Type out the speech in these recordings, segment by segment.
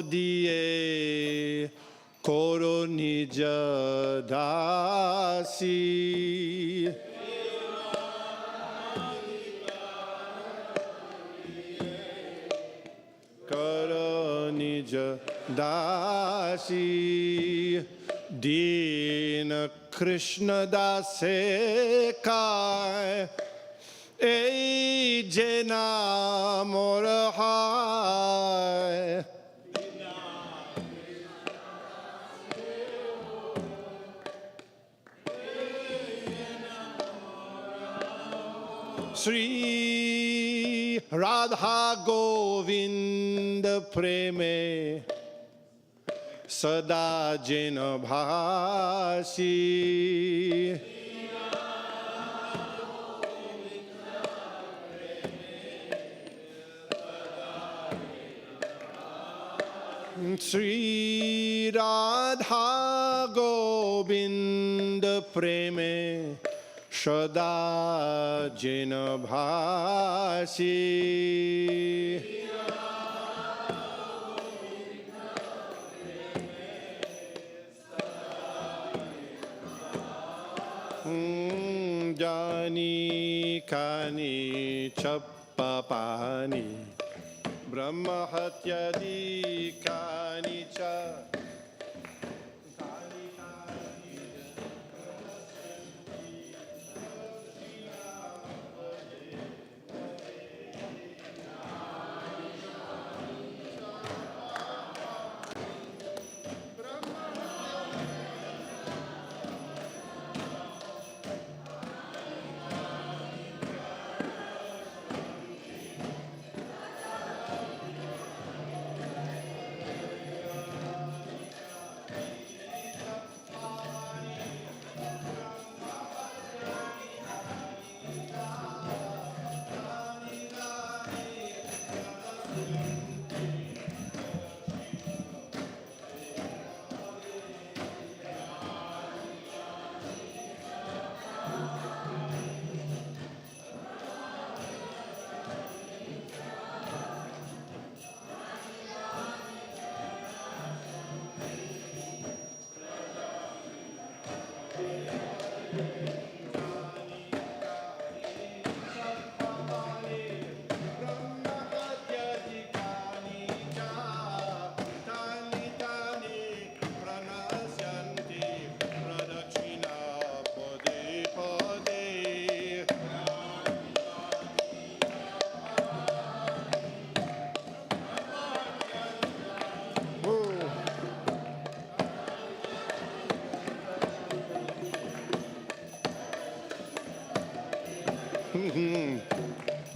diye koro nija dasi. Koro nija dasi. Deen Krishna dase kai. Ei jena morahai. Sri Radha Govind Preme Sada Jena Bhasi. Sri Radha Govind Preme Sada Jena Bhasi. Jani Kani Chappapani Brahma Hatyadi Kani Cha.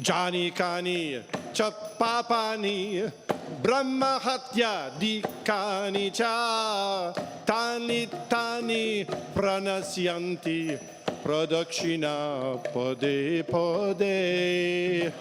Jani Kani Chappapani Brahma Hatya Dikani Cha. Tani Tani Pranasyanti Pradakshina Pade Pade.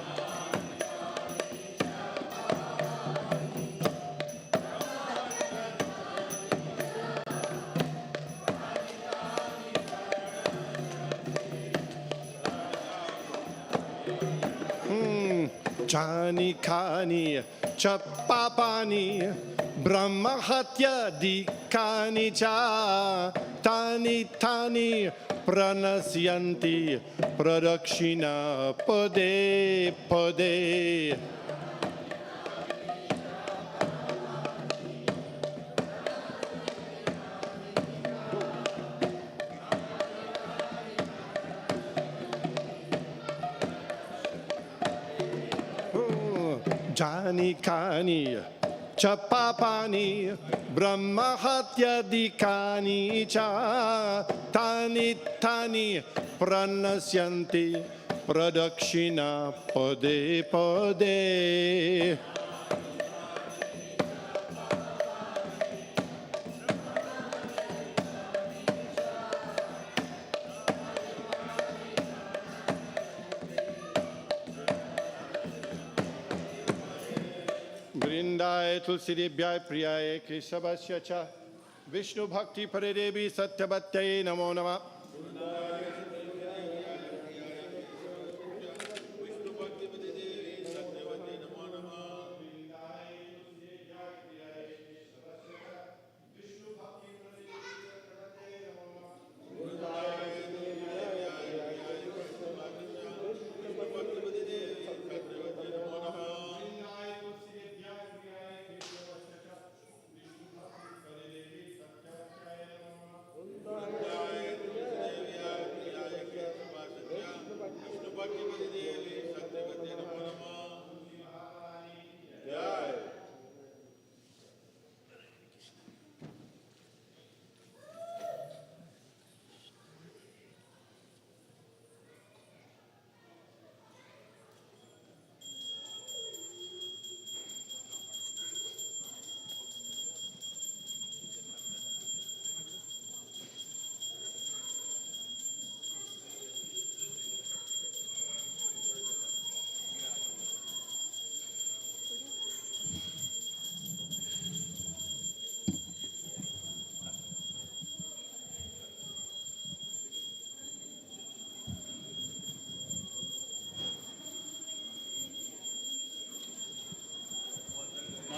Jani Kani Chappapani Brahma Hatya Dikani Cha. Tani Tani Pranasyanti Pradakshina Pade Pade. Jani Kani Chappapani Brahma Hatya Dikani Cha. Tani Tani Pranasyanti Pradakshina Pade Pade. Vrindaye Tulsi Devyay Priyaye Keshavasya Cha Vishnu Bhakti Paradevi Satyabhatyaye Namo Namah.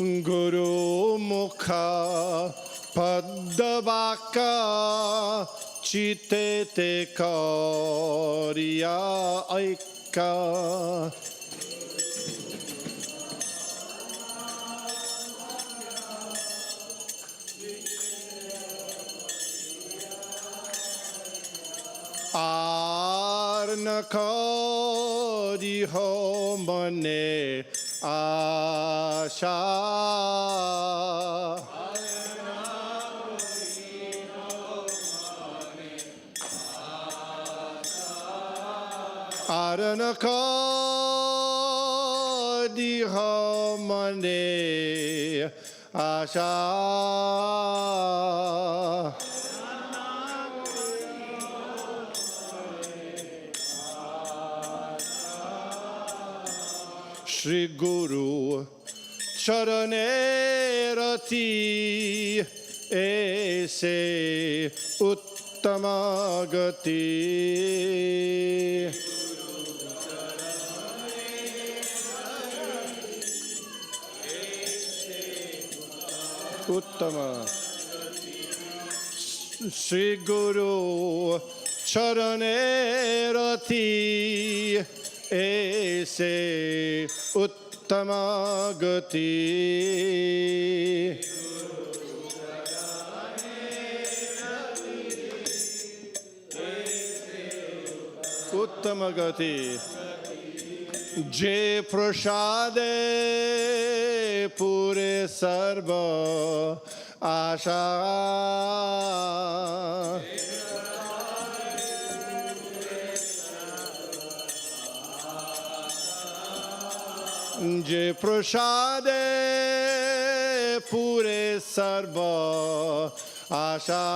Guru Mukha Padavaka Chite Te Kariya Aika Arnakadi ho mane asha Arnakadi ho mane asha Shri Guru Charane Rati Aise Uttama Gati Uttama Shri Guru Charane Rati Aise Uttama Gati Uttama Gati Je Prashade Pure Sarva Asha Je Prashade Pure Sarva Asha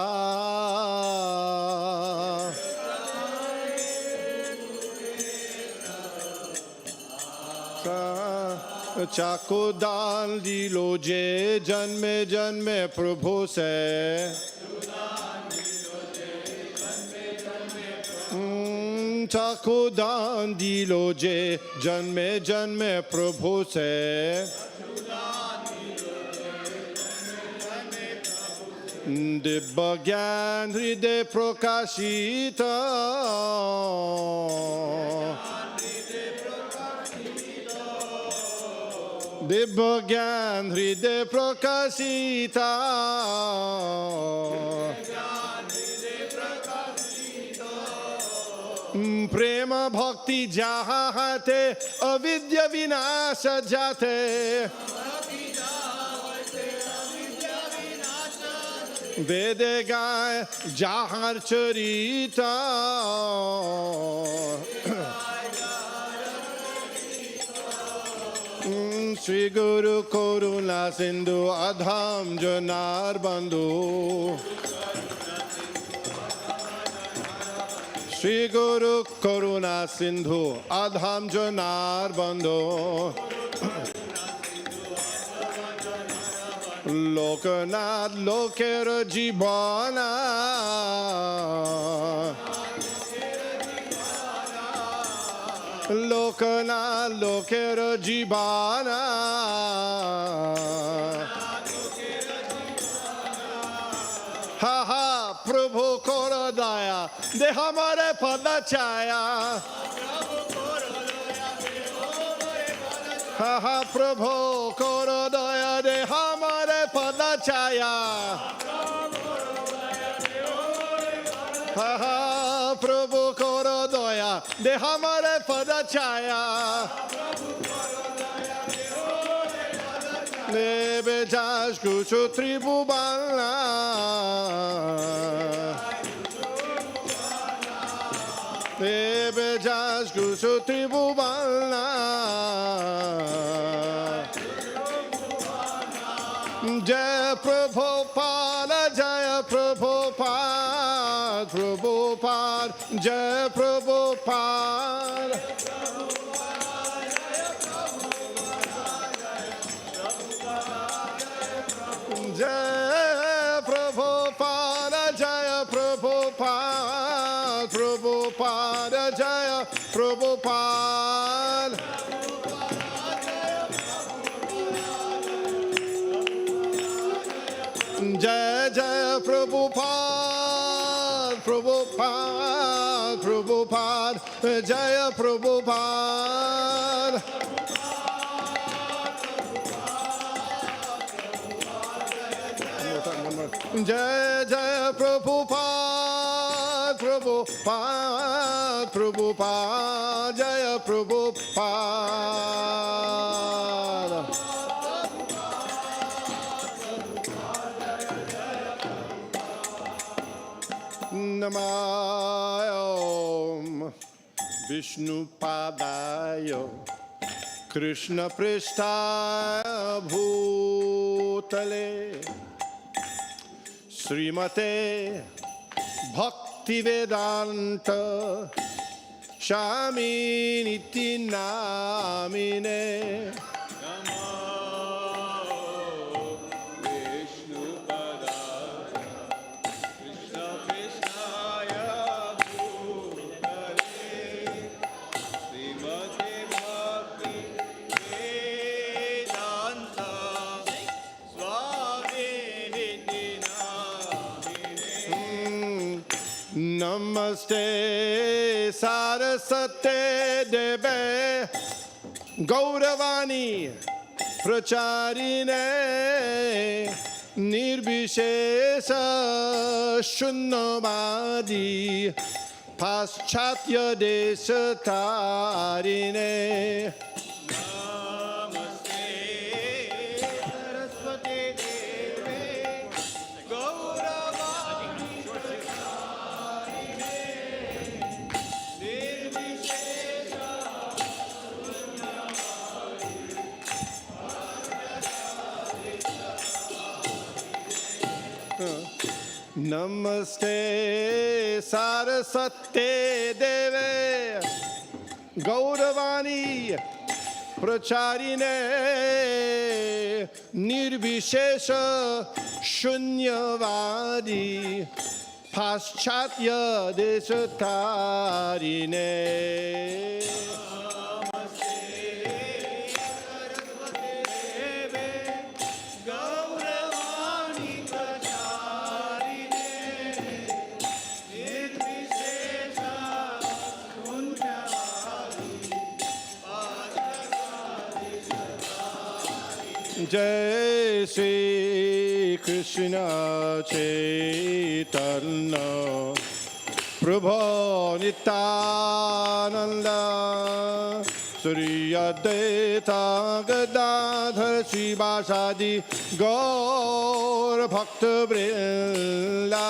Chakudan dilo je janme janme Prabhu se Chakudan dilo je janme janme Prabhu se Dibba Gyan Hriday Prakashita Dibba Gyan Hriday Prakashita Prema Bhakti Jahate Avidya Vinasha Jate Vede Gaya Jahar Charita Shri Guru Karuna Sindhu Adham Janar Bandhu Shri Guru Karuna Sindhu Adham Janar Bandhu Lokanath Lokera Jibana Lokanath Lokera Jibana Ha ha Prabhu Kora Daya De Hamare Pada Chaya Ha ha Prabhu Kora Daya De Hamare Pada Chaya Ha ha Prabhu Kora Daya De Hamare Pada Chaya Nebe Jash Kuchu Tribubala Nebe Jash Kuchu Tribubala Jai Prabhupada Jaya Prabhupada Prabhupada Jai Prabhupada Jai Prabhupada Jaya Prabhupada Prabhupada Jaya Prabhupada Prabhupada, Jaya Prabhupada. Jaya Jaya Prabhupada, Prabhupada, Prabhupada, Jaya Prabhupada. Namayam Vishnu Padaya Krishna Prishtaya Bhutale Srimate Bhaktivedanta Swami Niti Namine. Namaste Sarasate Deve Gauravani Pracharine Nirbishesa Shunnavadi Paschatya Desatarine. Namaste Sarasate Deve Gauravani Pracharine Nirbishesha Shunyavadi Paschatya Desatarine. Jai Shri Krishna Chaitanya Prabhu Nityananda Sri Advaita Gadadhar Srivasadi Gaur Bhakta Vrinda.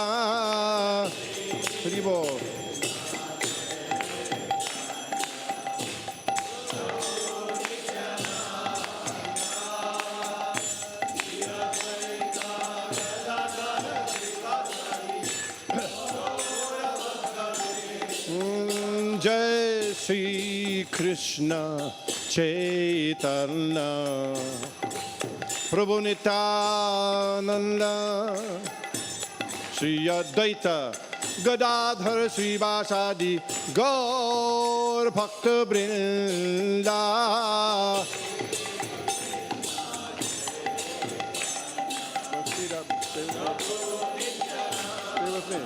Hari Bol. Jai Shri Krishna Chaitanya Prabhu Nityananda Sri Advaita Gadadhar Srivasadi Gaur Bhakta Vrinda. Stay with me.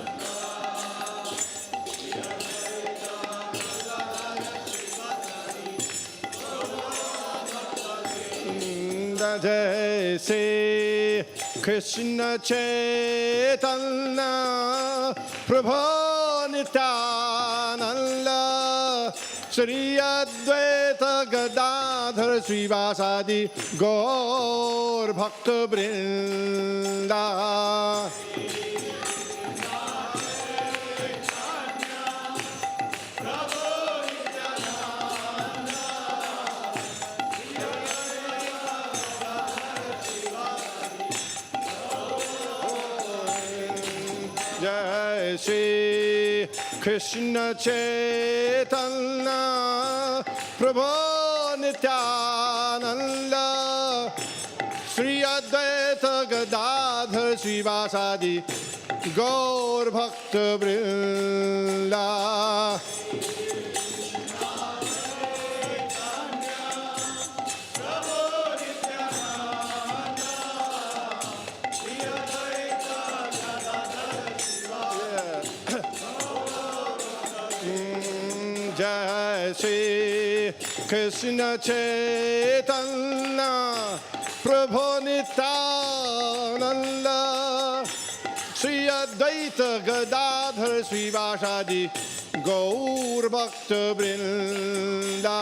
Jai Shri Krishna Chaitanya Prabhu Nityananda Sri Advaita Gadadhar Srivasadi Gaur Bhakta Vrinda. Jai Shri Krishna Chaitanya Prabhu Nityananda Sri Advaita Gadadhar Srivasadi Gaur Bhakta Vrinda. Jai Shri Krishna Chaitanya Prabhu Nityananda Shri Advaita Gadadhar Srivasadi Gaur Bhakta Vrinda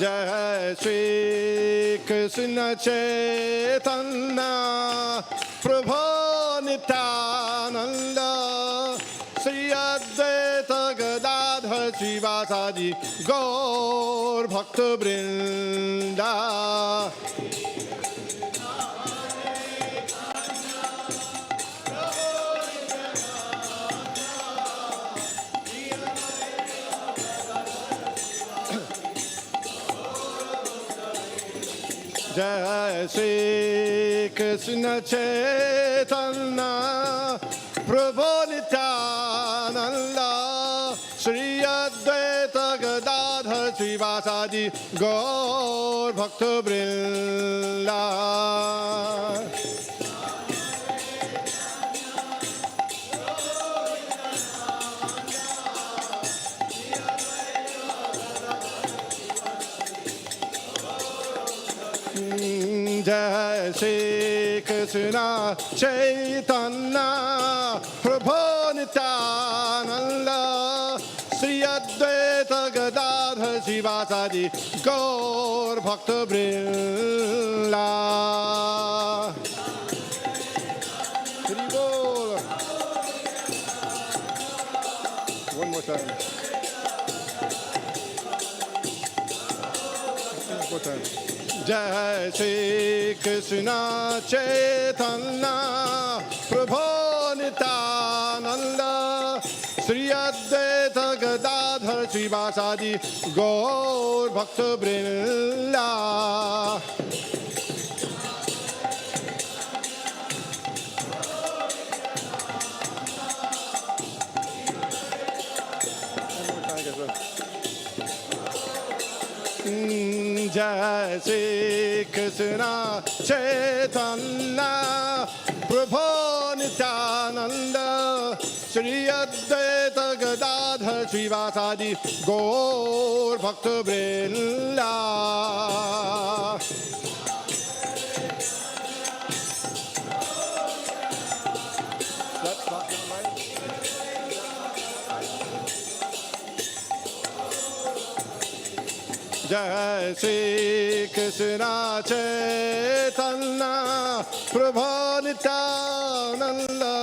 Jai Shri Krishna Chaitanya Prabhu Nityananda Shri Advaita Gadadhar Srivasadi Gaur Bhakta Vrinda Jai Shri Krishna Chaitanya Prabhu Nityananda Shri Advaita Gadadhar Srivasadi Gaur Bhakta Vrinda Jai Shri Krishna Chaitanya Prabhu Nityananda Shri Advaita Gadadhar Srivasadi Gaur Bhakta Vrinda Hari Bol. One more time. One more time. Jai Shri Krishna Chaitanya Prabhu Nityananda Shri Advaita Gadadhar Srivasadi Gaur Bhakta Vrinda Jai Shri Krishna Chaitanya Prabhu Nityananda Shri Advaita Gadadhar Srivasadi Gaur Bhakta Vrinda That's not right. Jai Shri Krishna Chaitanya Prabhu Nityananda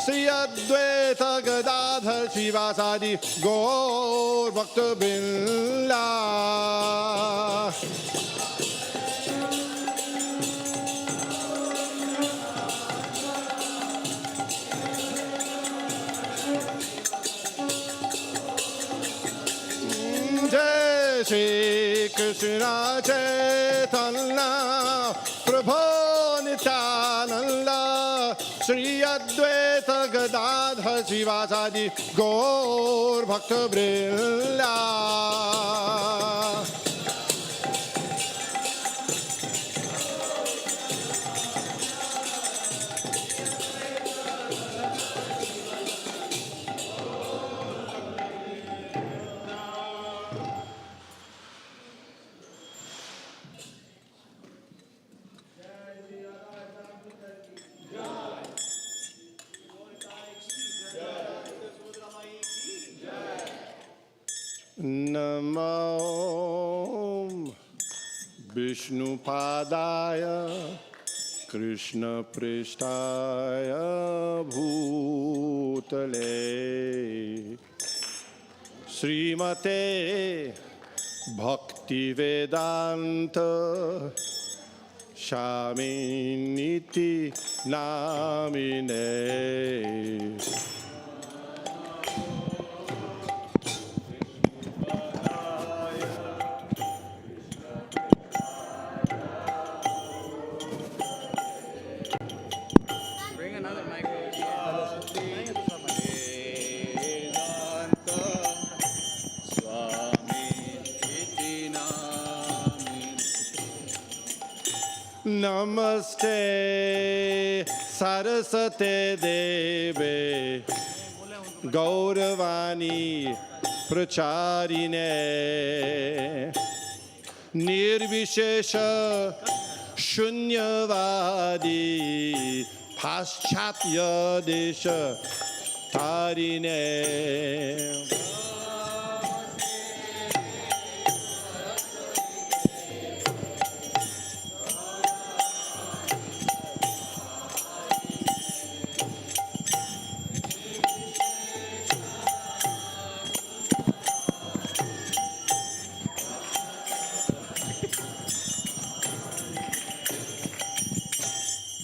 Shri Advaita Gadadhar Srivasadi Gaur Bhakta Vrinda Jai Shri Krishna Chaitanya Prabhu Nityananda Shri Advaita Gadadhar Srivasadi Gaur Bhakta Vrinda Namo Vishnu Padaya Krishna Prishtaya Bhutale Srimate Bhakti Vedanta Shaminiti Namine नमस्ते सरस्वते देवे गौरवाणी प्रचारिणे निर्विशेष शून्यवादी पाश्चात्य देश तारिणे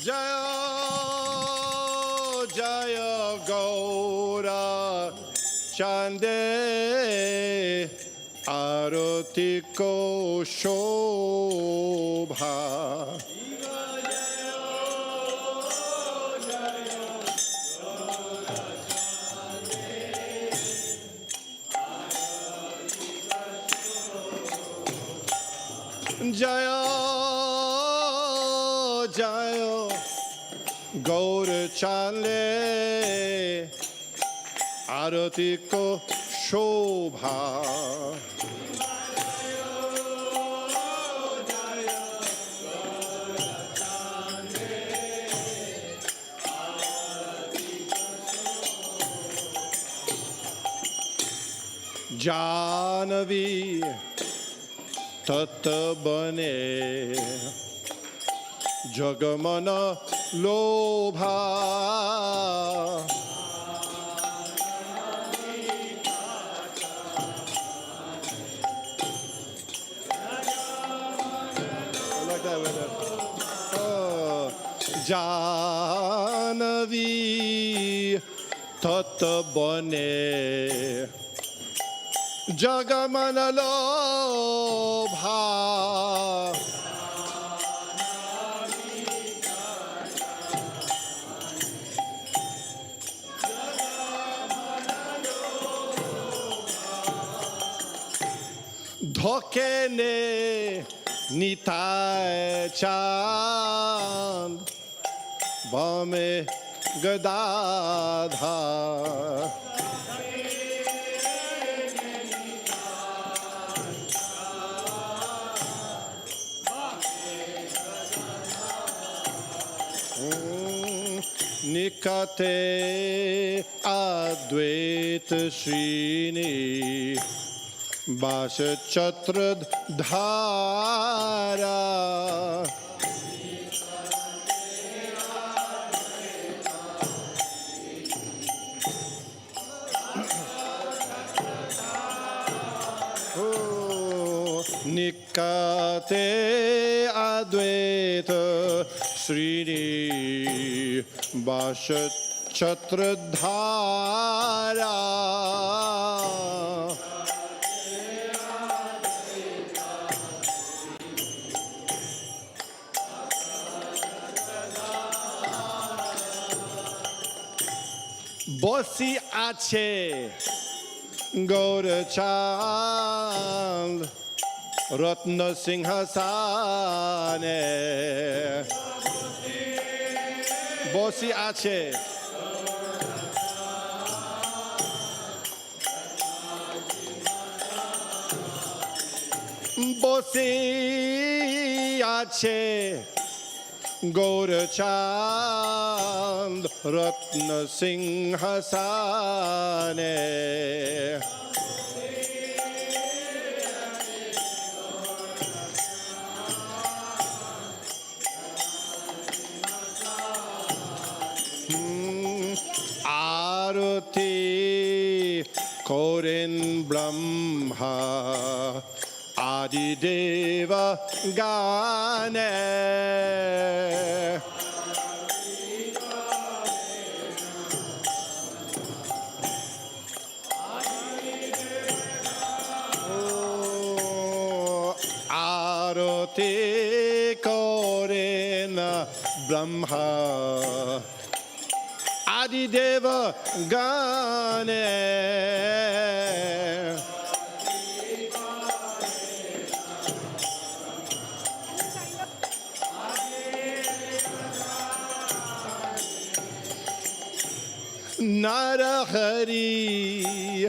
जय जय गौरा चंदे आरती को शोभा जय जय गौर चाले आरती को शोभा जानवी तत बने जगमन लोभा जानवी तत बने जगमन लोभा धोखे ने निताय चांद बामे गदाधार निकते अद्वैत श्रीनी बास छत्र धारा निकते अद्वैत श्रीनी बास छत्र धारा बसी आछे गौर चांद रत्न सिंहासने बसी आछे बसी आछे गौर चांद रत्न सिंहासने आरती कोरेन ब्रह्मा आदिदेव गाने आरती कोरेन ब्रह्मा आदिदेव गाने Narahari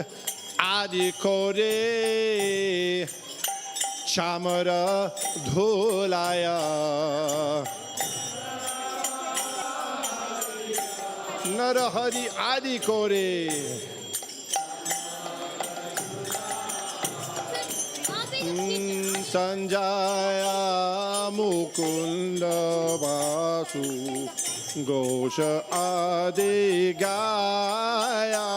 Adi Kore Chamara Dhulaya Narahari Adi Kore Sanjaya Mukunda Vasu Gosha Adi Gaya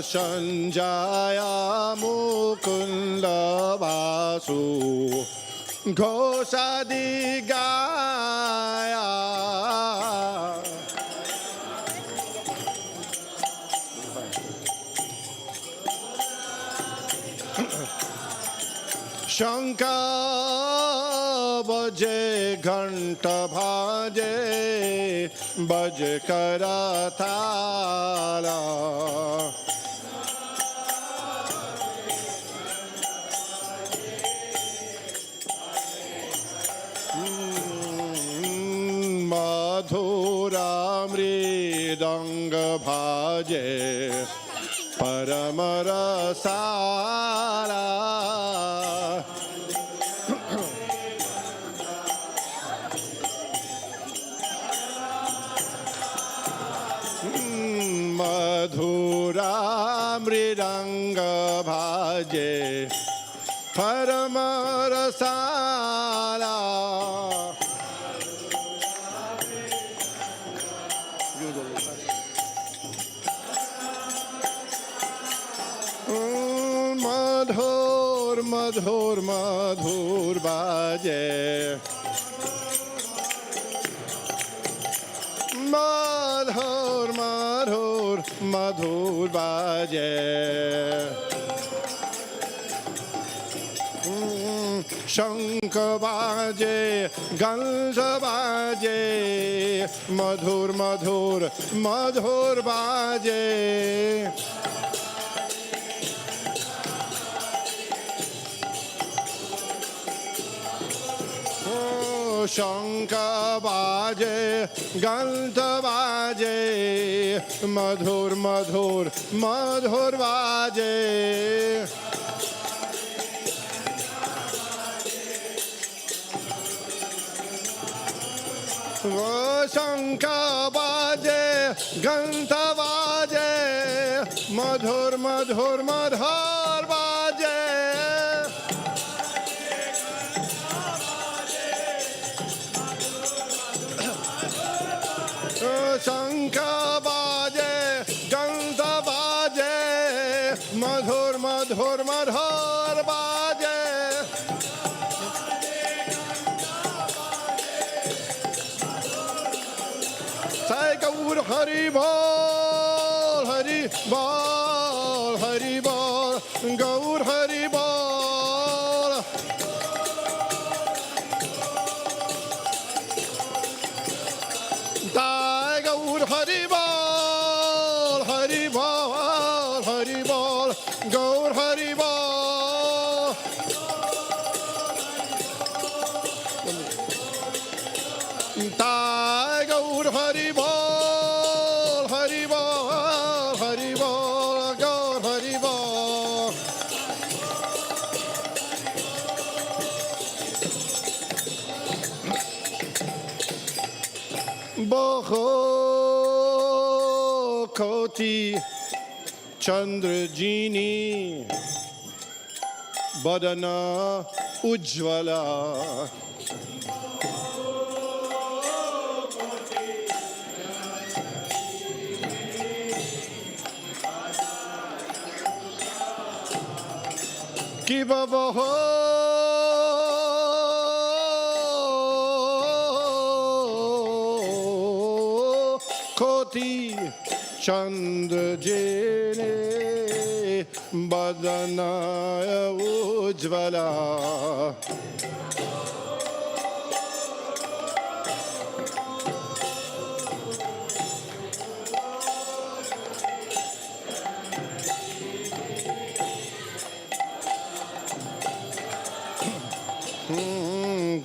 Sanjaya Mukunda Vasu Gosha Adi Gaya Shanka baje ghanta bhaje baje karathala Madhura mridanga bhaje Paramarasala Madhura mridanga bhaje Paramarasala Madhur, madhur, madhur baje Madhur, madhur, madhur baje Shankha baje, Gansha baje Madhur, madhur, madhur baje Shankha baje, Ganta baje, Madhur, madhur, madhur baje. Shankha baje, Ganta baje, Madhur, madhur, madhur baje. Shankha baje, Ganta baje, Madhur, madhur, madhur baje. Sai Gaur Hari Bol, Hari Bol, Hari Bol, Gaur Hari Bol. Sai Gaur Hari Bol, Hari Bol, Hari Bol, Gaur Hari Bol. Sai Gaur Hari Bol, Hari Bol, Hari Bol, Gaur Hari Bol. Boho Koti Chandrajini Badana Ujjvala Kiba Boho Koti Chandrajini Badana Ujjvala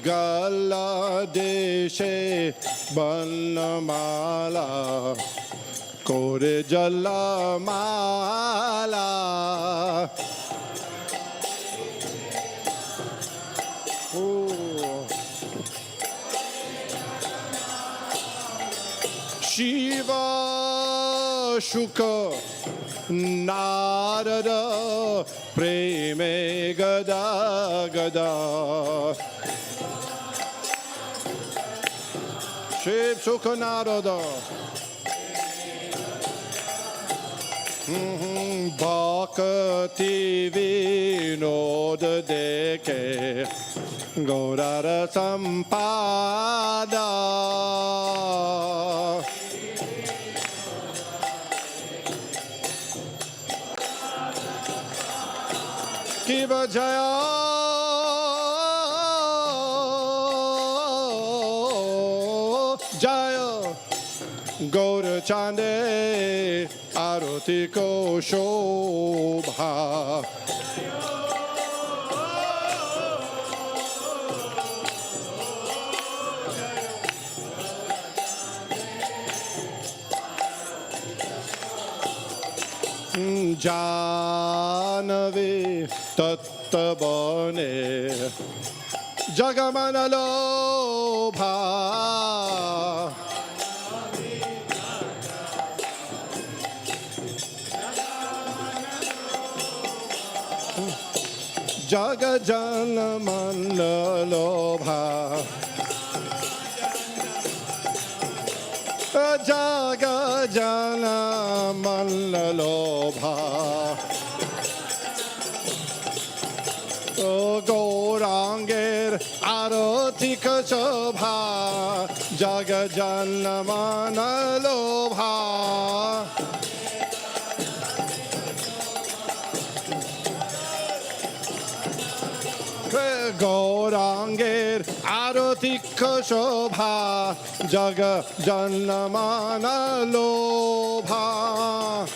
Gala deshe banamala Kore jala mala Shiva Shuka Narada Preme Gada Gada Shiv Shuka Narada Bhakti Vinod Deke Gaurara Sampada Kiva Jaya Jaya Gaura Chande Arati Ko Shobha Janavi Tattabane Jagamanalobha Jagajanamandalobha Jagajanamandalobha Gauranger Aratika Shobha Jagajanamandalobha Gauranger Aratika Shobha Jaga Janamana Lobha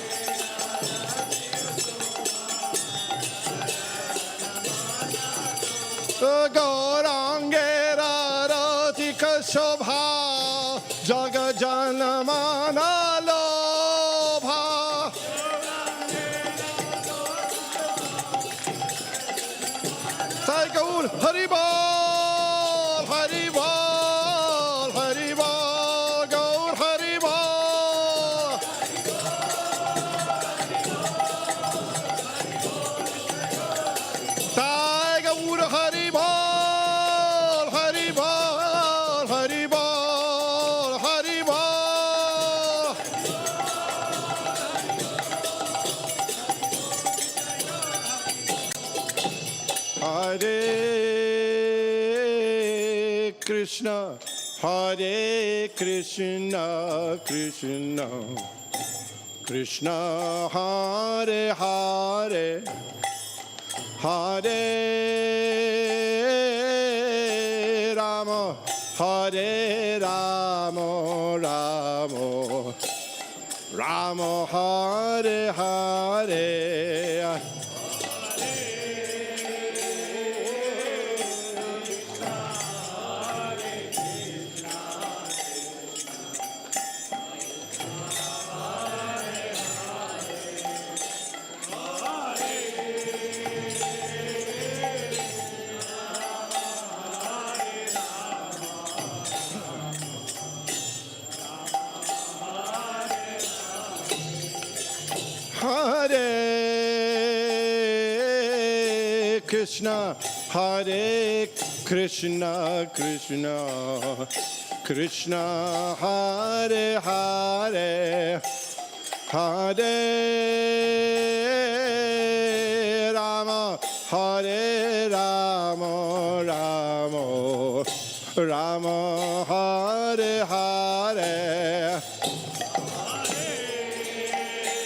Gauranger Aratika Shobha Jaga Janamana Lobha Sai Gaur Haribol Haribol Haribol Gaur Haribol Sai Gaur Haribol Haribol Haribol Haribol Hare Krishna Hare Krishna Krishna Krishna Hare Hare Hare Rama Hare Rama Rama Rama Hare Hare Hare Krishna Hare Krishna Krishna Krishna Hare Hare Hare Rama Hare Rama Rama Rama Hare Hare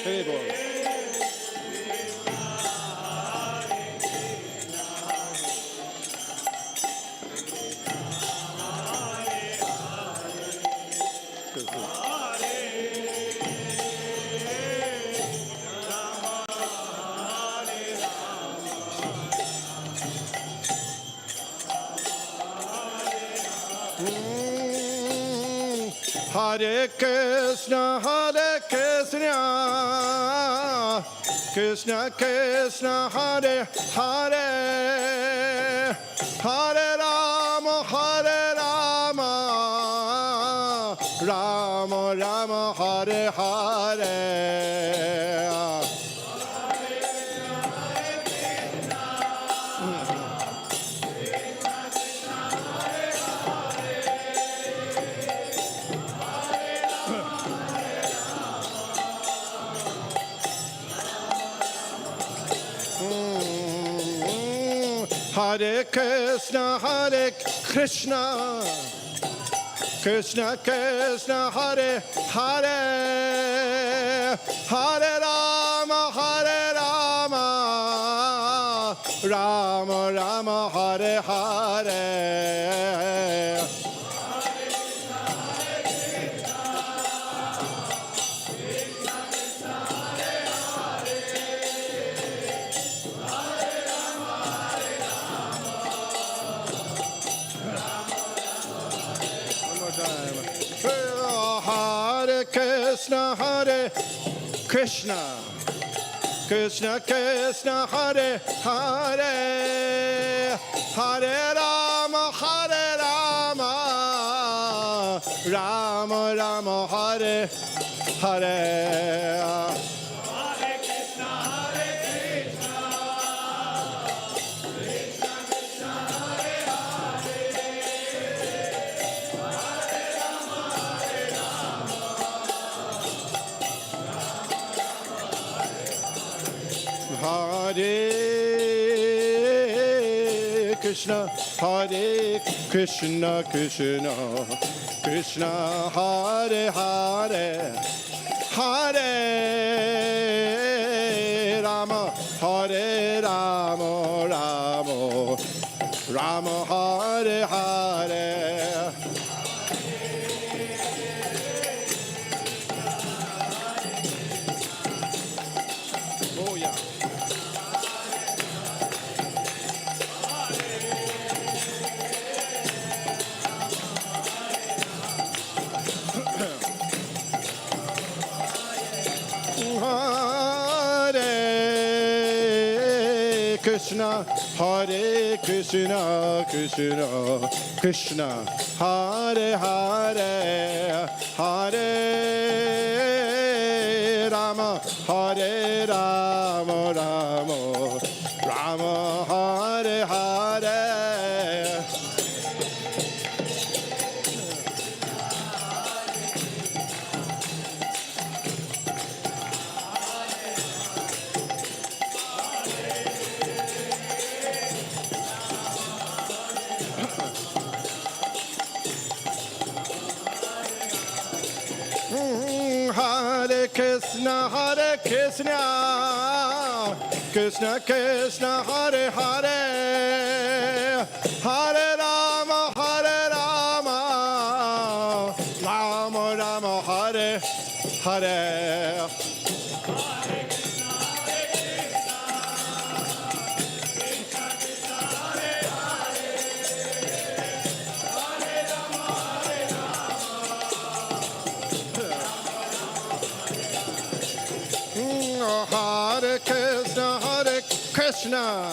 Hare Bol Hare Krishna, Krishna Krishna, Hare Hare, Hare Rama, Rama Rama, Hare Hare. Hare Krishna, Krishna Krishna, Hare Hare, Hare Rama, Rama Rama, Hare Hare. Hare Krishna, Krishna Krishna, Hare Hare, Hare Rama, Rama Rama, Hare Hare. Hare Krishna, Krishna Krishna, Krishna Hare Hare, Hare Rama, Rama Hare Hare. Oh yeah. Hare Krishna, Krishna Krishna, Hare Hare, Hare Rama, Rama Hare Hare. Hare Krishna, Krishna Krishna, Hare Hare, Hare Rama, Rama Rama, Hare Hare. Hare Krishna,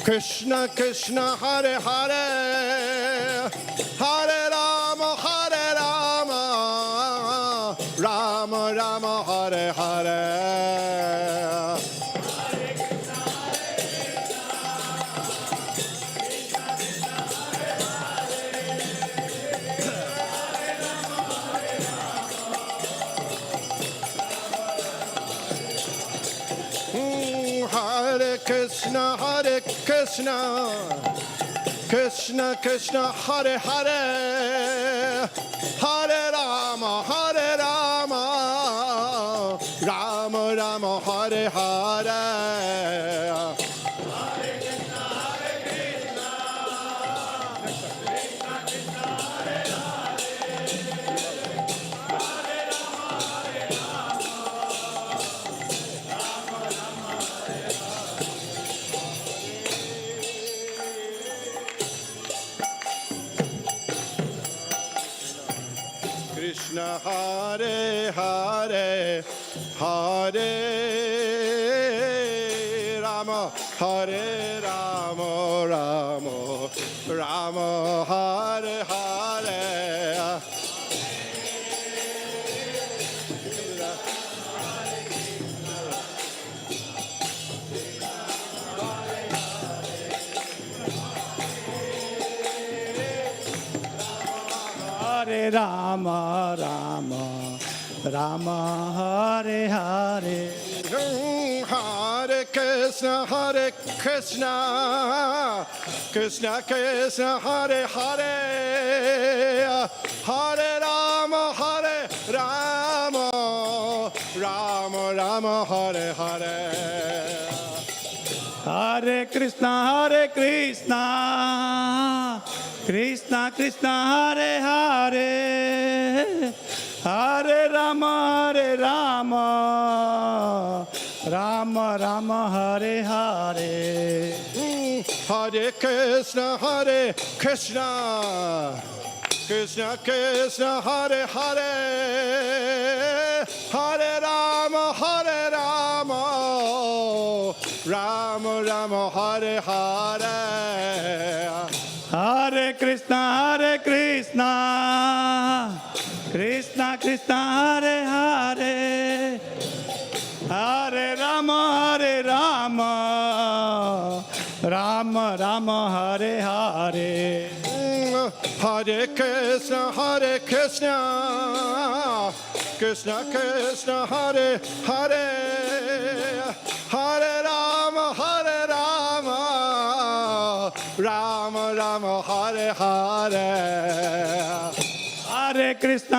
Krishna Krishna, Hare Hare, Hare Rama, Rama Rama, Hare Hare. Hare Krishna, Krishna Krishna, Hare Hare, Hare Rama, Rama Rama, Hare Hare. Krishna Hare Hare Hare Rama Hare Rama Rama Rama Hare Hare Hare Rama Rama Rama Hare Hare Hare Krishna Krishna Krishna Hare Hare Hare Rama Rama Rama Hare Hare Hare Krishna Krishna Krishna Hare Hare Hare Rama Rama Rama Hare Hare Hare Krishna Krishna Krishna Hare Hare Hare Rama Rama Rama Hare Hare Hare Krishna Krishna Krishna Hare Hare Hare Rama Rama Rama Hare Hare Hare Krishna Krishna Hare Hare Hare Rama Rama Rama Hare Hare Hare Krishna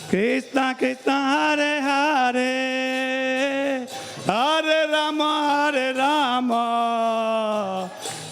Krishna Krishna Hare Hare Hare Rama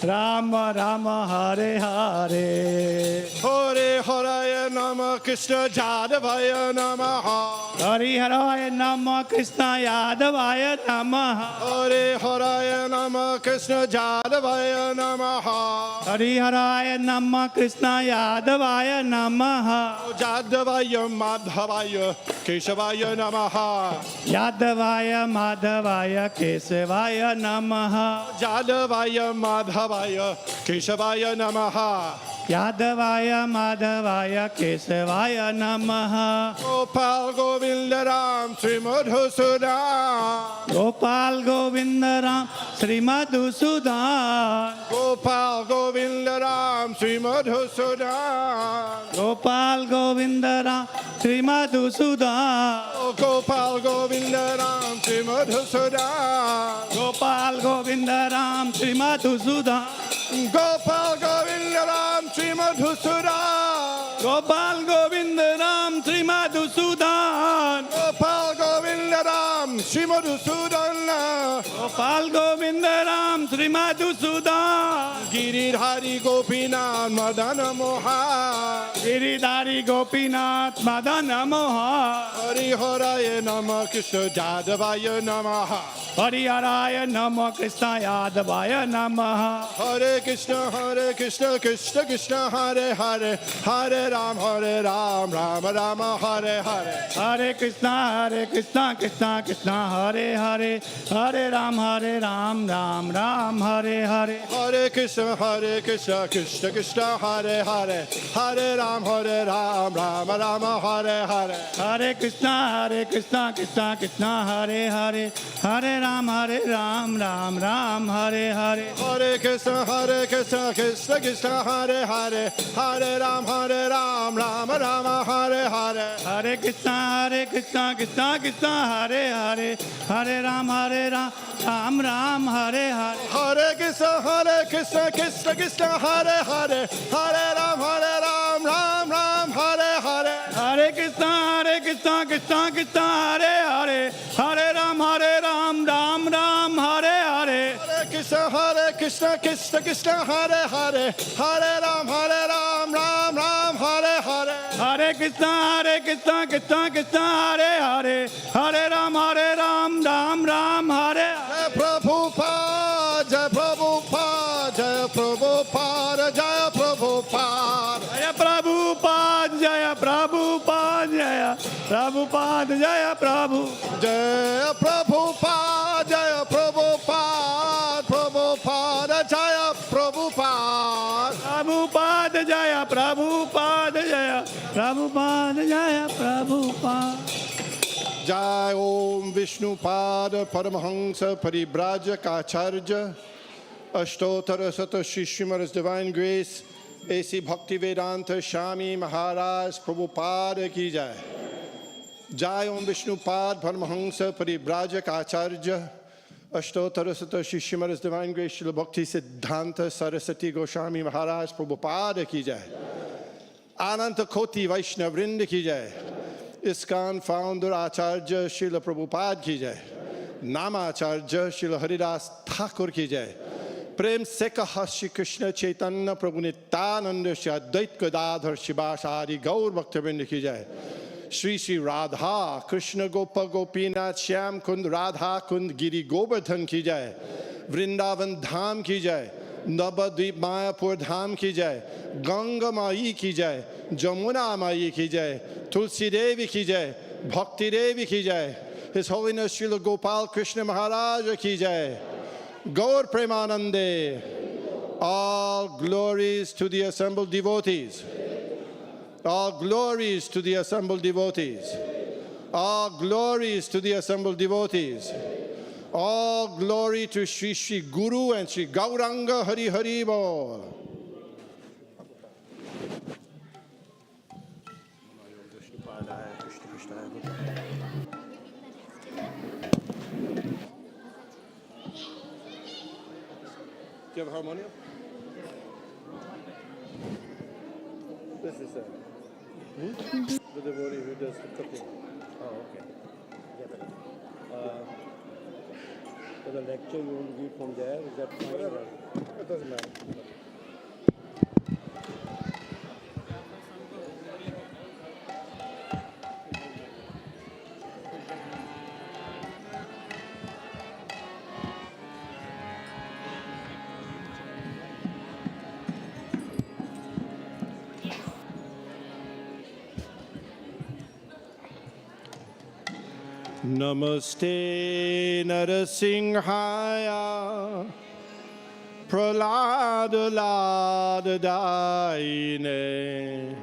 Rama Rama Hare Hare Hare Haraya Nama Krishna Jadavaya Namaha Hari Haraya Nama Krishna Yadavaya Namaha Hare Haraya Nama Krishna Jadavaya Namaha Hari Haraya Nama Krishna Yadavaya Namaha Jadavaya Madhavaya Keshavaya Namaha Yadavaya Madhavaya Kesavaya Namaha Jadavaya Madhavaya Keshavaya Namaha Yadavaya Madhavaya Kesavaya Namaha Gopal Govinda Ram Sri Madhusudan Gopal Govinda Ram Sri Madhusudan Gopal Govinda Ram Sri Madhusudan Gopal Govinda Ram Sri Madhusudan Gopal Govinda Ram Sri Madhusudan Gopal Govinda Ram Sri Madhusudan Gopal Govinda Ram Sri Madhusudan Gopal Govinda Ram Sri Madhusudan Gopal Govinda Ram Sri Madhusudan Gopal Govinda Ram Sri Madhusudan Giridhari Gopinath Madana Mohan Giridhari Gopinath Madana Mohan Hari Haraya Nama Krishna Jadavaya Namaha Hari Haraya Nama Krishna Yadavaya Namaha Hare Krishna Krishna Krishna Hare Hare Hare Ram Rama Rama Hare Hare Hare Krishna Krishna Krishna Hare Hare Hare Ram Ram Ram Hare Hare Hare Krishna Krishna Krishna Hare Hare Hare Ram Rama Rama Hare Hare Hare Krishna Krishna Krishna Hare Hare Hare Ram Ram Ram Hare Hare Hare Krishna Krishna Hare Hare Hare Ram Rama Rama Hare Hare Hare Krishna Krishna Hare Hare Hare Ram Ram Hare Hare Hare Krishna Krishna Hare Hare Hare Ram Ram Hare Hare Hare Krishna Krishna Hare Hare Hare Ram Ram Hare Hare Hare Krishna Krishna Hare Hare Hare Ram Ram Hare Hare Hare Krishna Krishna Hare Hare Hare Ram Ram Hare Hare Jai Prabhupada Jai Prabhupada Jai Prabhupada Jai Prabhupada Prabhupada Jaya Prabhu. Jaya Prabhupada, Jaya Prabhupada, Prabhupada, Jaya Prabhupada. Prabhupada Jaya Prabhupada Jaya Prabhupada Jaya Prabhupada. Jai Om Vishnupada Paramahansa Paribrajaka Ashtotara Sata Shishimara's Divine Grace A.C. Bhaktivedanta Swami Maharaj Prabhupada Ki Jai. Jai Om Vishnupad Paramahansa Paribrajaka Ashtotara Sata Shishimara's Divine Grace Srila Bhakti Siddhanta Saraswati Goswami Maharaj Prabhupada Ki Jai. Ananta Koti Vaishnav Vrinda Ki Jai. ISKCON founder Acharya Srila Prabhupada Ki Jai. Namacharya Srila Haridas Thakur Ki Jai. Prem Sekaha Shri Krishna Chaitanya Prabhu Nityananda Shri Advait Gadadhar Shivasari Gaur Bhaktivinoda Ki Jai. Shri Shri Radha Krishna Gopa Gopinath Shyam Kund Radha Kund Giri Govardhan Ki Jai. Vrindavan Dham Ki Jai. Navadvip Mayapur Dham Ki Jai. Ganga Mai Ki Jai. Jamuna Mai Ki Jai. Tulsi Devi Ki Jai. Bhakti Devi Ki Jai. His Holiness Srila Gopal Krishna Maharaj Ki Jai. Gaur Premanande. All glories to the assembled devotees. All glories to the assembled devotees. All glories to the assembled devotees. All glory to Shri Shri Guru and Shri Gauranga Hari Hari Bol. Do you have a harmonium? This is the devotee who does the cooking. Oh, okay. For the lecture, you will give from there. Is that fine? Whatever. It doesn't matter. Namaste Narasimhaya Pralada Lada Daine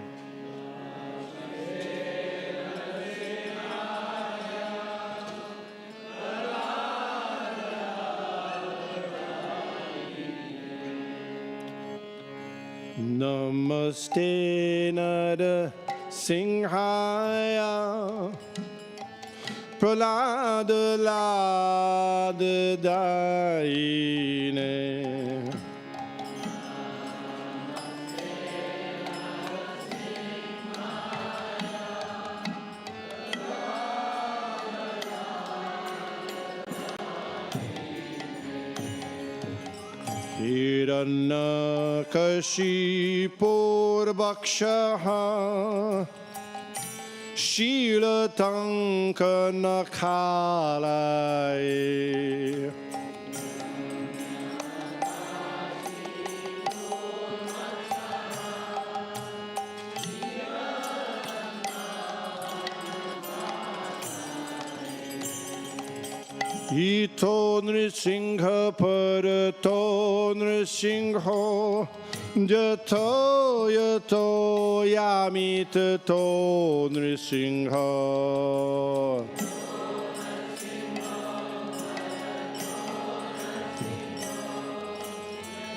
Namaste Narasimhaya Pralada Lada Daine Hiranyakashipur Bhakshaha Shilatanka Nakhalai Ito Nrisingha Parato Nrisingho Jato Yato Yamitato Nrisingha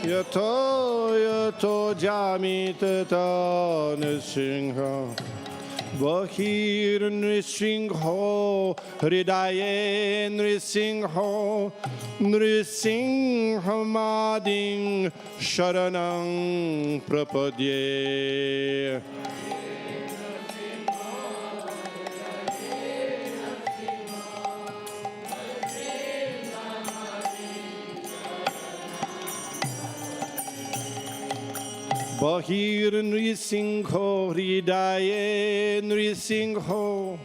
Yato Yato Jamitato Nrisingha Bahir Nrisingho Hridaye Nrisingho Nrisinghamading Sharanang Prapadye Bahir Nrisingho Hridaye Nrisingho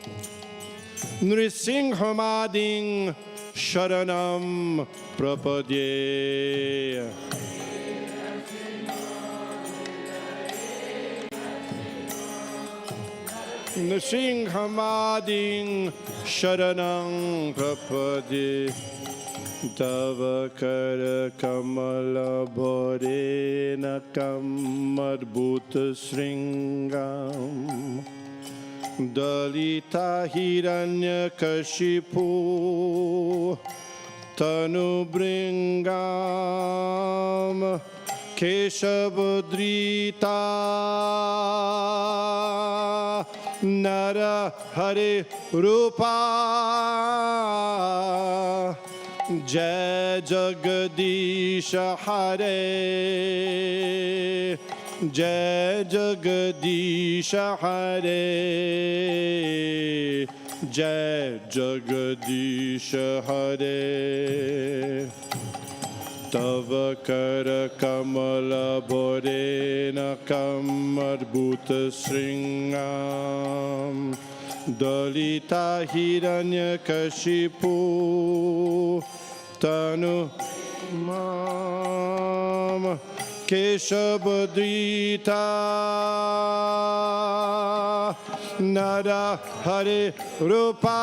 Nrisinghamading Sharanam Prapadye Nrsinghamadim Sharanam Prapade Tava Kara Kamala Bhorena Kamarbhuta Sringam Dalita Hiranya Kashipu Tanu Bringam Keshavadrita Nara Hare Rupa Jai Jagadish Hare Jai Jagadish Hare Jai Jagadish Hare Tava Kara Kamala Bhorena Kamarbhuta Sringam Dalita Hiranya Kashipu Tanu Mam Keshabadrita Nara Hare Rupa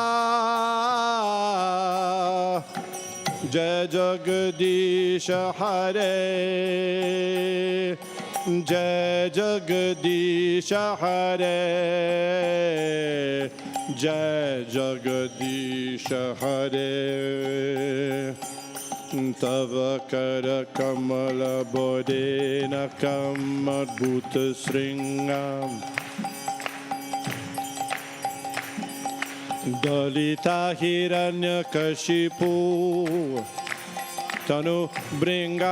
Jai Jagadish Hare Jai Jagadish Hare Jai Jagadish Hare Tava Kara Kamala Bodhena Kamarbhuta Sringam Dalita Hiranya Kashipu Tanu Bringam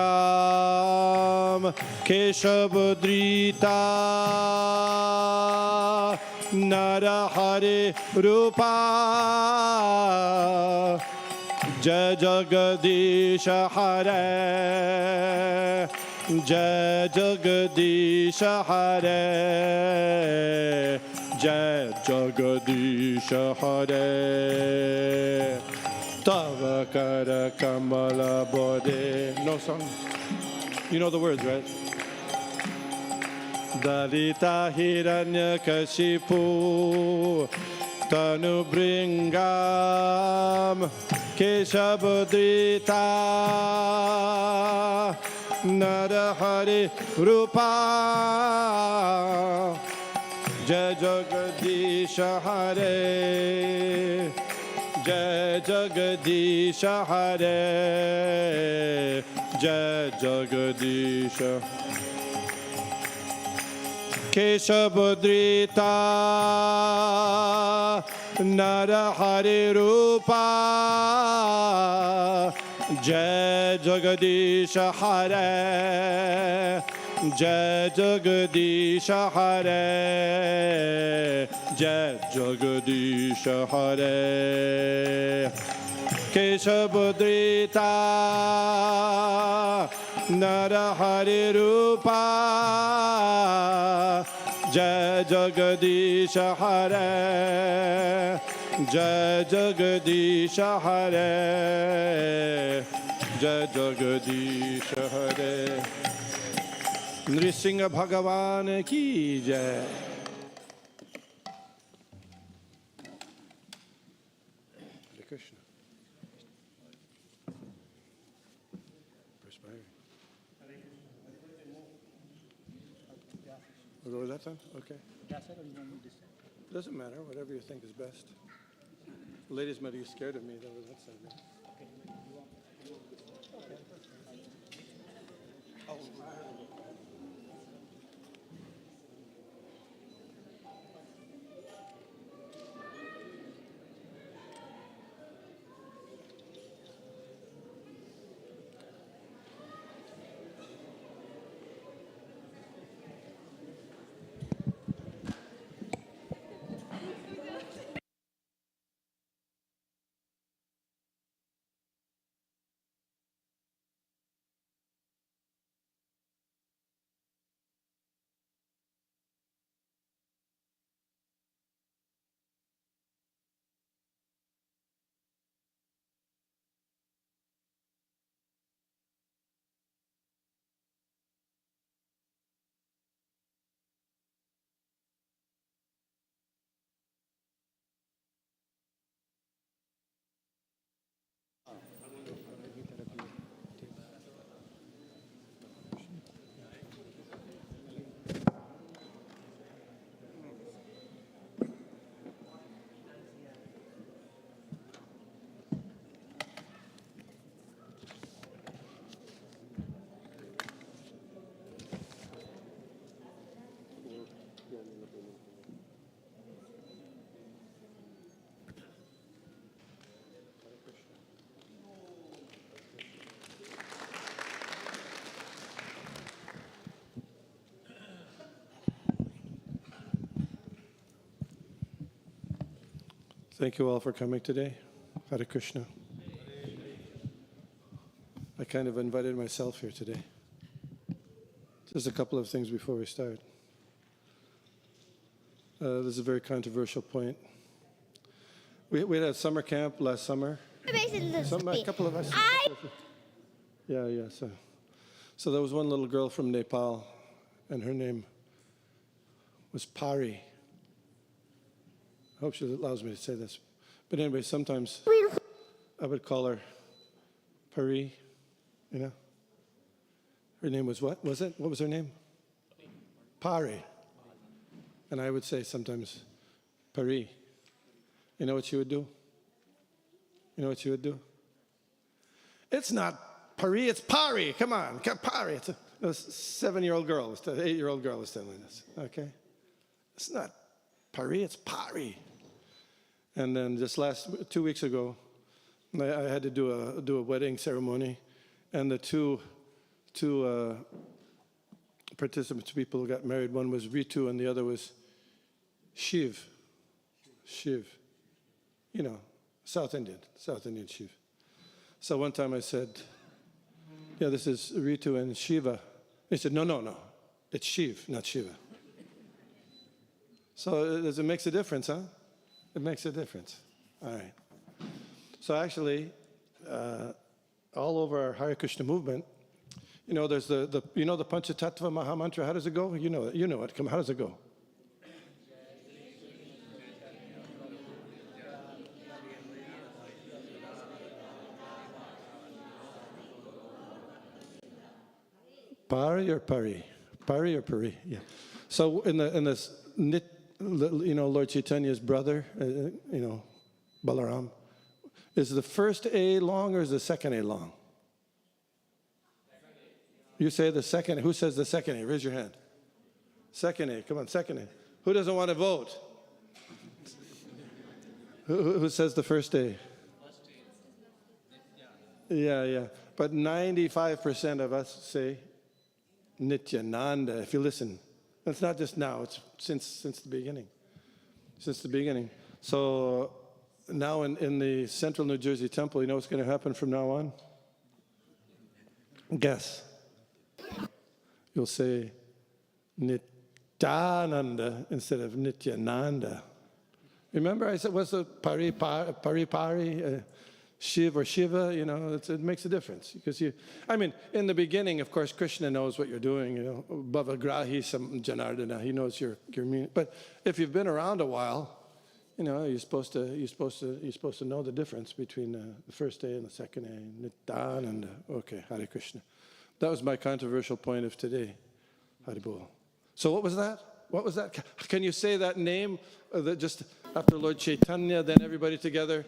Keshavadrita Nara Hare Rupa Jai Jagadish Hare Jai Jagadish Hare Jai Jagadish Hare Tava Kara Kamala Bodhe. No song? You know the words, right? Dalita Hiranya Kashipu Tanu Bringam Keshabadrita Nara Hare Rupa Jai Jagadish Hare Jai Jagadish Hare Jai Jagadish Keshavadrita Nara Hare Rupa Jai Jagadish Hare Jai Jagadish Hare Jai Jagadish Hare Keshavadrita Nara Hare Rupa Jai Jagadish Hare Jai Jagadish Hare Jai Jagadish Hare Nrisingha Bhagavan ki Jai. Hare Krishna. Perspiring. We'll go with that then? Okay. Doesn't matter, whatever you think is best. The ladies might be scared of me, though, that's not Thank you all for coming today. Hare Krishna. I kind of invited myself here today. Just a couple of things before we start. This is a very controversial point. We had a summer camp last summer. A couple of us. Yeah. So there was one little girl from Nepal, and her name was Pari. I hope she allows me to say this. But anyway, sometimes I would call her Pari, you know. Her name was what? Was it? What was her name? Pari. And I would say sometimes, Pari. You know what she would do? You know what she would do? It's not Pari, it's Pari. Come on, Pari. It's a 7-year-old girl, 8-year-old girl was telling us. Okay? It's not Pari, it's Pari. And then just 2 weeks ago, I had to do a wedding ceremony, and the two participants, people who got married, one was Ritu and the other was Shiv. You know, South Indian Shiv. So one time I said, yeah, this is Ritu and Shiva. He said, no, it's Shiv, not Shiva. So it makes a difference, huh? It makes a difference. All right. So actually, all over our Hare Krishna movement, you know, there's the Panchatattva Mahamantra. How does it go? You know it. Come, how does it go? Pari or Pari? Pari or Pari? Yeah. So in this Lord Chaitanya's brother, Balaram, is the first A long or is the second A long? You say the second. Who says the second A? Raise your hand. Second A. Come on, second A. Who doesn't want to vote? Who says the first A? Yeah. But 95% of us say Nityananda. If you listen, it's not just now. It's since the beginning. Since the beginning. So now in the Central New Jersey Temple, you know what's going to happen from now on? Guess. You'll say Nityananda instead of Nityananda. Remember I said, what's the Pari, Shiv or Shiva? You know, it makes a difference. Because in the beginning, of course, Krishna knows what you're doing. You know, Bhavagrahi Sam Janardana, he knows your meaning. But if you've been around a while, you know, you're supposed to know the difference between the first day and the second day. Nityananda. Okay, Hare Krishna. That was my controversial point of today. Hare Bol. So what was that? What was that? Can you say that name just after Lord Chaitanya, then everybody together?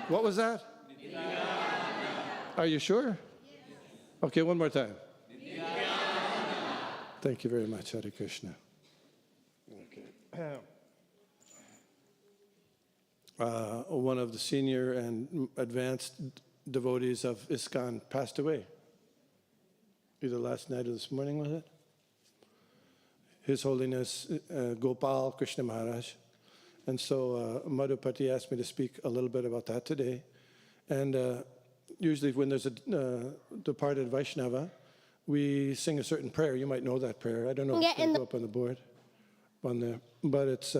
What was that? Are you sure? Okay, one more time. Thank you very much, Hare Krishna. Okay. One of the senior and advanced devotees of ISKCON passed away. Either last night or this morning, was it? His Holiness Gopal Krishna Maharaj. And so Madhupati asked me to speak a little bit about that today. And usually when there's a departed Vaishnava, we sing a certain prayer. You might know that prayer. I don't know if it's going to go up on the board. On there. But it's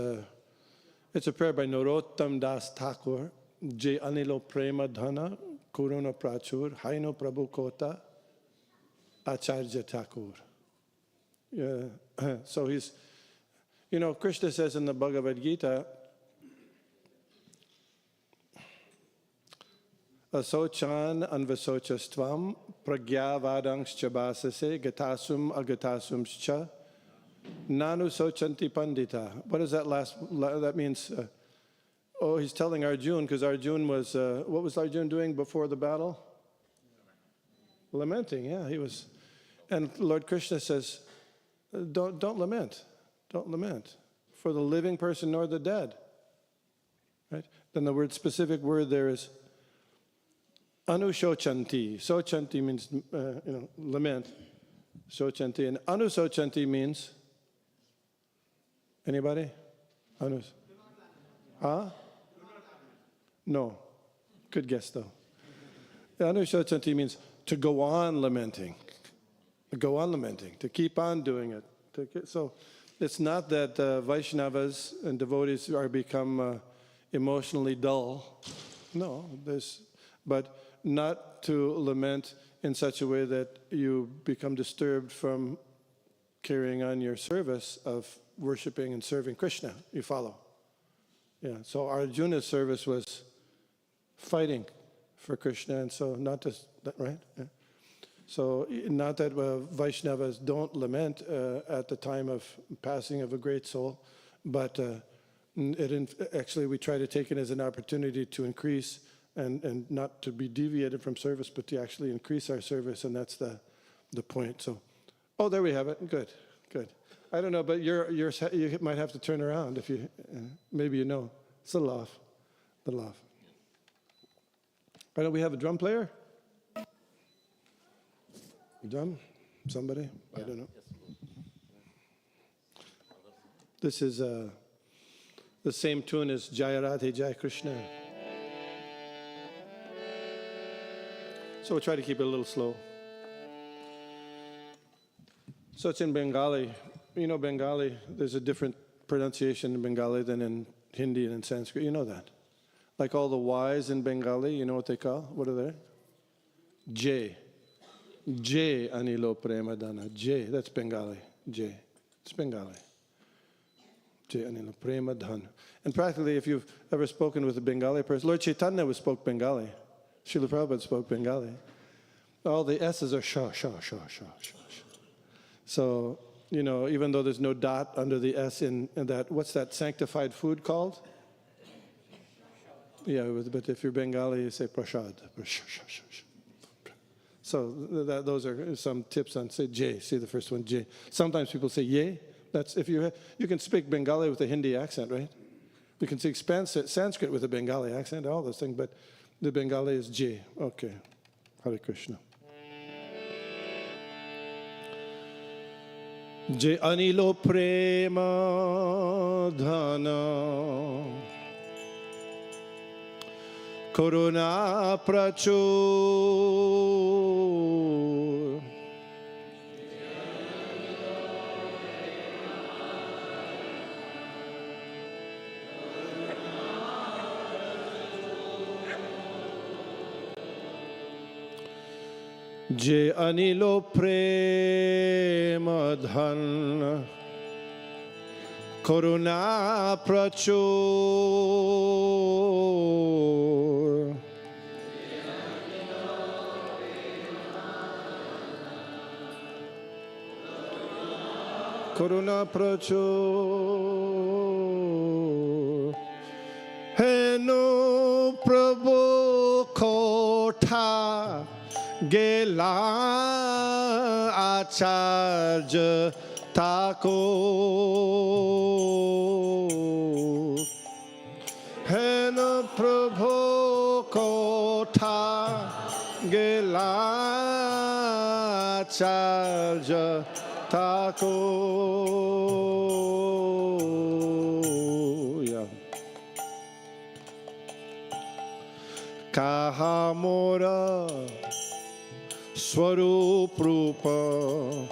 a prayer by Narottam Das Thakur, Je Anilo Prema Dhana, Kuruna Prachur, Haino Prabhu Kota, Acharya Thakur. Yeah. So he's, Krishna says in the Bhagavad Gita, Asochan anvasochastvam pragyavadangscha basase gatasum agatasumscha nanu sochanti pandita. What does that means? He's telling Arjuna, because Arjuna was, what was Arjuna doing before the battle? Lamenting, yeah, he was. And Lord Krishna says, don't lament. Don't lament for the living person nor the dead. Right? Then the specific word there is anusochanti. Sochanti means, lament. Sochanti. And anusochanti means, anybody? Huh? No. Good guess, though. Anushotanti means to go on lamenting. To go on lamenting, to keep on doing it. So it's not that Vaishnavas and devotees are become emotionally dull. No, but not to lament in such a way that you become disturbed from carrying on your service of worshiping and serving Krishna. You follow? Yeah. So Arjuna's service was fighting for Krishna, and so not just right. Yeah. So not that Vaishnavas don't lament at the time of passing of a great soul, but actually we try to take it as an opportunity to increase and not to be deviated from service, but to actually increase our service, and that's the point. So, oh, there we have it. Good. I don't know, but you might have to turn around if you maybe you know. It's a little off. Why don't we have a drum player? Drum? Somebody? I don't know. This is the same tune as Jaya Radhe Jai Krishna. So we'll try to keep it a little slow. So it's in Bengali. You know Bengali, there's a different pronunciation in Bengali than in Hindi and in Sanskrit. You know that. Like all the Y's in Bengali, you know what they call? What are they? J. J anilo prema dana. J, that's Bengali. J. It's Bengali. J anilo prema dana. And practically, if you've ever spoken with a Bengali person, Lord Chaitanya spoke Bengali. Srila Prabhupada spoke Bengali. All the S's are sha. So, you know, even though there's no dot under the S in that, what's that sanctified food called? Yeah, but if you're Bengali, you say prasad. So those are some tips on, say J, see the first one, J. Sometimes people say ye. That's if you can speak Bengali with a Hindi accent, right? You can speak Sanskrit with a Bengali accent, all those things, but the Bengali is J. Okay. Hare Krishna. J anilo prema dhana Corona prachur Je anilo prema dhan Corona prachur Corona prachur Henu Prabhu kotha Gela acharya Thakur Hena Prabhu kotha Gela acharya Thakur Kaha mora Swarup Rupa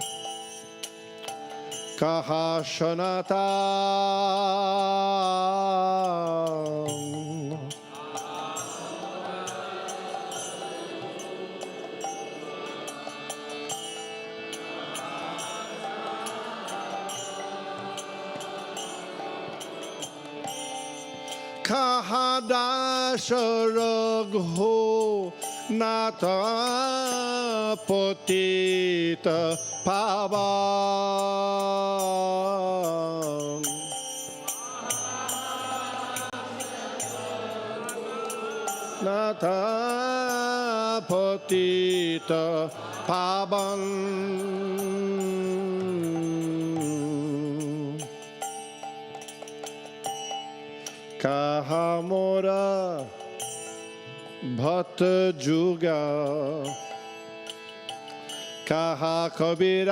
Kaha Shanatan Kaha Dasharagho Nata Potita Pavan Nata Potita Pavan Kahamora Bhatta Juga Kaha Kabiraj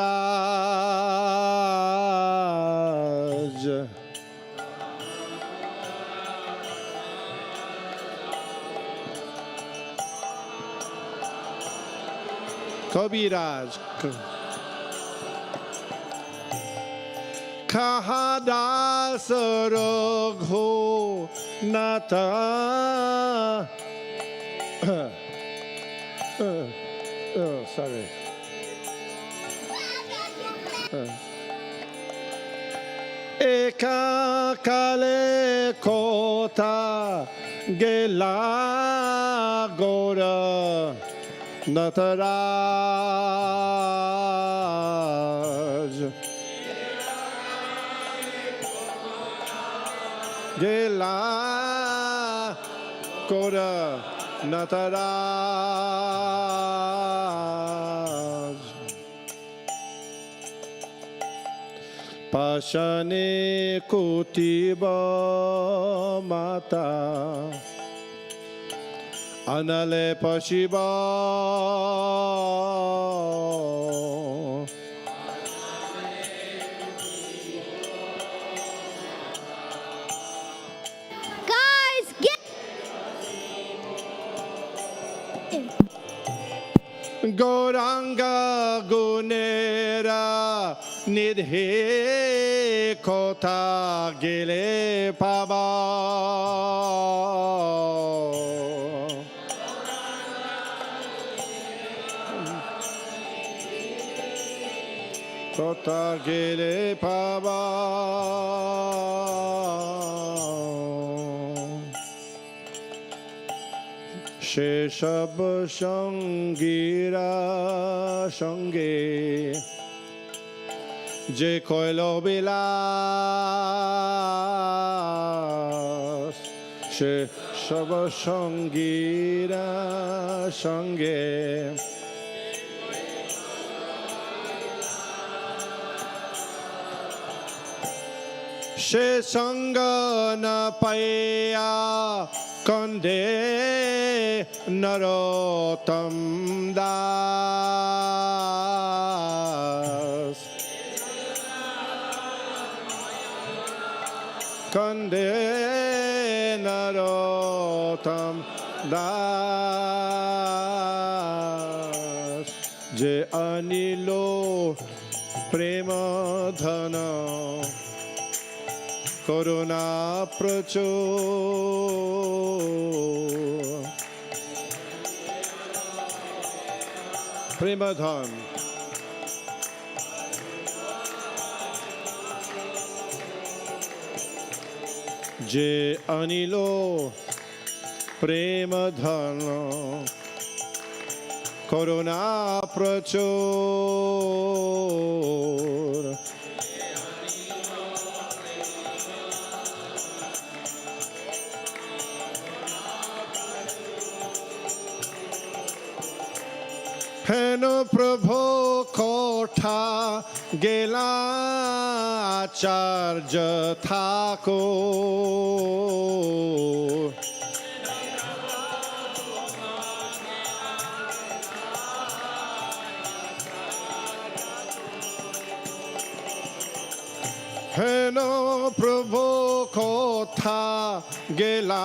Kabiraj. Kahadas Raghu Nata. Sorry. Eka kale kota gela gora nataraj. Gela gora nataraj. Pashane kutiba mata Anale pashiba Guys, get Goranga gunera nidhe kota gele paba kota gele paba Sheshab Shangira Shange Je Koilo Bilas Sheshab Shangira Shange She Sanga na Paya Konde Narotam Das Konde Narotam Das Je Anilo Prema Dhana Corona Prachur Premadhan Je Anilo Premadhan Corona Prachur Heno Prabhu Kotha Gela Acharya Thakur Heno Prabhu Kotha Gela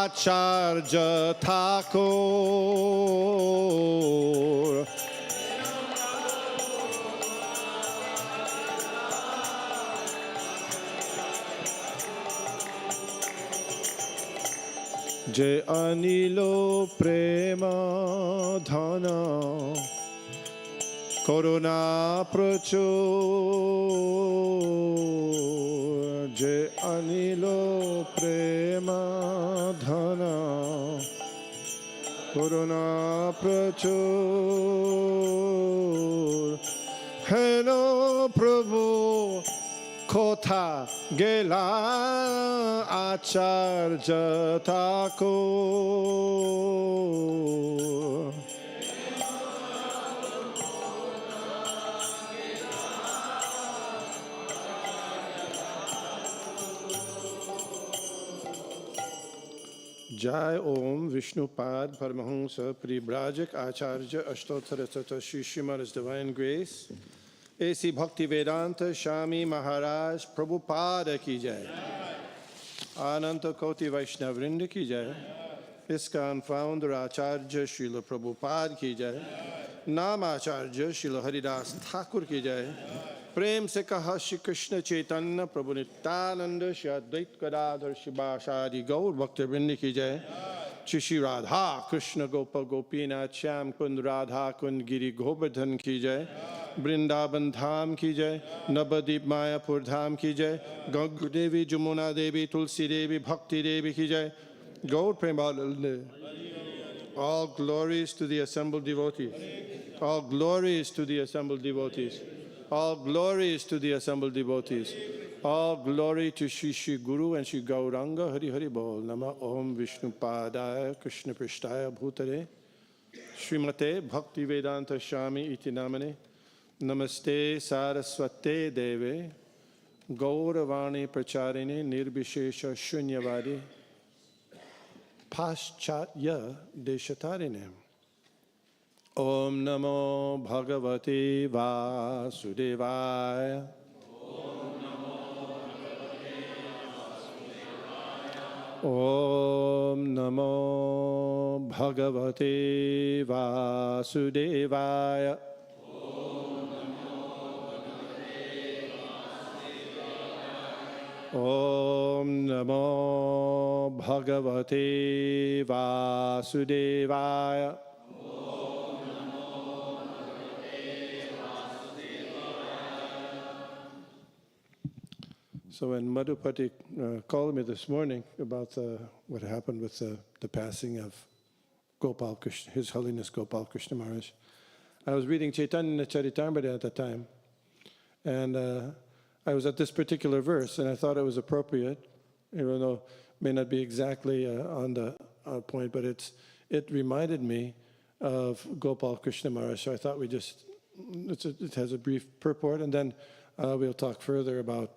Acharya Thakur Je Anilo Prema Dhana Corona Prachur Je Anilo Prema Dhana Corona Prachur Heno Prabhu Kotha Gela Acharya Thakur Jai Om Vishnupad Paramahansa Paribrajak Acharya Ashtottara Tata Shri Srimad Divine Grace A.C. Bhaktivedanta Swami Maharaj Prabhupada Ki Jai Ananta Koti Vaishnavrinda Ki Jai ISKCON Founder Acharya Srila Prabhupada Ki Jai नामाचार्य Srila Haridas Thakur की जय। प्रेम से कहा श्री कृष्ण चैतन्य प्रभु नित्यानंद श्री अद्वैत गदाधर शिवासादि गौर भक्तवृंद की जय। श्री श्री राधा कृष्ण गोप गोपीनाथ श्याम कुंद राधा कुंद गिरि गोवर्धन की जय। वृंदावन धाम की जय। नवद्वीप मायापुर धाम की जय। गंगा देवी जमुना देवी तुलसी देवी भक्ति देवी की जय। गौर Premanand. All glories to the assembled devotees. All glories to the assembled devotees. All glories to the assembled devotees. All glory to Shri Shri Guru and Shri Gauranga Hari Hari Bol. Nama Om Vishnu Padaya Krishna Prishtaya Bhutare Srimate Bhakti Vedanta Swami Iti Namane Namaste Saraswate Deve Gauravani Pracharine Nirbishesha Shunyavadi Paschatya Deshatarine. Om Namo Bhagavate Vasudevaya. Om Namo Bhagavate Vasudevaya. Om Namo Bhagavate Vasudevaya. So when Madhupati called me this morning about what happened with the passing of Gopal Krishna, His Holiness Gopal Krishna Maharaj, I was reading Chaitanya Charitamrita at the time, and I was at this particular verse, and I thought it was appropriate, even though it may not be exactly on the point, but it reminded me of Gopal Krishna Maharaj, so I thought it has a brief purport, and then we'll talk further about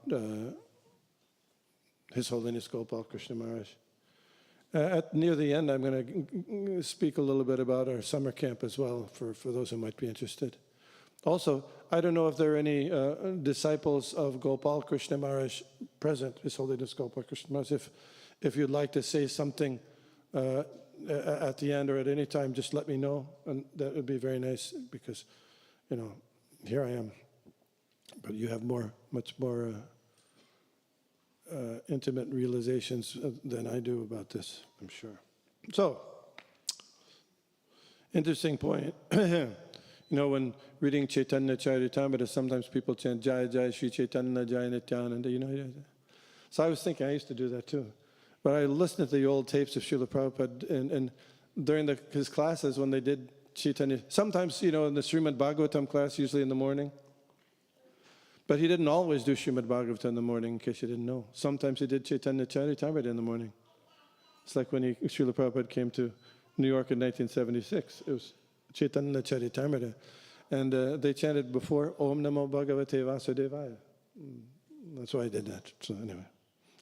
His Holiness Gopal Krishna Maharaj. Near the end, I'm going to speak a little bit about our summer camp as well, for those who might be interested. Also, I don't know if there are any disciples of Gopal Krishna Maharaj present, His Holiness Gopal Krishna Maharaj. If you'd like to say something at the end or at any time, just let me know, and that would be very nice, because, here I am. But you have much more intimate realizations than I do about this, I'm sure. So, interesting point. When reading Chaitanya Charitamrita, sometimes people chant Jai Jai Shri Chaitanya Jai Nityananda, So I was thinking, I used to do that too. But I listened to the old tapes of Srila Prabhupada, and during his classes, when they did Chaitanya, sometimes, in the Srimad Bhagavatam class, usually in the morning, but he didn't always do Srimad Bhagavatam in the morning, in case you didn't know. Sometimes he did Chaitanya Charitamrita in the morning. It's like when Srila Prabhupada came to New York in 1976. It was Chaitanya Charitamrita. And they chanted before, Om Namo Bhagavate Vasudevaya. That's why I did that. So anyway.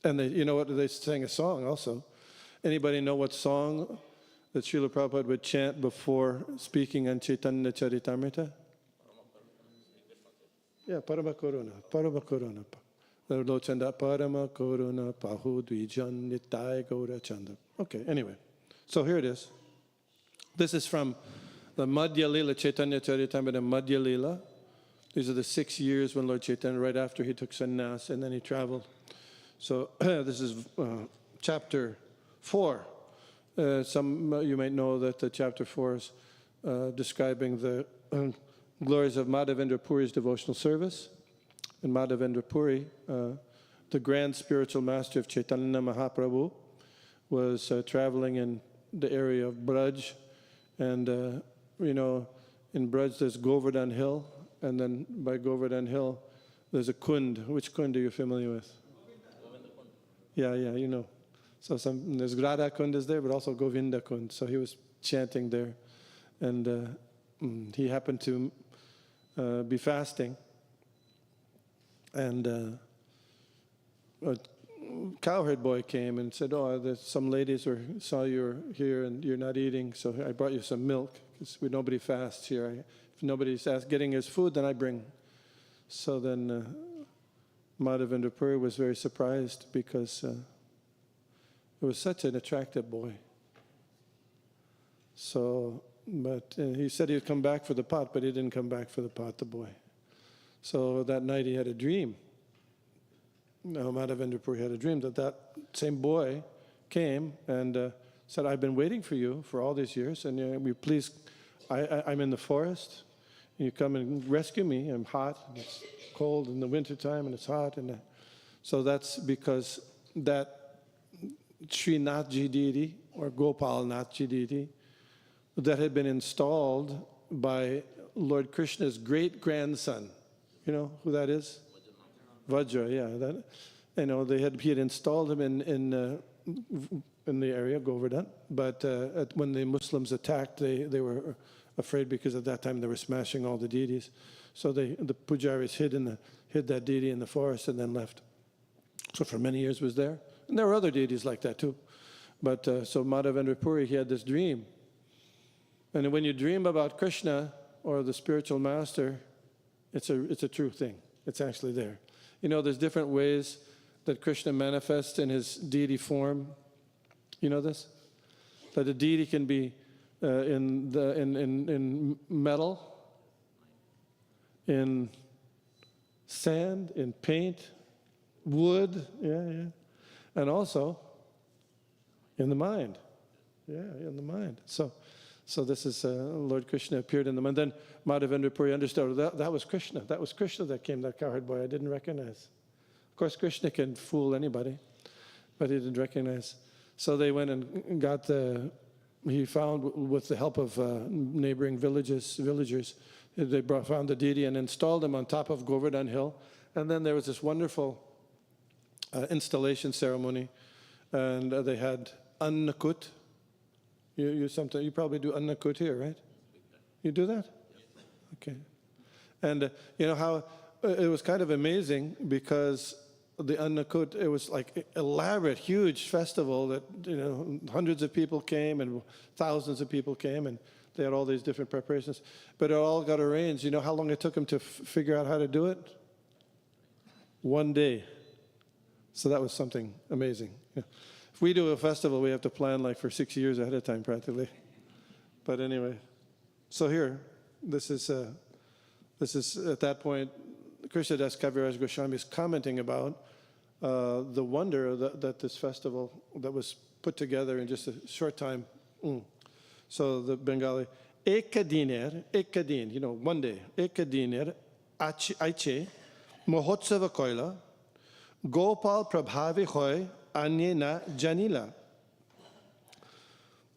And they sang a song also. Anybody know what song that Srila Prabhupada would chant before speaking on Chaitanya Charitamrita? Yeah, Parama Karuna. Parama Karuna. Lochanda Parama Karuna Pahu Dvijan Nitai Gaura Chanda. Okay, anyway. So here it is. This is from the Madhya Lila, Chaitanya Charitamrita Madhya Lila. These are the 6 years when Lord Chaitanya, right after he took sannyas, and then he traveled. So this is chapter 4. Some you might know that the chapter 4 is describing the glories of Madhavendra Puri's devotional service. And Madhavendra Puri, the grand spiritual master of Chaitanya Mahaprabhu, was traveling in the area of Braj. And, in Braj there's Govardhan Hill. And then by Govardhan Hill, there's a kund. Which kund are you familiar with? Yeah, you know. So there's Radha Kund is there, but also Govinda Kund. So he was chanting there. And he happened to be fasting. And a cowherd boy came and said, there's some ladies saw you're here and you're not eating, so I brought you some milk, because nobody fasts here. If nobody's getting his food, then I bring. So then Madhavendra Puri was very surprised, because it was such an attractive boy. So But he said he'd come back for the pot, but he didn't come back for the pot, the boy. So that night he had a dream. Madhavendra Puri had a dream that same boy came and said, I've been waiting for you for all these years, and I'm in the forest. You come and rescue me. I'm hot. It's cold in the wintertime, and it's hot. And so that's because that Sri Nathji deity, or Gopal Nathji deity, that had been installed by Lord Krishna's great-grandson. You know who that is? Vajra, yeah. He had installed him in the area, Govardhan, but when the Muslims attacked, they were afraid because at that time they were smashing all the deities. So the pujaris hid that deity in the forest and then left. So for many years was there. And there were other deities like that too. But so Madhavendra Puri, he had this dream. And when you dream about Krishna or the spiritual master, it's a true thing. It's actually there. There's different ways that Krishna manifests in his deity form. You know this? That a deity can be in metal, in sand, in paint, wood, and also in the mind. In the mind. So this is Lord Krishna appeared in the mind. Then Madhavendra Puri understood that was Krishna. That was Krishna that came, that cowherd boy I didn't recognize. Of course, Krishna can fool anybody, but he didn't recognize. So they went and he found, with the help of neighboring villagers, they found the deity and installed him on top of Govardhan Hill. And then there was this wonderful installation ceremony, and they had Annakut. You probably do Annakut here, right? You do that? Okay. And how it was kind of amazing because the Annakut, it was like an elaborate, huge festival that, hundreds of people came and thousands of people came, and they had all these different preparations. But it all got arranged. You know how long it took them to figure out how to do it? 1 day. So that was something amazing. If we do a festival, we have to plan like for 6 years ahead of time practically. But anyway, so here, this is at that point, Krishnadas Kaviraj Goswami is commenting about the wonder that this festival that was put together in just a short time. So the Bengali, Ekadiner, 1 day, Ekadiner, Aiche, Mohotsava Koila, Gopal Prabhavi Hoy, Anyena Janila.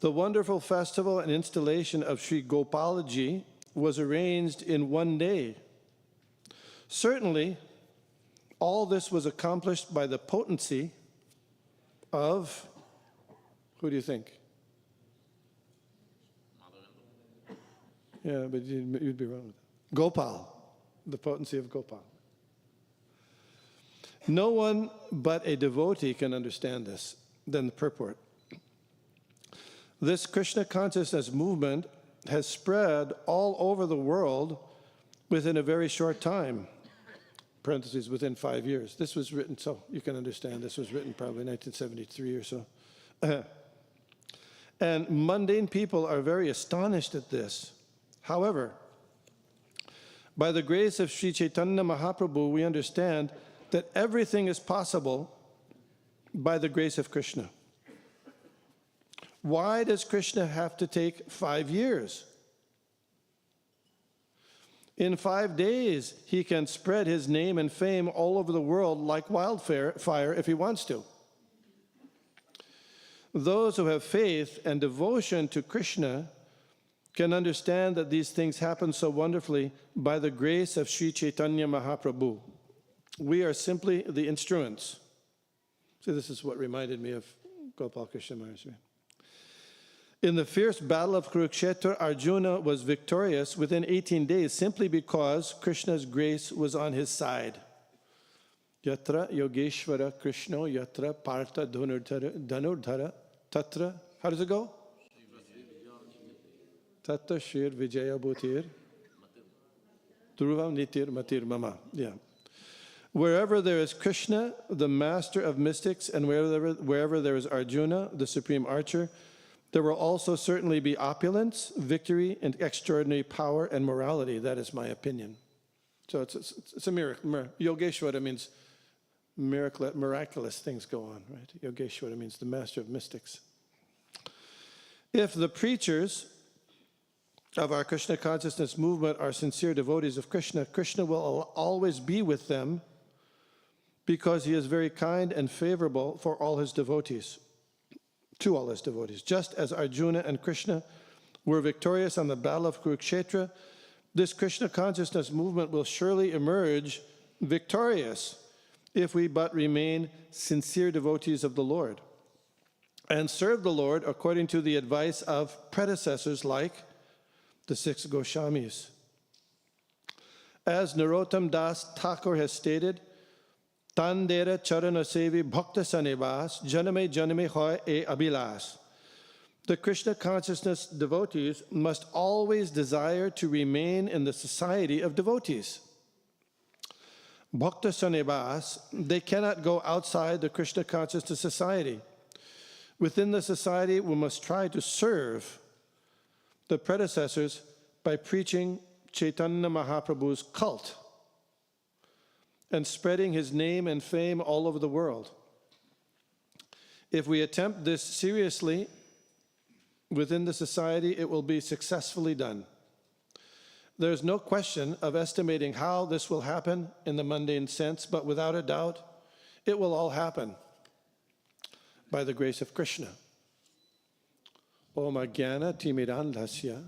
The wonderful festival and installation of Sri Gopalaji was arranged in 1 day. Certainly, all this was accomplished by the potency of, who do you think? Yeah, but you'd be wrong with that. Gopal, the potency of Gopal. No one but a devotee can understand this. Then the purport. This Krishna consciousness movement has spread all over the world within a very short time. Parentheses, within 5 years. This was written, so you can understand, this was written probably 1973 or so. And mundane people are very astonished at this. However, by the grace of Sri Chaitanya Mahaprabhu, we understand that everything is possible by the grace of Krishna. Why does Krishna have to take 5 years? In 5 days, he can spread his name and fame all over the world like wildfire if he wants to. Those who have faith and devotion to Krishna can understand that these things happen so wonderfully by the grace of Sri Chaitanya Mahaprabhu. We are simply the instruments. So this is what reminded me of Gopal Krishna Maharaj. In the fierce battle of Kurukshetra, Arjuna was victorious within 18 days simply because Krishna's grace was on his side. Yatra Yogeshwara Krishna Yatra Partha Dhanurdhara Tatra. How does it go? Tatra Shir Vijaya Bhutir Dhruvam Nitir Matir Mama. Yeah. Wherever there is Krishna, the master of mystics, and wherever there is Arjuna, the supreme archer, There will also certainly be opulence, victory, and extraordinary power and morality. That is my opinion. So it's a miracle. Yogeshwara means miraculous things go on, right? Yogeshwara means the master of mystics. If the preachers of our Krishna consciousness movement are sincere devotees of Krishna, Krishna will always be with them because he is very kind and favorable for all his devotees, to all his devotees. Just as Arjuna and Krishna were victorious on the battle of Kurukshetra, this Krishna consciousness movement will surely emerge victorious if we but remain sincere devotees of the Lord and serve the Lord according to the advice of predecessors like the 6 Goswamis. As Narottam Das Thakur has stated, Tandera Charana Sevi Bhakta Sanivas Janame Janame Hoy E Abhilas. The Krishna consciousness devotees must always desire to remain in the society of devotees. Bhakta Sanivas, they cannot go outside the Krishna consciousness society. Within the society, we must try to serve the predecessors by preaching Chaitanya Mahaprabhu's cult and spreading his name and fame all over the world. If we attempt this seriously within the society, it will be successfully done. There's no question of estimating how this will happen in the mundane sense, but without a doubt, it will all happen by the grace of Krishna. Om Ajnana Timirandhasya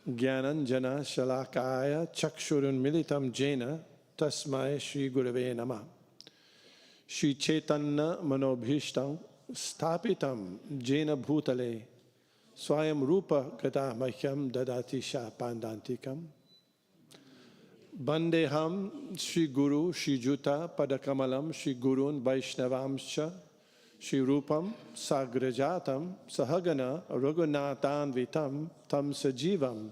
Jnananjana Shalakaya Chakshurun Militam Jena Tasmai Shri Gurave Nama Shri Chaitanya Manobhishtam Stapitam Jena Bhutale Swayam Rupa Gata Mahyam Dadati Sha Pandantikam Bandeham Shri Guru Shri Juta Padakamalam Shri Gurun Vaishnavamscha Shri Rupam Sagrajatam Sahagana Raghunathan Vitam Tam Sajivam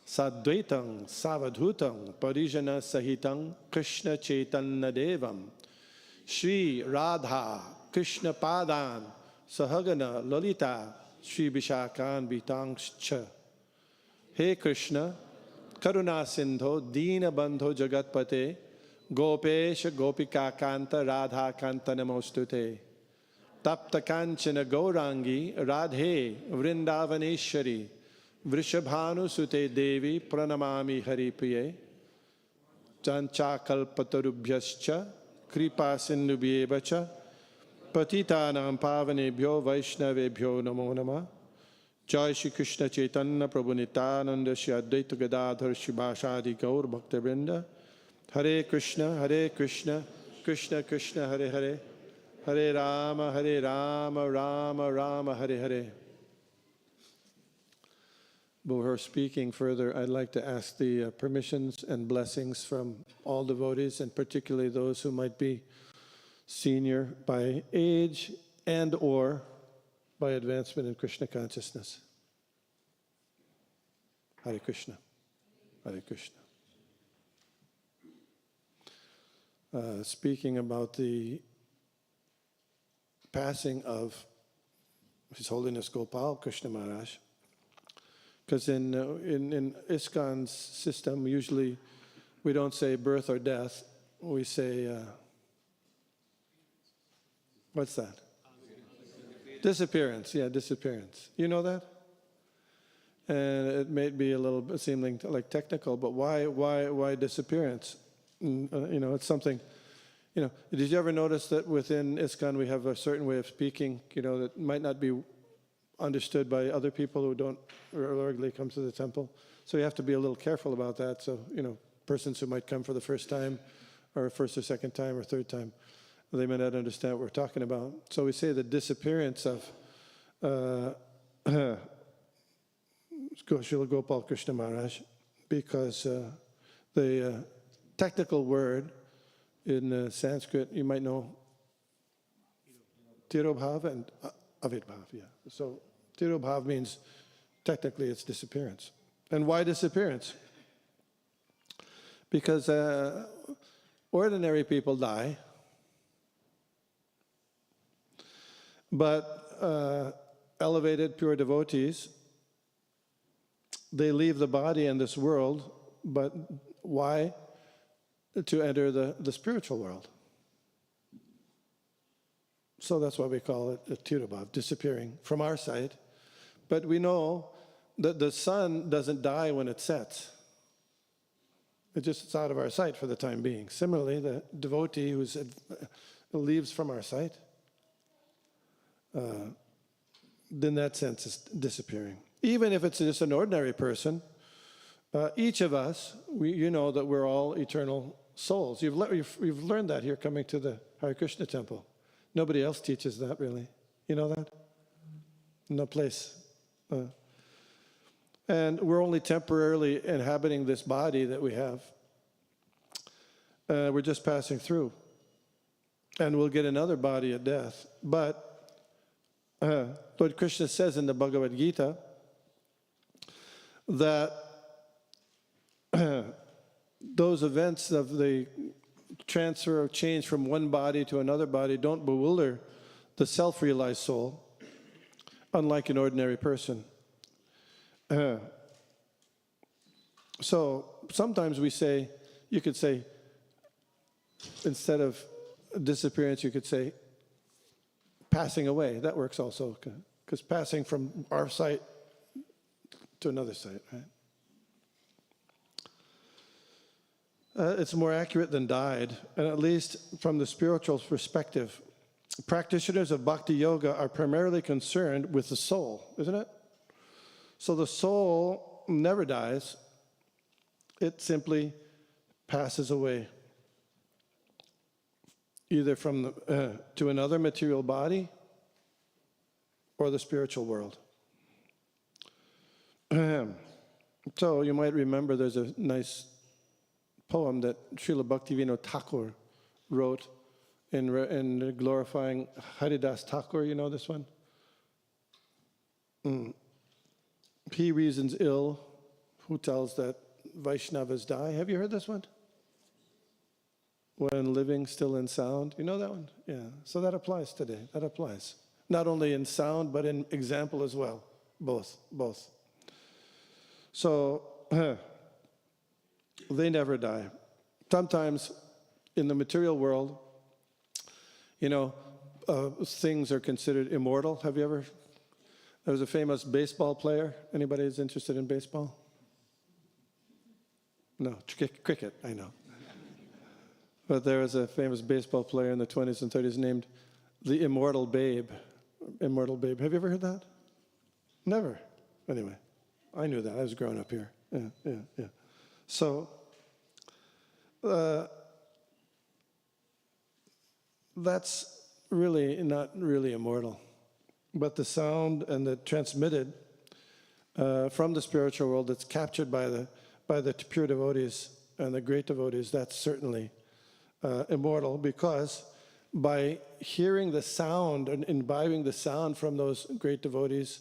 Sadvaitam Savadhutam Parijana Sahitam Krishna Chaitanya Devam Shri Radha Krishna Padan Sahagana Lalita Shri Vishakan Vitangscha. Hey Krishna, Karuna Sindho, Dina Bandho Jagatpate, Gopesh Gopika Kanta Radha Kanta Namostute. Tapta Kanchana Gaurangi Radhe Vrindavaneshwari Vrishabhanu Sute Devi Pranamami Haripriye Chancha Kalpatarubhyascha Kripa Sindhubhyevacha Patitanam Pavanebhyo Vaishnavebhyo Namo Nama Jai Shri Krishna Chaitanya Prabhu Nityananda Shri Advaita Gadadhar Shri Bhashadi Gaur Bhakta Vrinda Hare Krishna Krishna Krishna Hare Hare Hare Rama, Rama Rama, Hare Hare. Before speaking further, I'd like to ask the permissions and blessings from all devotees, and particularly those who might be senior by age and or by advancement in Krishna consciousness. Hare Krishna. Hare Krishna. Speaking about the passing of His Holiness Gopal Krishna Maharaj, because in ISKCON's system, usually we don't say birth or death, we say, what's that? Disappearance, yeah, disappearance. You know that? And it may be a little bit seeming like technical, but why disappearance? It's something. Did you ever notice that within ISKCON we have a certain way of speaking, that might not be understood by other people who don't regularly come to the temple? So you have to be a little careful about that. So, persons who might come for the first time, or first or second time or third time, they may not understand what we're talking about. So we say the disappearance of Srila Gopal Krishna Maharaj, because the technical word in Sanskrit, you might know Tirobhav and Avirbhav, yeah. So Tirobhav means, technically, it's disappearance. And why disappearance? Because ordinary people die, but elevated, pure devotees, they leave the body in this world, but why? To enter the spiritual world. So that's why we call it a tirabhav, disappearing from our sight. But we know that the sun doesn't die when it sets. It just it's out of our sight for the time being. Similarly, the devotee who leaves from our sight, in that sense is disappearing. Even if it's just an ordinary person, each of us, you know that we're all eternal souls. You've learned that here coming to the Hare Krishna temple. Nobody else teaches that, really. You know that? No place. And we're only temporarily inhabiting this body that we have. We're just passing through. And we'll get another body at death. But Lord Krishna says in the Bhagavad Gita that those events of the transfer of change from one body to another body don't bewilder the self-realized soul, unlike an ordinary person. So sometimes we say, you could say, instead of disappearance, you could say passing away. That works also, because passing from our sight to another sight, right? It's more accurate than died, and at least from the spiritual perspective, practitioners of bhakti yoga are primarily concerned with the soul, isn't it? So the soul never dies. It simply passes away, either from to another material body or the spiritual world. So you might remember there's a nice poem that Srila Bhaktivinoda Thakur wrote in glorifying Haridas Thakur. You know this one? He reasons ill who tells that Vaishnavas die. Have you heard this one? When living still in sound. You know that one? Yeah. So that applies today. That applies. Not only in sound, but in example as well. Both. So they never die. Sometimes in the material world, you know, things are considered immortal. Have you ever? There was a famous baseball player. Anybody is interested in baseball? No, cricket, I know. But there was a famous baseball player in the 20s and 30s named the Immortal Babe. Immortal Babe. Have you ever heard that? Never. Anyway, I knew that. I was growing up here. Yeah. So, that's really not really immortal. But the sound and the transmitted from the spiritual world that's captured by the pure devotees and the great devotees, that's certainly immortal, because by hearing the sound and imbibing the sound from those great devotees,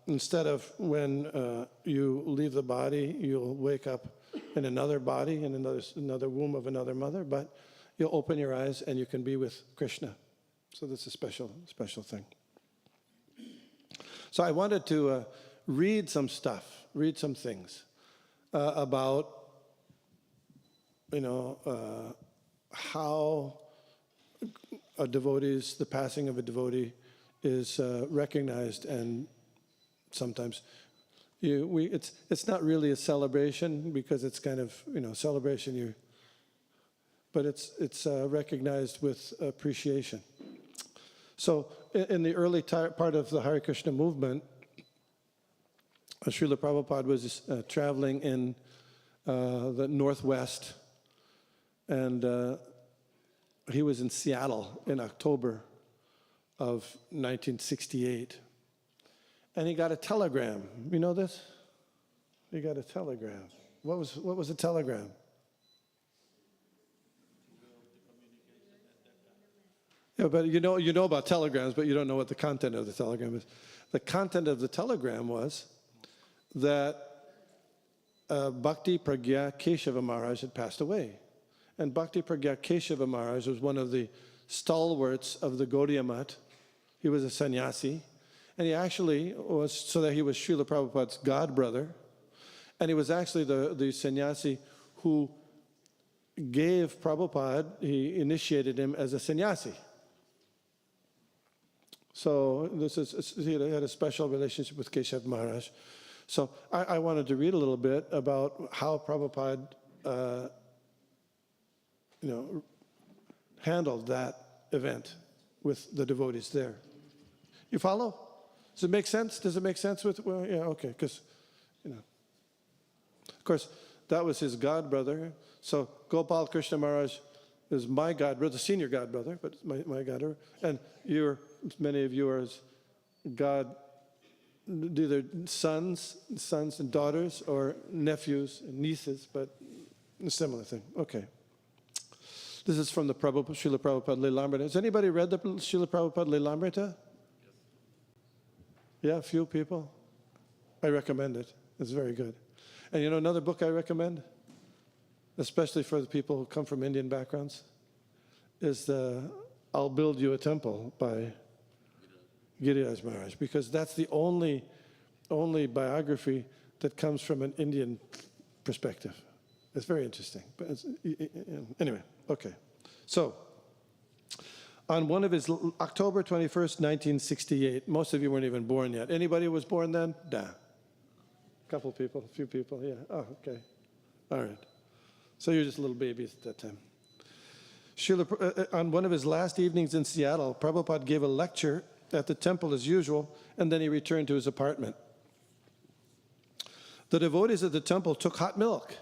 instead of when you leave the body, you'll wake up in another body, in another womb of another mother, but you'll open your eyes and you can be with Krishna. So that's a special thing. So I wanted to read some things about, how the passing of a devotee is recognized, and sometimes it's not really a celebration, because it's kind of celebration, but it's recognized with appreciation. So in the early part of the Hare Krishna movement, Srila Prabhupada was traveling in the Northwest, and he was in Seattle in October of 1968. And he got a telegram. You know this? He got a telegram. What was a telegram? Yeah, but you know about telegrams, but you don't know what the content of the telegram is. The content of the telegram was that Bhakti Pragya Keshava Maharaj had passed away. And Bhakti Pragya Keshava Maharaj was one of the stalwarts of the Gaudiya Math. He was a sannyasi, And he actually was, so that he was Srila Prabhupada's god brother. And he was actually the sannyasi who gave Prabhupada, he initiated him as a sannyasi. So he had a special relationship with Keshav Maharaj. So I wanted to read a little bit about how Prabhupada, handled that event with the devotees there. You follow? Does it make sense? Does it make sense with, well, yeah, okay, because, of course, that was his god brother. So Gopal Krishna Maharaj is my god brother, senior god brother, but my god brother. And many of you are god, either sons and daughters, or nephews and nieces, but a similar thing. Okay. This is from the Srila Prabhupada Lilamrita. Has anybody read the Srila Prabhupada Lilamrita? Yeah, a few people. I recommend it. It's very good. And another book I recommend, especially for the people who come from Indian backgrounds, is I'll Build You a Temple by Giriraj Maharaj, because that's the only biography that comes from an Indian perspective. It's very interesting. But anyway, okay. So, on one of his, October 21st, 1968, most of you weren't even born yet. Anybody was born then? Nah. Couple people, a few people, yeah. Oh, okay. All right. So you're just little babies at that time. On one of his last evenings in Seattle, Prabhupada gave a lecture at the temple as usual, and then he returned to his apartment. The devotees at the temple took hot milk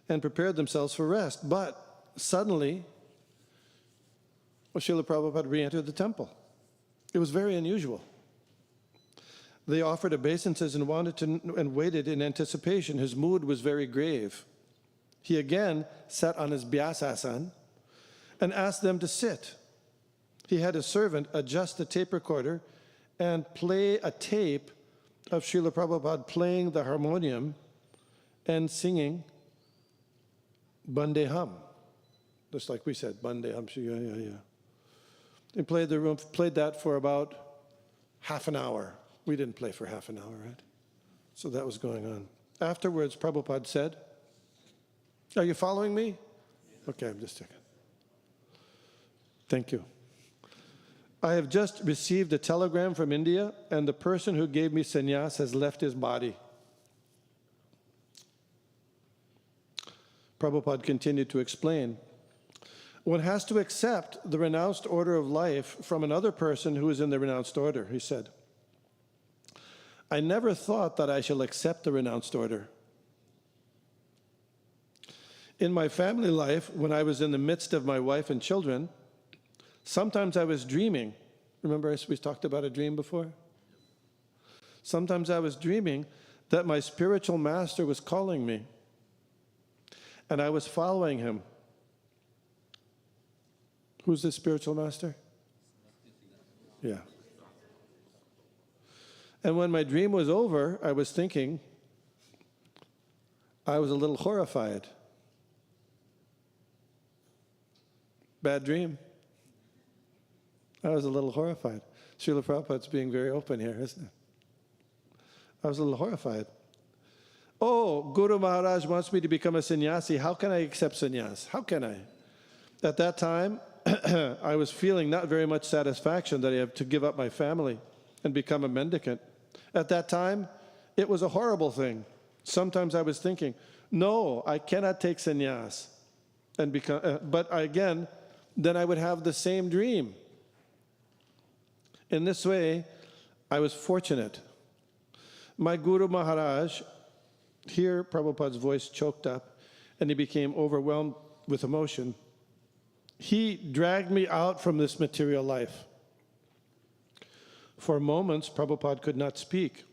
and prepared themselves for rest, but suddenly, Srila Prabhupada re-entered the temple. It was very unusual. They offered obeisances and waited in anticipation. His mood was very grave. He again sat on his Bhyasasan and asked them to sit. He had a servant adjust the tape recorder and play a tape of Srila Prabhupada playing the harmonium and singing Bandeham. Just like we said, Bandeham. Yeah. He played that for about half an hour. We didn't play for half an hour, right? So that was going on. Afterwards, Prabhupada said, are you following me? Okay, I'm just checking. Thank you. I have just received a telegram from India, and the person who gave me sannyas has left his body. Prabhupada continued to explain, one has to accept the renounced order of life from another person who is in the renounced order, he said. I never thought that I shall accept the renounced order. In my family life, when I was in the midst of my wife and children, sometimes I was dreaming. Remember we talked about a dream before? Sometimes I was dreaming that my spiritual master was calling me, and I was following him. Who's the spiritual master? Yeah. And when my dream was over, I was thinking, I was a little horrified. Bad dream. I was a little horrified. Srila Prabhupada's being very open here, isn't it? I was a little horrified. Oh, Guru Maharaj wants me to become a sannyasi. How can I accept sannyas? How can I? At that time, I was feeling not very much satisfaction that I have to give up my family and become a mendicant. At that time, it was a horrible thing. Sometimes I was thinking, no, I cannot take sannyas and become. But again, then I would have the same dream. In this way, I was fortunate. My Guru Maharaj, here Prabhupada's voice choked up and he became overwhelmed with emotion. He dragged me out from this material life. For moments, Prabhupada could not speak.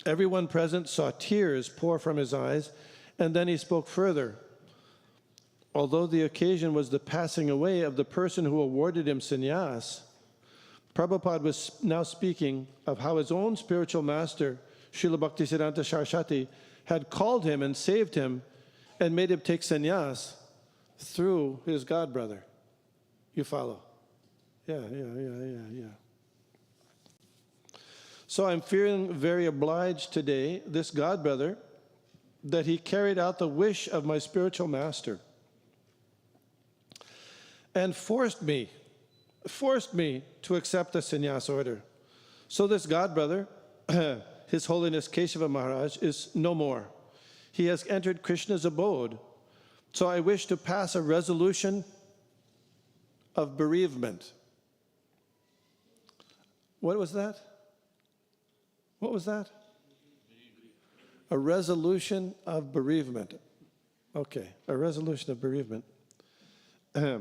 Everyone present saw tears pour from his eyes, and then he spoke further. Although the occasion was the passing away of the person who awarded him sannyas, Prabhupada was now speaking of how his own spiritual master, Srila Bhaktisiddhanta Saraswati, had called him and saved him and made him take sannyas through his godbrother. You follow? Yeah. So I'm feeling very obliged today, this God brother, that he carried out the wish of my spiritual master and forced me to accept the sannyas order. So this God brother, His Holiness Keshava Maharaj, is no more. He has entered Krishna's abode. So I wish to pass a resolution of bereavement. What was that? What was that? A resolution of bereavement. Okay, a resolution of bereavement. I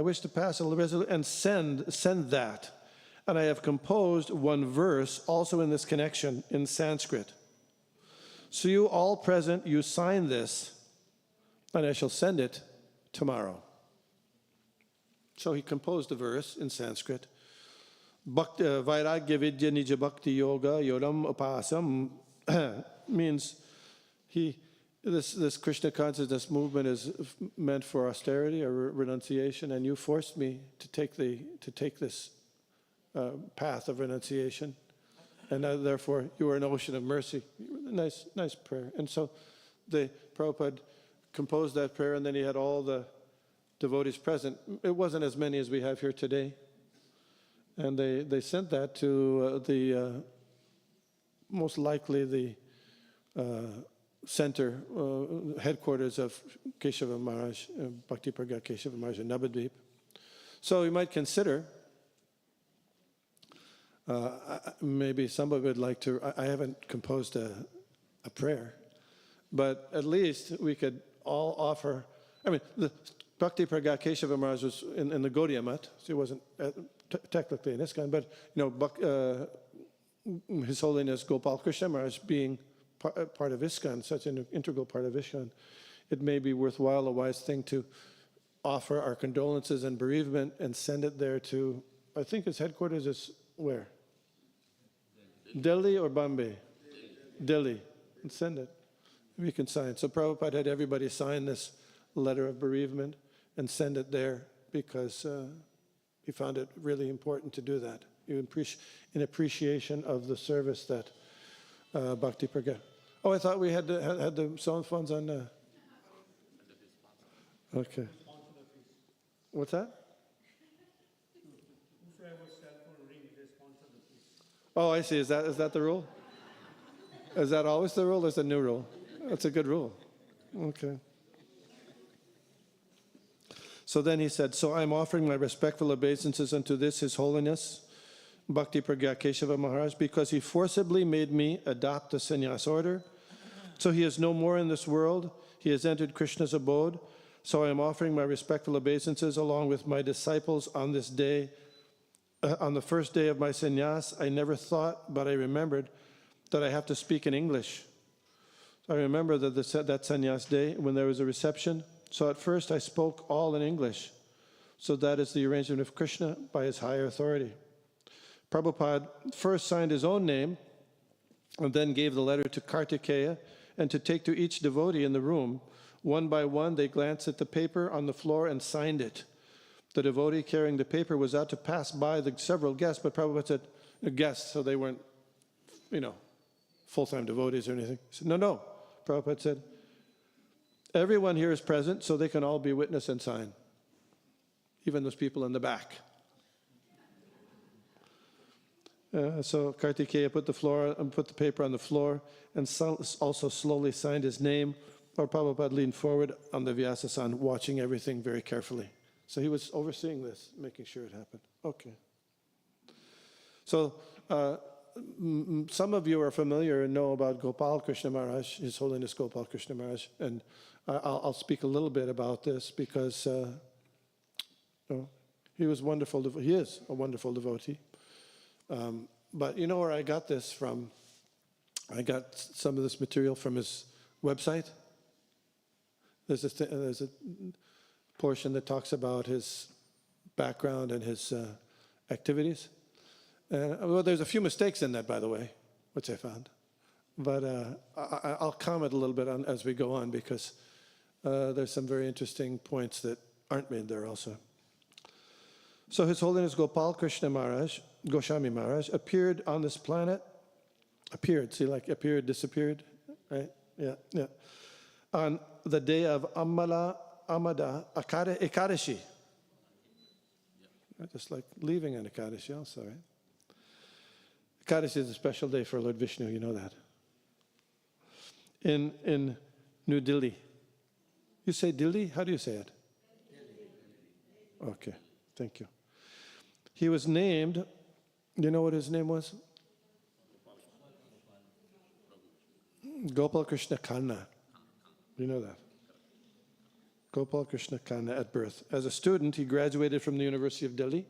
wish to pass a resolution and send that. And I have composed one verse also in this connection in Sanskrit. So you all present, you sign this, and I shall send it tomorrow. So he composed a verse in Sanskrit. Vairagya Vidya Nija Bhakti Yoga Yodam Upasam means this Krishna consciousness movement is meant for austerity or renunciation, and you forced me to take this path of renunciation, and therefore you are an ocean of mercy. Nice prayer. And so the Prabhupada composed that prayer, and then he had all the devotees present. It wasn't as many as we have here today. And they sent that to the most likely the center, headquarters of Keshava Maharaj, Bhakti Pragya Keshava Maharaj in Navadvip. So you might consider, maybe somebody would like to, I haven't composed a prayer, but at least we could all offer, the Bhakti Pragya Keshava Maharaj was in the Gaudiya Math, so he wasn't technically in ISKCON, but His Holiness Gopal Krishna Maharaj being part of ISKCON, such an integral part of ISKCON, it may be worthwhile, a wise thing to offer our condolences and bereavement and send it there to, I think his headquarters is where? Delhi or Bombay? Delhi. And send it. We can sign. So Prabhupada had everybody sign this letter of bereavement and send it there because he found it really important to do that in appreciation of the service that Bhakti Pragya. Oh, I thought we had the sound funds on. Okay. What's that? Oh, I see. Is that the rule? Is that always the rule? Or is it a new rule? That's a good rule. Okay. So then he said, so I'm offering my respectful obeisances unto this, His Holiness, Bhakti Pragya Keshava Maharaj, because he forcibly made me adopt the sannyas order. So he is no more in this world. He has entered Krishna's abode. So I am offering my respectful obeisances along with my disciples on this day. On the first day of my sannyas, I never thought, but I remembered that I have to speak in English. So I remember that that sannyas day when there was a reception. So at first I spoke all in English. So that is the arrangement of Krishna by his higher authority. Prabhupada first signed his own name and then gave the letter to Kartikeya and to take to each devotee in the room. One by one, they glanced at the paper on the floor and signed it. The devotee carrying the paper was out to pass by the several guests, but Prabhupada said, guests, so they weren't, full-time devotees or anything. He said, no. Prabhupada said, everyone here is present, so they can all be witness and sign, even those people in the back. So Kartikeya put the paper on the floor and also slowly signed his name. Or Prabhupada leaned forward on the Vyasasan, watching everything very carefully. So he was overseeing this, making sure it happened. Okay. So some of you are familiar and know about Gopal Krishna Maharaj, His Holiness Gopal Krishna Maharaj, and I'll speak a little bit about this because he was wonderful. He is a wonderful devotee. But you know where I got this from? I got some of this material from his website. There's a portion that talks about his background and his activities. Well, there's a few mistakes in that, by the way, which I found. But I'll comment a little bit on as we go on because there's some very interesting points that aren't made there also. So His Holiness Gopal Krishna Maharaj, Goswami Maharaj, appeared on this planet. Appeared, see, like appeared, disappeared, right? Yeah, yeah. On the day of Amada Ekadashi. Just like leaving an Ekadashi also, right? Ekadashi is a special day for Lord Vishnu, you know that. In New Delhi. You say Delhi? How do you say it? Okay, thank you. He was named, you know what his name was? Gopal Krishna Khanna. You know that. Gopal Krishna Khanna at birth. As a student, he graduated from the University of Delhi,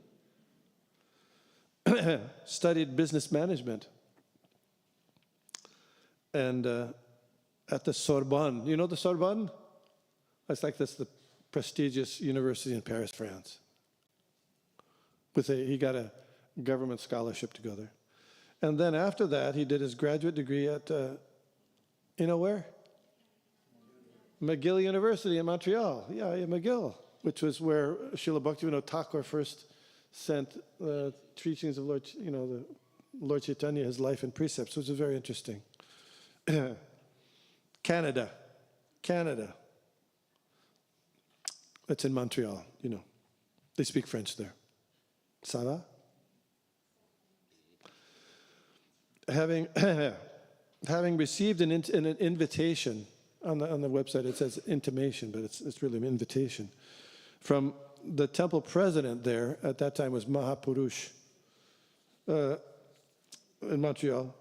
studied business management, and at the Sorbonne. You know the Sorbonne? It's like that's the prestigious university in Paris, France. He got a government scholarship to go there. And then after that, he did his graduate degree at, you know where? McGill University in Montreal. Yeah, McGill, which was where Srila Bhaktivinoda Thakur first sent teachings of Lord, the Lord Chaitanya, his life and precepts, which is very interesting. Canada. It's in Montreal, They speak French there. Ça va? Having received an invitation on the website, it says intimation, but it's really an invitation from the temple president there. At that time was Mahapurush in Montreal.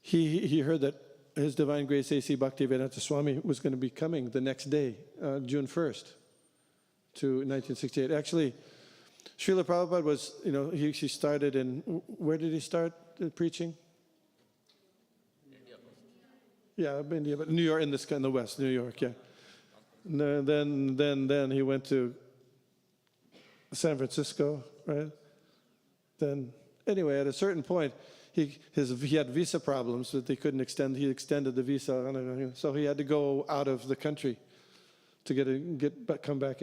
He heard that His Divine Grace A.C. Bhaktivedanta Swami was going to be coming the next day, June 1st, to 1968. Actually, Srila Prabhupada was, he started in, where did he start preaching? Yeah, India, but New York, in the West, New York, yeah. Then he went to San Francisco, right? Then, anyway, at a certain point, he had visa problems that they couldn't extend. He extended the visa, so he had to go out of the country to come back.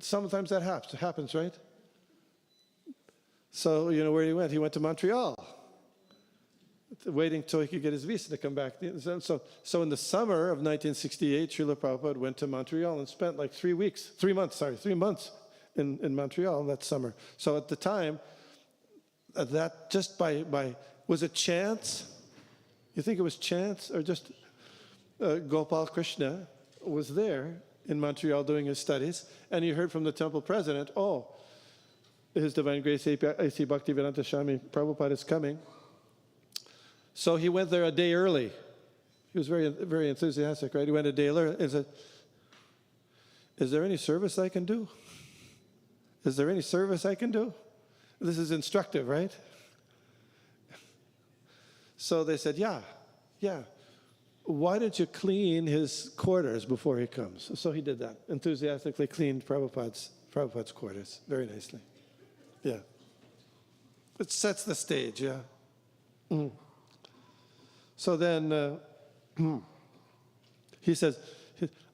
Sometimes that happens, right? So where he went? He went to Montreal, waiting till he could get his visa to come back. So in the summer of 1968, Srila Prabhupada went to Montreal and spent like 3 months in Montreal that summer. So at the time, that just was it chance? You think it was chance, or just Gopal Krishna was there in Montreal doing his studies, and he heard from the temple president, His Divine Grace A.C. Bhaktivedanta Swami Prabhupada is coming. So he went there a day early. He was very, very enthusiastic, right? He went a day early and said, "Is there any service I can do? Is there any service I can do?" This is instructive, right? So they said, yeah. Why don't you clean his quarters before he comes? So he did that. Enthusiastically cleaned Prabhupada's quarters very nicely. Yeah. It sets the stage, yeah. So then he says,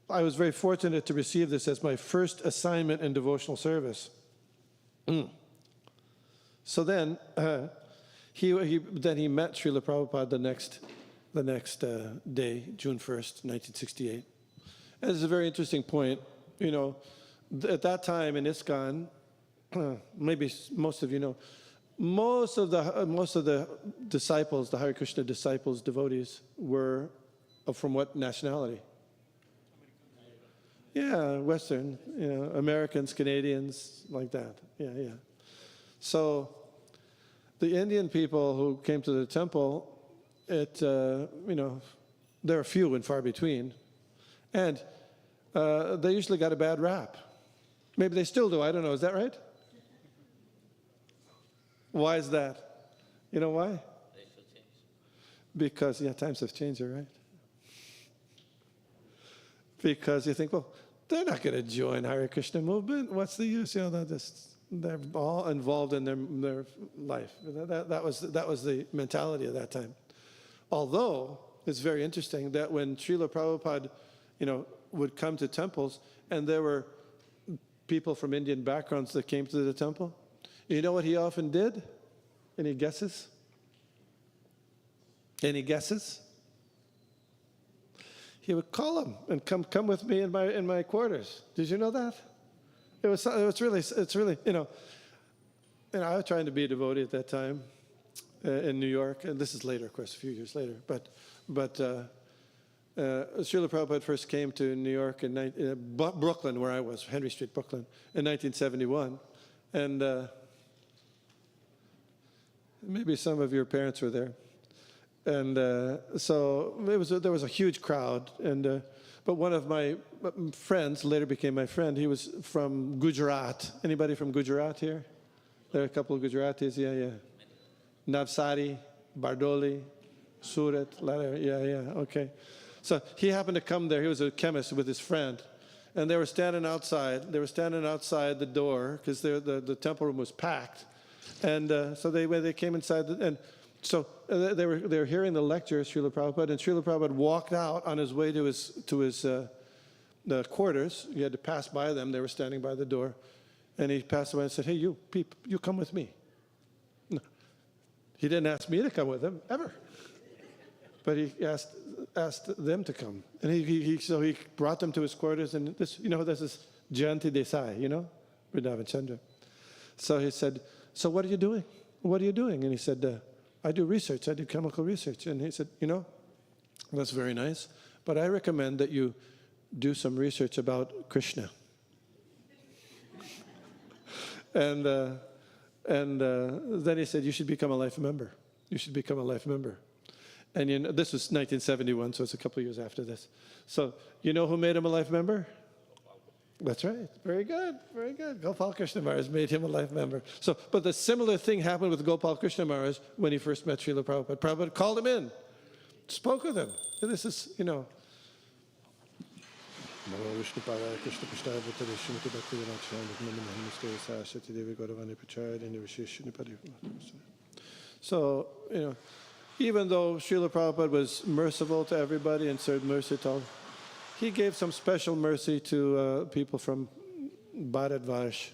I was very fortunate to receive this as my first assignment in devotional service. So then he met Srila Prabhupada the next day, June 1st, 1968. And this is a very interesting point. At that time in ISKCON, maybe most of you know, most of the disciples, the Hare Krishna disciples, devotees, were from what nationality? Yeah, Western, Americans, Canadians, like that. Yeah. So the Indian people who came to the temple, they're few and far between, and they usually got a bad rap. Maybe they still do. I don't know. Is that right? Why is that? You know why? Because, times have changed, right? Because you think, well, they're not going to join Hare Krishna movement. What's the use? They're all involved in their life. That was the mentality of that time. Although it's very interesting that when Srila Prabhupada, would come to temples, and there were people from Indian backgrounds that came to the temple, You know what he often did? Any guesses? Any guesses? He would call him and come with me in my quarters. Did you know that? It's really I was trying to be a devotee at that time in New York, and this is later, of course, a few years later. But Srila Prabhupada first came to New York in Brooklyn, where I was, Henry Street, Brooklyn, in 1971, and maybe some of your parents were there. And so there was a huge crowd, but one of my friends later became my friend. He was from Gujarat. Anybody from Gujarat here? There are a couple of Gujaratis, yeah. Navsari, Bardoli, Surat, okay. So he happened to come there. He was a chemist with his friend, and they were standing outside. They were standing outside the door because the temple room was packed, and so they came inside, and so they were hearing the lecture of Srila Prabhupada, and Srila Prabhupada walked out on his way to his the quarters. He had to pass by them. They were standing by the door, and he passed away and said, "Hey, you come with me." No. He didn't ask me to come with him ever, but he asked them to come, and he brought them to his quarters, and this is Jayanti Desai, Vrindavan Chandra. So he said, "So what are you doing? What are you doing?" And he said, "I do research. I do chemical research." And he said, "That's very nice, but I recommend that you do some research about Krishna." And then he said, "You should become a life member. You should become a life member." And this was 1971, so it's a couple of years after this. So you know who made him a life member? That's right. Very good. Very good. Gopal Krishna Maharaj made him a life member. So, but the similar thing happened with Gopal Krishna Maharaj when he first met Srila Prabhupada. Prabhupada called him in, spoke with him. And this is, So, even though Srila Prabhupada was merciful to everybody and served mercy to all, he gave some special mercy to people from Bharatvarsh.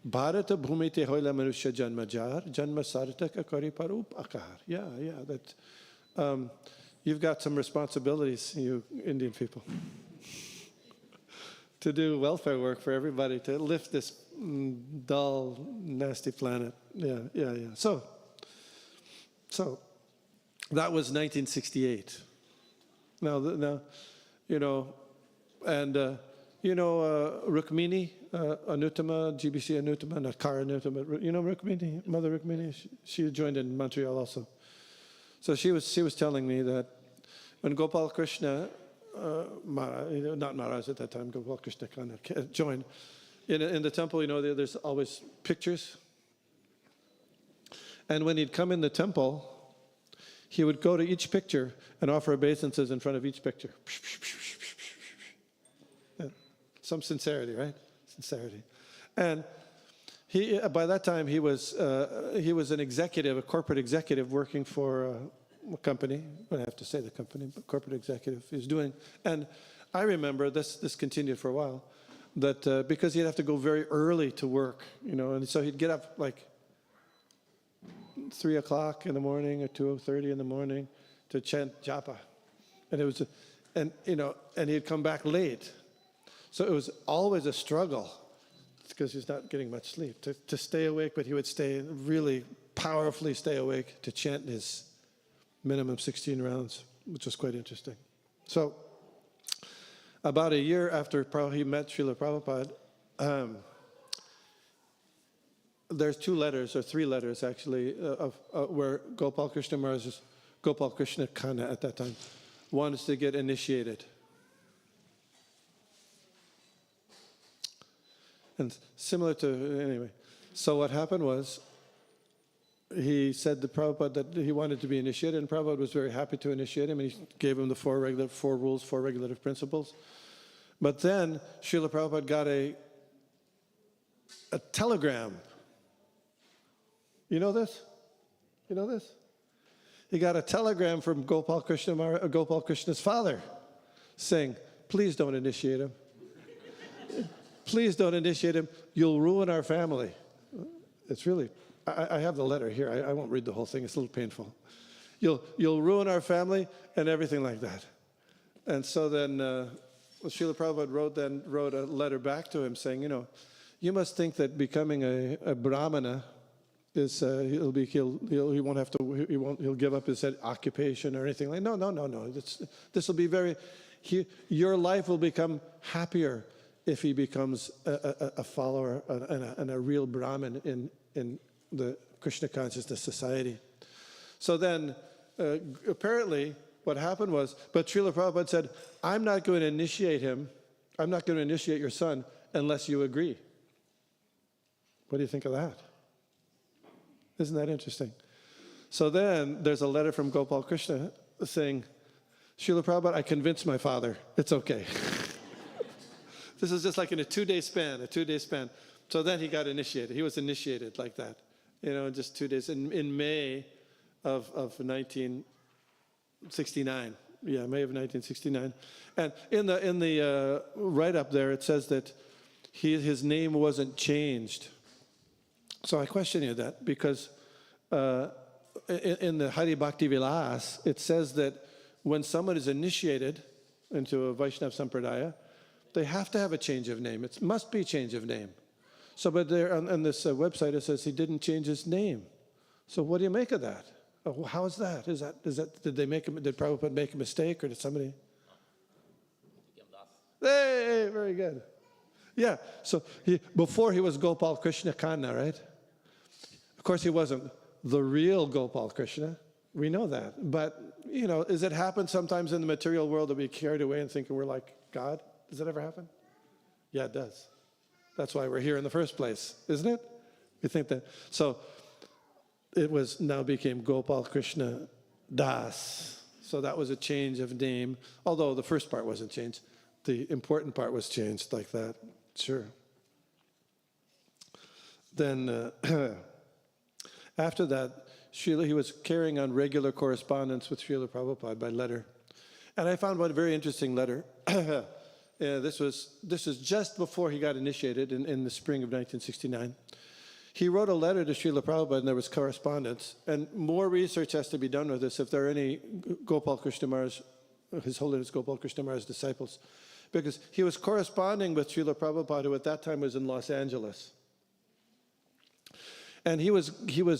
Bharata bhumite hoila manusya janmajar, janma sartaka kari parup akar. Yeah, that you've got some responsibilities, you Indian people, to do welfare work for everybody, to lift this dull, nasty planet. Yeah. So that was 1968. Now, Rukmini, Anutama, GBC Anutama, not Kara Anutama. Rukmini, Mother Rukmini? She joined in Montreal also. So she was telling me that when Gopal Krishna, not Maharaj at that time, Gopal Krishna joined, in the temple, there's always pictures. And when he'd come in the temple, he would go to each picture and offer obeisances in front of each picture. Some sincerity, right? Sincerity. And by that time, he was an executive, a corporate executive working for a company. I have to say the company, but corporate executive he's doing. And I remember this continued for a while, that because he'd have to go very early to work, and so he'd get up like 3 o'clock in the morning or 2:30 in the morning to chant japa, and he'd come back late. So it was always a struggle because he's not getting much sleep to stay awake, but he would really powerfully stay awake to chant his minimum 16 rounds, which was quite interesting. So about a year after he met Srila Prabhupada, there's 2 letters, or 3 letters actually, where Gopal Krishna Maharaj, Gopal Krishna Kana at that time, wanted to get initiated. And similar to, anyway, so what happened was, he said to Prabhupada that he wanted to be initiated, and Prabhupada was very happy to initiate him, and he gave him the 4 rules, 4 regulative principles. But then Srila Prabhupada got a telegram. You know this? He got a telegram from Gopal Krishna's father saying, "Please don't initiate him. Please don't initiate him. You'll ruin our family." It's really, I have the letter here. I won't read the whole thing. It's a little painful. You'll ruin our family and everything like that. And so then Srila Prabhupada wrote a letter back to him saying, you must think that becoming a Brahmana is he'll give up his occupation or anything like. No. This will be your life will become happier if he becomes a follower and a real Brahmin in the Krishna consciousness society. So then, apparently, what happened was, but Srila Prabhupada said, I'm not going to initiate him, I'm not going to initiate your son unless you agree. What do you think of that? Isn't that interesting? So then, there's a letter from Gopal Krishna saying, Srila Prabhupada, I convinced my father, it's okay. This is just like in a two-day span. So then he got initiated. He was initiated like that, in just 2 days. In May of 1969. Yeah, May of 1969. And in the write-up there, it says that his name wasn't changed. So I question you that because in the Hari Bhakti Vilas, it says that when someone is initiated into a Vaishnava Sampradaya, they have to have a change of name. It must be change of name. So, but there on this website, it says he didn't change his name. So what do you make of that? Oh, how is that? Is that did Prabhupada make a mistake or did somebody? Hey, very good. Yeah, so before he was Gopal Krishna Kanna, right? Of course, he wasn't the real Gopal Krishna. We know that. But, does it happen sometimes in the material world that we carried away and thinking we're like God? Does that ever happen? Yeah, it does. That's why we're here in the first place, isn't it? We think that. So it now became Gopal Krishna Das. So that was a change of name, although the first part wasn't changed. The important part was changed like that. Sure. Then after that, he was carrying on regular correspondence with Srila Prabhupada by letter. And I found one very interesting letter. This is just before he got initiated in the spring of 1969. He wrote a letter to Srila Prabhupada and there was correspondence. And more research has to be done with this if there are any Gopal Krishna Maharaj, His Holiness Gopal Krishna Maharaj disciples. Because he was corresponding with Srila Prabhupada, who at that time was in Los Angeles. And he was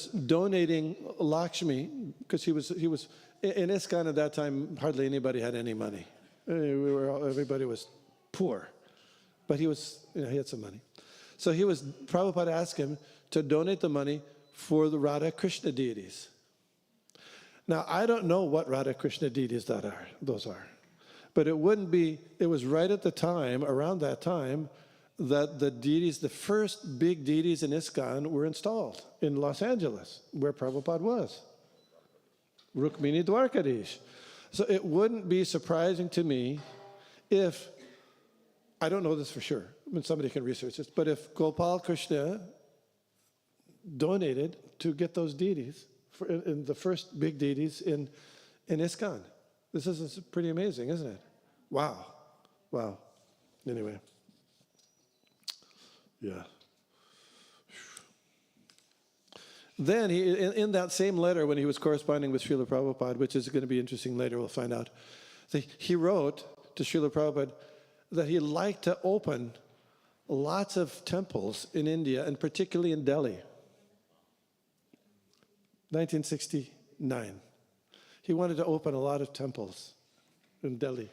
donating Lakshmi, because he was in ISKCON at that time, hardly anybody had any money. Everybody was poor. But he had some money. So Prabhupada asked him to donate the money for the Radha Krishna deities. Now, I don't know what Radha Krishna deities those are. But it was right at the time, around that time, that the first big deities in ISKCON were installed in Los Angeles, where Prabhupada was. Rukmini Dwarkadish. So it wouldn't be surprising to me if, I don't know this for sure, somebody can research this, but if Gopal Krishna donated to get those deities, in the first big deities in ISKCON. This is pretty amazing, isn't it? Wow. Anyway. Yeah. Then in that same letter, when he was corresponding with Srila Prabhupada, which is going to be interesting later, we'll find out, he wrote to Srila Prabhupada that he'd like to open lots of temples in India, and particularly in Delhi. 1969. He wanted to open a lot of temples in Delhi.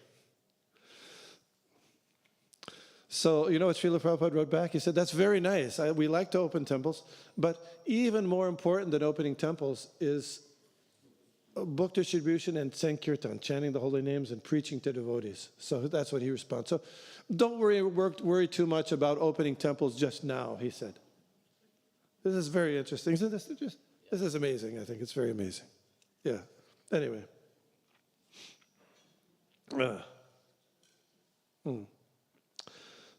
So, you know what Srila Prabhupada wrote back? He said, that's very nice. We like to open temples, but even more important than opening temples is book distribution and Sankirtan, chanting the holy names and preaching to devotees. So that's what he responds. So don't worry too much about opening temples just now, he said. This is very interesting. Isn't this is amazing, I think. It's very amazing. Yeah. Anyway.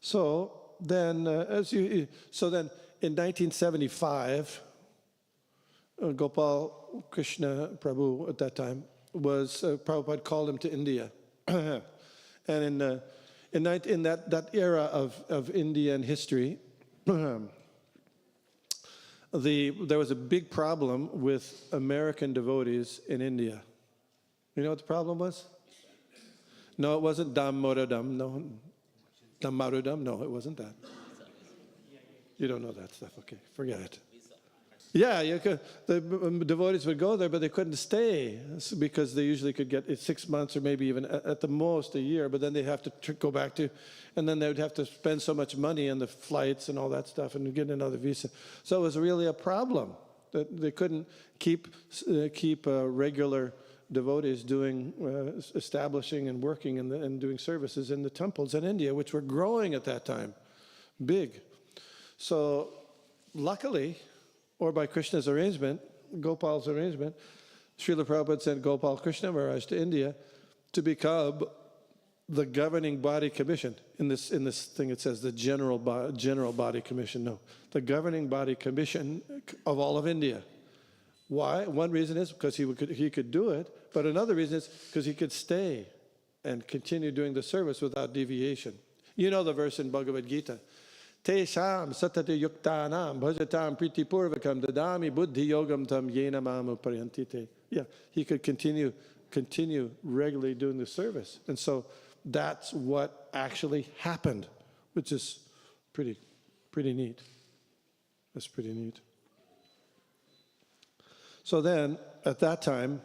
So then, in 1975, Gopal Krishna Prabhu at that time Prabhupada called him to India, and in that era of Indian history, there was a big problem with American devotees in India. You know what the problem was? No, it wasn't Damodadam. No, Dammarudam. No, it wasn't that. You don't know that stuff. Okay, forget it. Yeah, the devotees would go there, but they couldn't stay because they usually could get 6 months or maybe even at the most a year, but then they'd have to go back to, and then they would have to spend so much money on the flights and all that stuff and get another visa. So it was really a problem that they couldn't keep regular devotees doing, establishing and working and doing services in the temples in India, which were growing at that time, big. So luckily, or by Krishna's arrangement, Gopal's arrangement, Srila Prabhupada sent Gopal Krishna Maharaj to India to become the governing body commission. In this thing it says the general body commission. No, the governing body commission of all of India. Why? One reason is because he could do it, but another reason is because he could stay and continue doing the service without deviation. You know the verse in Bhagavad Gita. Tesham satati yuktanam bhajatam pritipurvakam dadami buddhi yogam tam yena mamu pariyantite. Yeah, he could continue regularly doing the service. And so that's what actually happened, which is pretty neat. That's pretty neat. So then, at that time,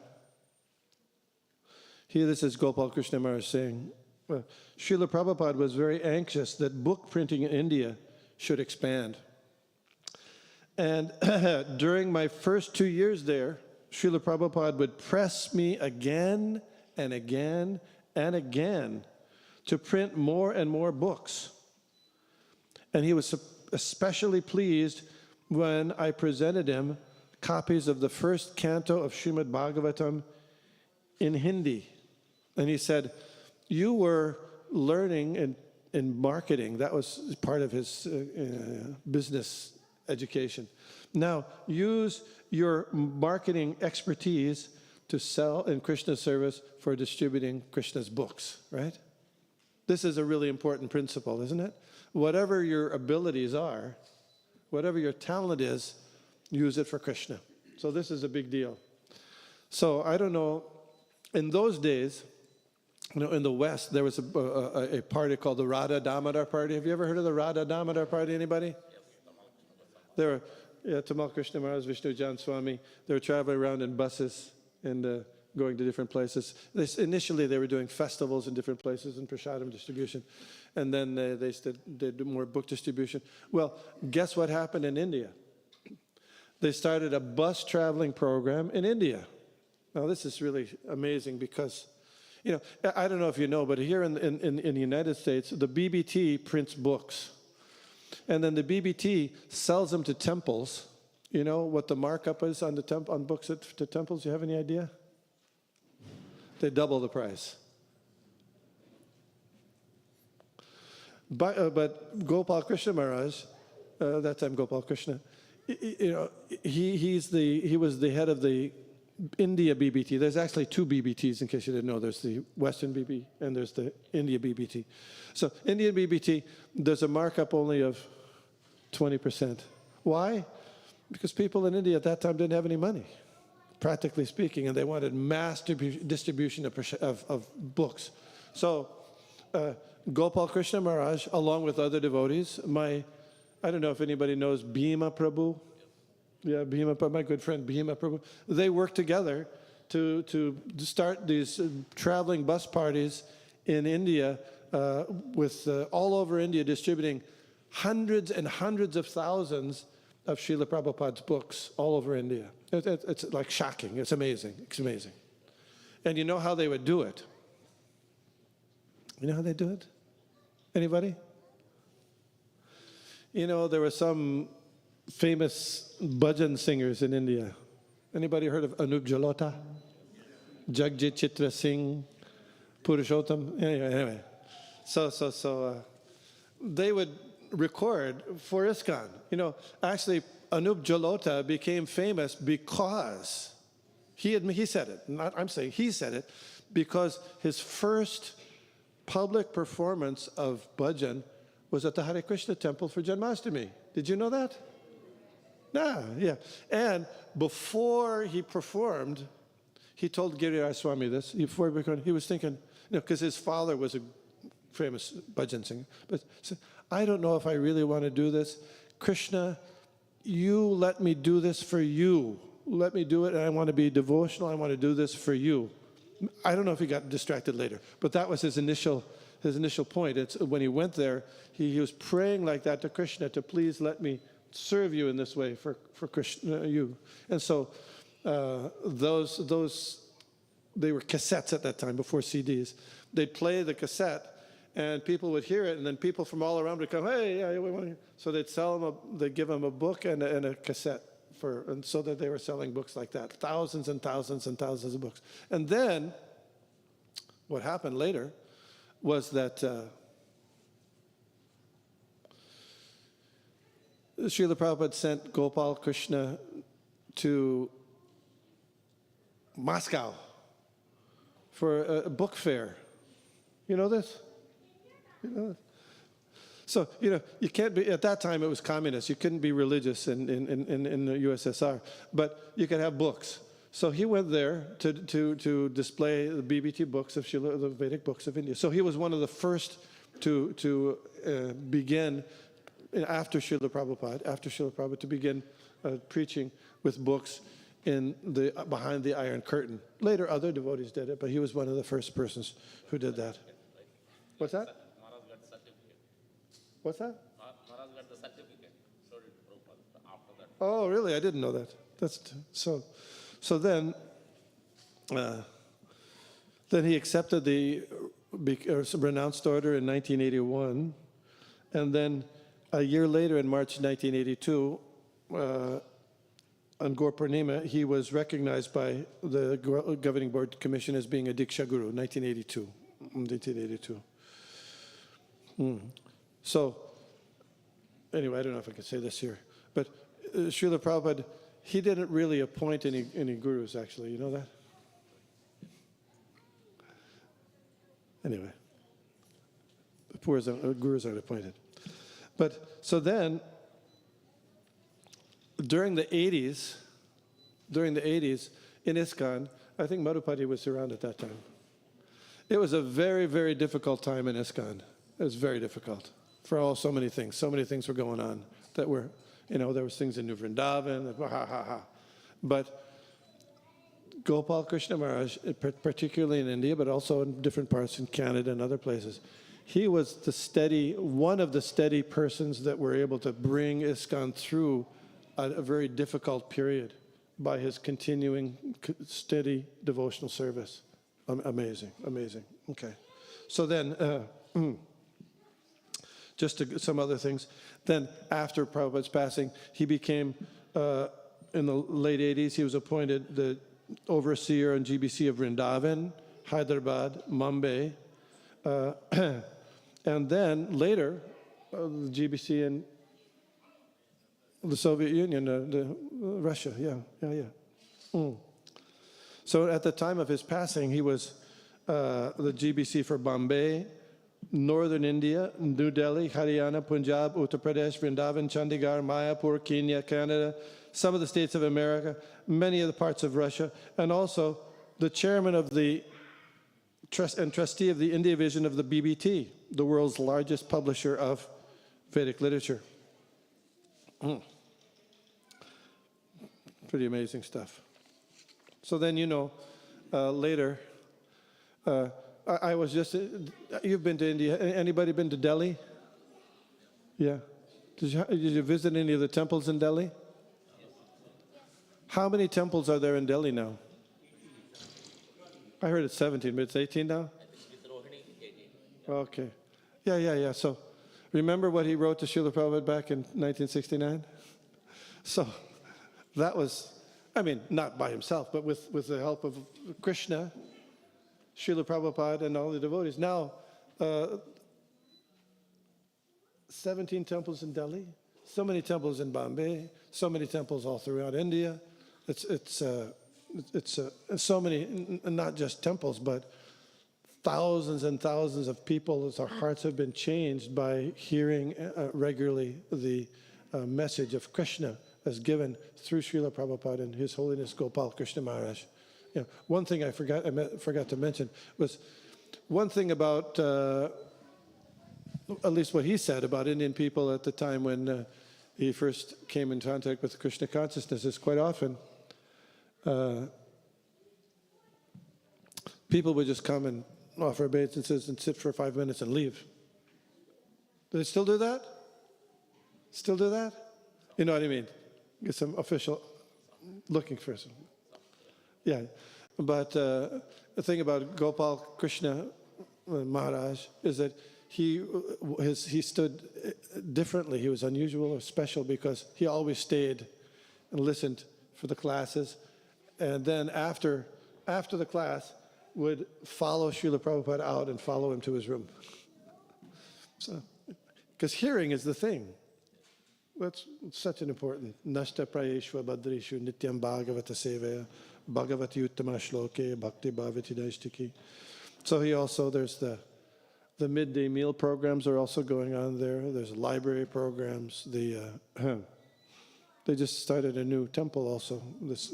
this is Gopal Krishna Maharaj saying, Srila Prabhupada was very anxious that book printing in India should expand. And during my first 2 years there, Srila Prabhupada would press me again and again and again to print more and more books. And he was especially pleased when I presented him copies of the first canto of Srimad Bhagavatam in Hindi. And he said, you were learning in marketing. That was part of his business education. Now, use your marketing expertise to sell in Krishna's service for distributing Krishna's books, right? This is a really important principle, isn't it? Whatever your abilities are, whatever your talent is, use it for Krishna. So this is a big deal. So I don't know, in those days, you know, in the West, there was a party called the Radha Damodar Party. Have you ever heard of the Radha Damodar Party, anybody? There were, Tamal Krishna Maharaj, Vishnu Jan Swami, they were traveling around in buses and going to different places. Initially, they were doing festivals in different places and prasadam distribution. And then they did more book distribution. Well, guess what happened in India? They started a bus traveling program in India. Now, this is really amazing because, you know, I don't know if you know, but here in the United States, the BBT prints books. And then the BBT sells them to temples. You know what the markup is on on books to temples? You have any idea? They double the price. But Gopal Krishna Maharaj, that time Gopal Krishna, you know, he was the head of the India BBT. There's actually two BBTs, in case you didn't know. There's the Western BBT and there's the India BBT. So Indian BBT, there's a markup only of 20%. Why? Because people in India at that time didn't have any money, practically speaking, and they wanted mass distribution of books. So Gopal Krishna Maharaj, along with other devotees, I don't know if anybody knows Bhima Prabhu. Yeah, Bhima, my good friend Bhima Prabhu. They worked together to start these traveling bus parties in India with all over India distributing hundreds and hundreds of thousands of Srila Prabhupada's books all over India. It's like shocking. It's amazing. It's amazing. And you know how they would do it? You know how they do it? Anybody? You know, there were some famous bhajan singers in India. Anybody heard of Anup Jalota? Jagjit Chitra Singh, Purushottam? Anyway. So they would record for ISKCON. You know, actually, Anup Jalota became famous because he said it. Not I'm saying he said it because his first public performance of bhajan was at the Hare Krishna temple for Janmashtami. Did you know that? Nah, yeah. And before he performed, he told Giriraj Swami this. Before he performed, he was thinking, because his father was a famous bhajan singer. But so, I don't know if I really want to do this. Krishna, you let me do this for you. Let me do it, and I want to be devotional. I want to do this for you. I don't know if he got distracted later, but that was his initial point. It's when he went there, he was praying like that to Krishna to please let me serve you in this way for Krishna, you. And so those they were cassettes at that time before CDs. They'd play the cassette, and people would hear it, and then people from all around would come, hey, yeah, we want to. So they'd they'd give them a book and a cassette. And so that they were selling books like that, thousands and thousands and thousands of books. And then what happened later was that Srila Prabhupada sent Gopal Krishna to Moscow for a book fair. You know this? You know this? So, you can't be, at that time it was communist. You couldn't be religious in the USSR, but you could have books. So he went there to display the BBT books of the Vedic books of India. So he was one of the first to begin, after Srila Prabhupada, to begin preaching with books behind the Iron Curtain. Later, other devotees did it, but he was one of the first persons who did that. What's that? What's that? Maharaj got the certificate. So did Prabhupada after that. Oh, really? I didn't know that. That's so. So then he accepted the renounced order in 1981, and then a year later, in March 1982, on Gaur Purnima, he was recognized by the Governing Board Commission as being a Diksha Guru. 1982. So, anyway, I don't know if I can say this here, but Srila Prabhupada, he didn't really appoint any gurus, actually. You know that? Anyway, the gurus aren't appointed. But, so then, during the 80s, in ISKCON, I think Madhupati was around at that time. It was a very, very difficult time in ISKCON. It was very difficult. For so many things. So many things were going on that were, there was things in New Vrindavan, But Gopal Krishna Maharaj, particularly in India, but also in different parts in Canada and other places, he was one of the steady persons that were able to bring ISKCON through a very difficult period by his continuing steady devotional service. Amazing, amazing. Okay. So then, some other things. Then after Prabhupada's passing, he became, in the late 80s, he was appointed the overseer and GBC of Vrindavan, Hyderabad, Mumbai, and then later, the GBC in the Soviet Union, Russia, yeah. So at the time of his passing, he was the GBC for Bombay, Northern India, New Delhi, Haryana, Punjab, Uttar Pradesh, Vrindavan, Chandigarh, Mayapur, Kenya, Canada, some of the states of America, many of the parts of Russia, and also the chairman of the trustee of the India division of the BBT, the world's largest publisher of Vedic literature. Pretty amazing stuff. So then, later, I was just, you've been to India. Anybody been to Delhi? Yeah. Did you visit any of the temples in Delhi? How many temples are there in Delhi now? I heard it's 17, but it's 18 now? Okay. Yeah. So remember what he wrote to Srila Prabhupada back in 1969? So that was, not by himself, but with the help of Krishna, Srila Prabhupada, and all the devotees. Now, 17 temples in Delhi, so many temples in Bombay, so many temples all throughout India. It's so many, not just temples, but thousands and thousands of people. Our hearts have been changed by hearing regularly the message of Krishna has given through Srila Prabhupada and His Holiness Gopal Krishna Maharaj. You know, one thing I forgot to mention was one thing about, at least what he said about Indian people at the time when he first came in contact with Krishna consciousness is quite often people would just come and offer obeisances and sit for 5 minutes and leave. Do they still do that? Still do that? You know what I mean? Get some official looking for some. Yeah. But the thing about Gopal Krishna Maharaj is that he stood differently. He was unusual or special because he always stayed and listened for the classes. And then after the class, would follow Srila Prabhupada out and follow him to his room. So, because hearing is the thing. That's such an important. Nashta prayeshva badrishu nityam bhagavata sevaya bhagavati uttama shloke bhakti bhavati naistiki. So there's the midday meal programs are also going on there. There's library programs. They just started a new temple also. This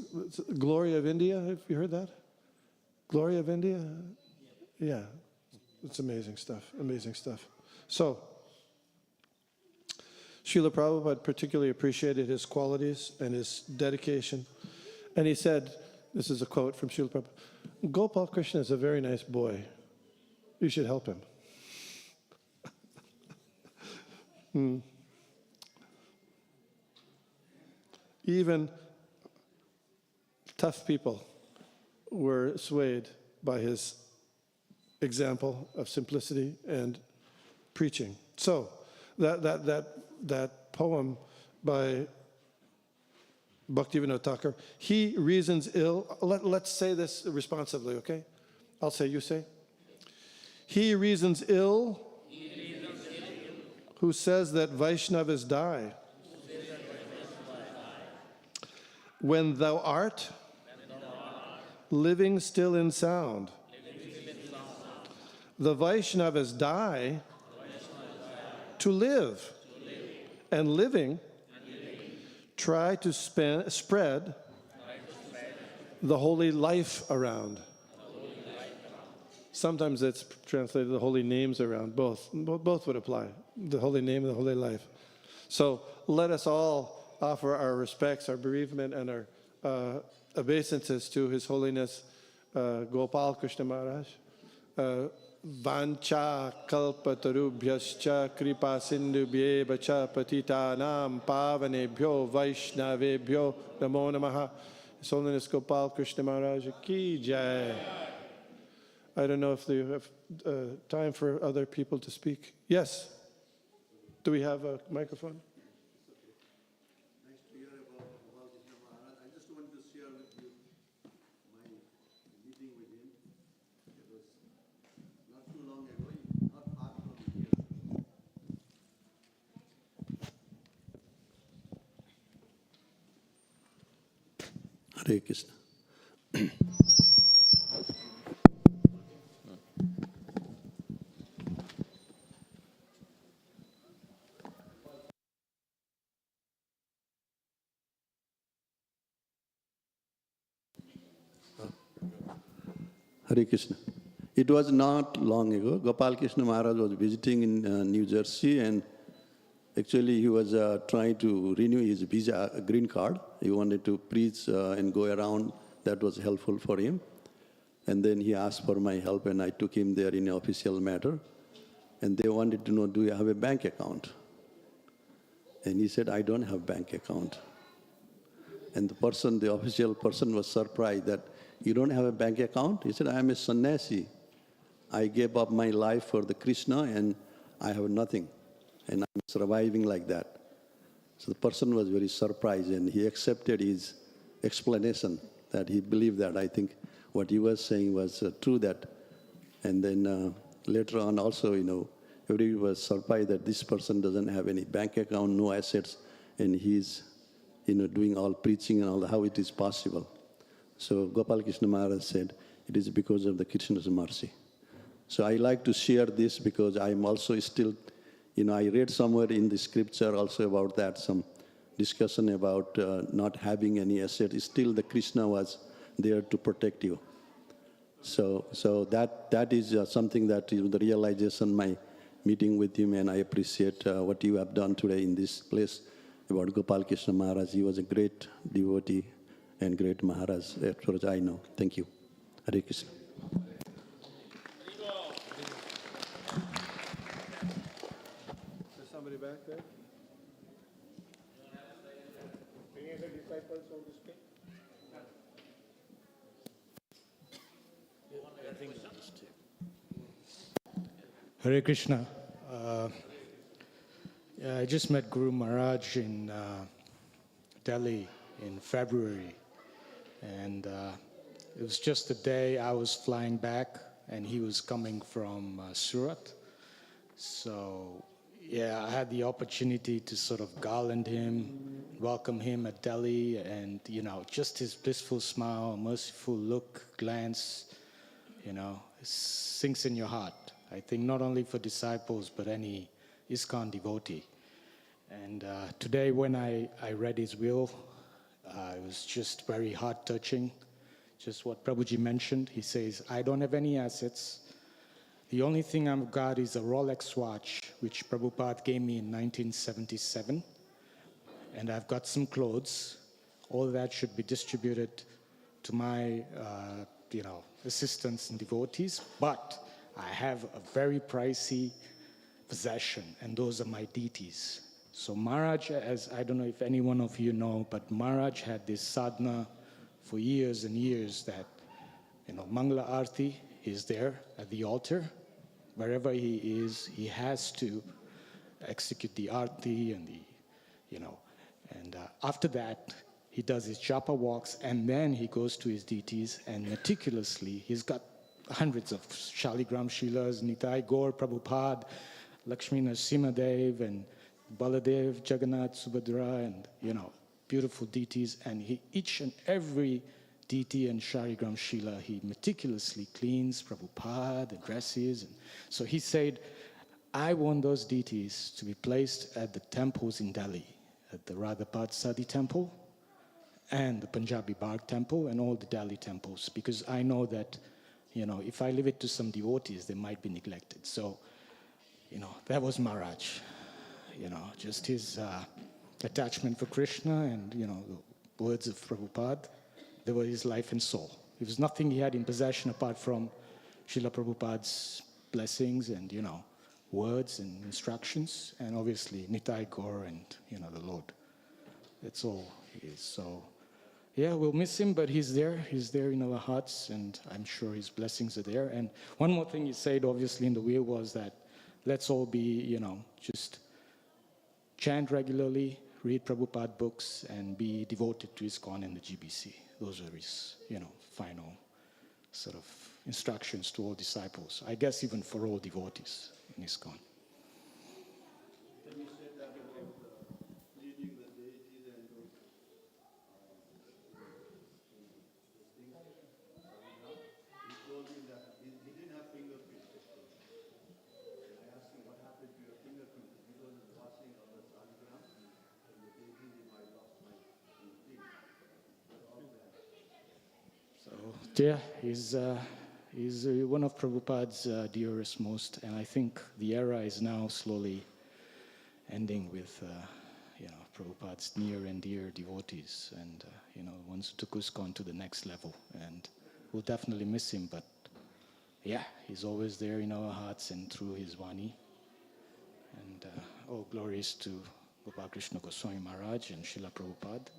Glory of India, have you heard that? Glory of India? Yeah, it's amazing stuff, amazing stuff. So, Srila Prabhupada particularly appreciated his qualities and his dedication. And he said, this is a quote from Srila Prabhupada, Gopal Krishna is a very nice boy. You should help him. Even tough people were swayed by his example of simplicity and preaching. So that poem by Bhaktivinoda Thakur, he reasons ill. Let's say this responsively, okay? I'll say, you say. He reasons ill who says that Vaishnavas die. When thou art living still in sound. The Vaishnavas die to live, and living try to spread the holy life around. Sometimes it's translated the holy names around. Both would apply, the holy name and the holy life. So let us all offer our respects, our bereavement, and our obeisances to His Holiness Gopal Krishna Maharaj. Vancha kalpatarubhyascha kripa sindhubhyeva cha patitanam pavanebhyo vaishnavebhyo namo namaha. His Holiness Gopal Krishna Maharaj ki jai. I don't know if they have time for other people to speak. Yes. Do we have a microphone? Hare Krishna. Hare Krishna. It was not long ago. Gopal Krishna Maharaj was visiting in New Jersey, and actually he was trying to renew his visa, green card. He wanted to preach and go around. That was helpful for him. And then he asked for my help, and I took him there in an official matter. And they wanted to know, do you have a bank account? And he said, I don't have bank account. And the official person was surprised that, you don't have a bank account? He said, I am a sannyasi. I gave up my life for the Krishna and I have nothing. And I'm surviving like that. So the person was very surprised and he accepted his explanation that he believed that. I think what he was saying was true that. And then later on also, everybody was surprised that this person doesn't have any bank account, no assets, and he's, doing all preaching and all, how it is possible. So Gopal Krishna Maharaj said, it is because of the Krishna's mercy. So I like to share this because I'm also still, I read somewhere in the scripture also about that, some discussion about not having any asset, still the Krishna was there to protect you. So that is something that is the realization, my meeting with him, and I appreciate what you have done today in this place about Gopal Krishna Maharaj. He was a great devotee and great Maharaj, as far as I know. Thank you. Hare Krishna. There's somebody back there? Any other disciples want to speak? Hare Krishna. Yeah, I just met Guru Maharaj in Delhi in February, and it was just the day I was flying back, and he was coming from Surat. So, yeah, I had the opportunity to sort of garland him, welcome him at Delhi, and, you know, just his blissful smile, merciful look, glance, you know, it sinks in your heart. I think not only for disciples, but any ISKCON devotee. And today when I read his will, it was just very heart-touching. Just what Prabhuji mentioned. He says, I don't have any assets. The only thing I've got is a Rolex watch, which Prabhupada gave me in 1977. And I've got some clothes. All that should be distributed to my, assistants and devotees. But I have a very pricey possession, and those are my deities. So Maharaj, as I don't know if any one of you know, but Maharaj had this sadhana for years and years that, Mangala Arti is there at the altar. Wherever he is, he has to execute the Arti and after that, he does his japa walks, and then he goes to his deities, and meticulously, he's got hundreds of Shaligram Shilas, Nitai Gaur, Prabhupada, Lakshmi Narasimhadev, and Baladev, Jagannath, Subhadra, and, beautiful deities. And each and every deity and Shaligram Shila, he meticulously cleans, Prabhupada, addresses. And so he said, I want those deities to be placed at the temples in Delhi, at the Radhapad Sadi temple, and the Punjabi Bagh temple, and all the Delhi temples, because I know that, if I leave it to some devotees, they might be neglected. So, that was Maharaj, just his attachment for Krishna and, the words of Prabhupada. They were his life and soul. There was nothing he had in possession apart from Srila Prabhupada's blessings and, words and instructions, and obviously Nitai Gaur and, the Lord. That's all he is. So, yeah, we'll miss him, but he's there. He's there in our hearts, and I'm sure his blessings are there. And one more thing he said, obviously, in the will was that let's all be, just chant regularly, read Prabhupada books, and be devoted to ISKCON and the GBC. Those are his, final sort of instructions to all disciples. I guess even for all devotees in ISKCON. Yeah, he's one of Prabhupada's dearest most, and I think the era is now slowly ending with, Prabhupada's near and dear devotees, and, ones who took ISKCON to the next level. And we'll definitely miss him, but yeah, he's always there in our hearts and through his Vani. And all glories to Gopal Krishna Goswami Maharaj and Srila Prabhupada.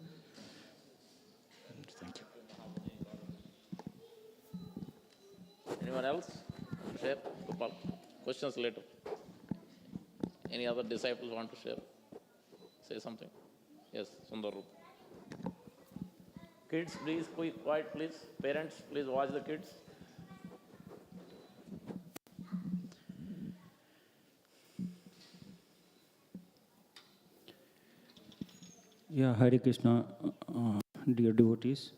And thank you. Anyone else? Share? Gopal. Questions later. Any other disciples want to share? Say something. Yes, Sundaru. Kids, please, quiet, please. Parents, please watch the kids. Yeah, Hare Krishna, dear devotees.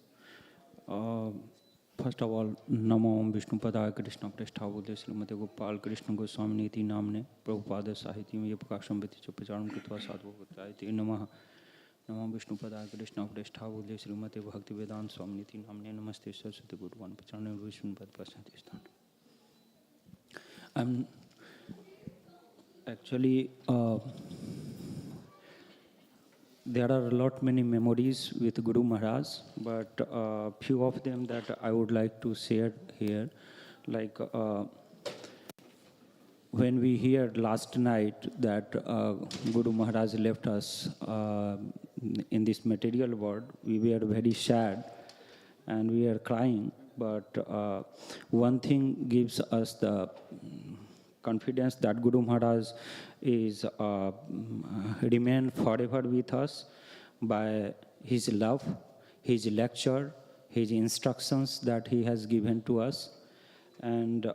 First of all, Namo Om Vishnu Padaya Krishna Presthabode Srimate Gopal Krishna Goswami Niti Namne Prabhupada Sahiti Ye Prakasham Viti Chapacharam Kritva Sadhu Gotayati Namaha नमो विष्णुपदाय कृष्णप्रेष्ठावुदे श्रीमते भक्तिवेदांत स्वामिनिति नामने नमस्ते सरस्वती गुरुवान प्रचंड विष्णुपद प्रसाद स्थान. I'm actually there are a lot many memories with Guru Maharaj, but few of them that I would like to share here, like when we heard last night that Guru Maharaj left us in this material world, we were very sad and we are crying. But one thing gives us the confidence that Guru Maharaj is remain forever with us by his love, his lecture, his instructions that he has given to us. And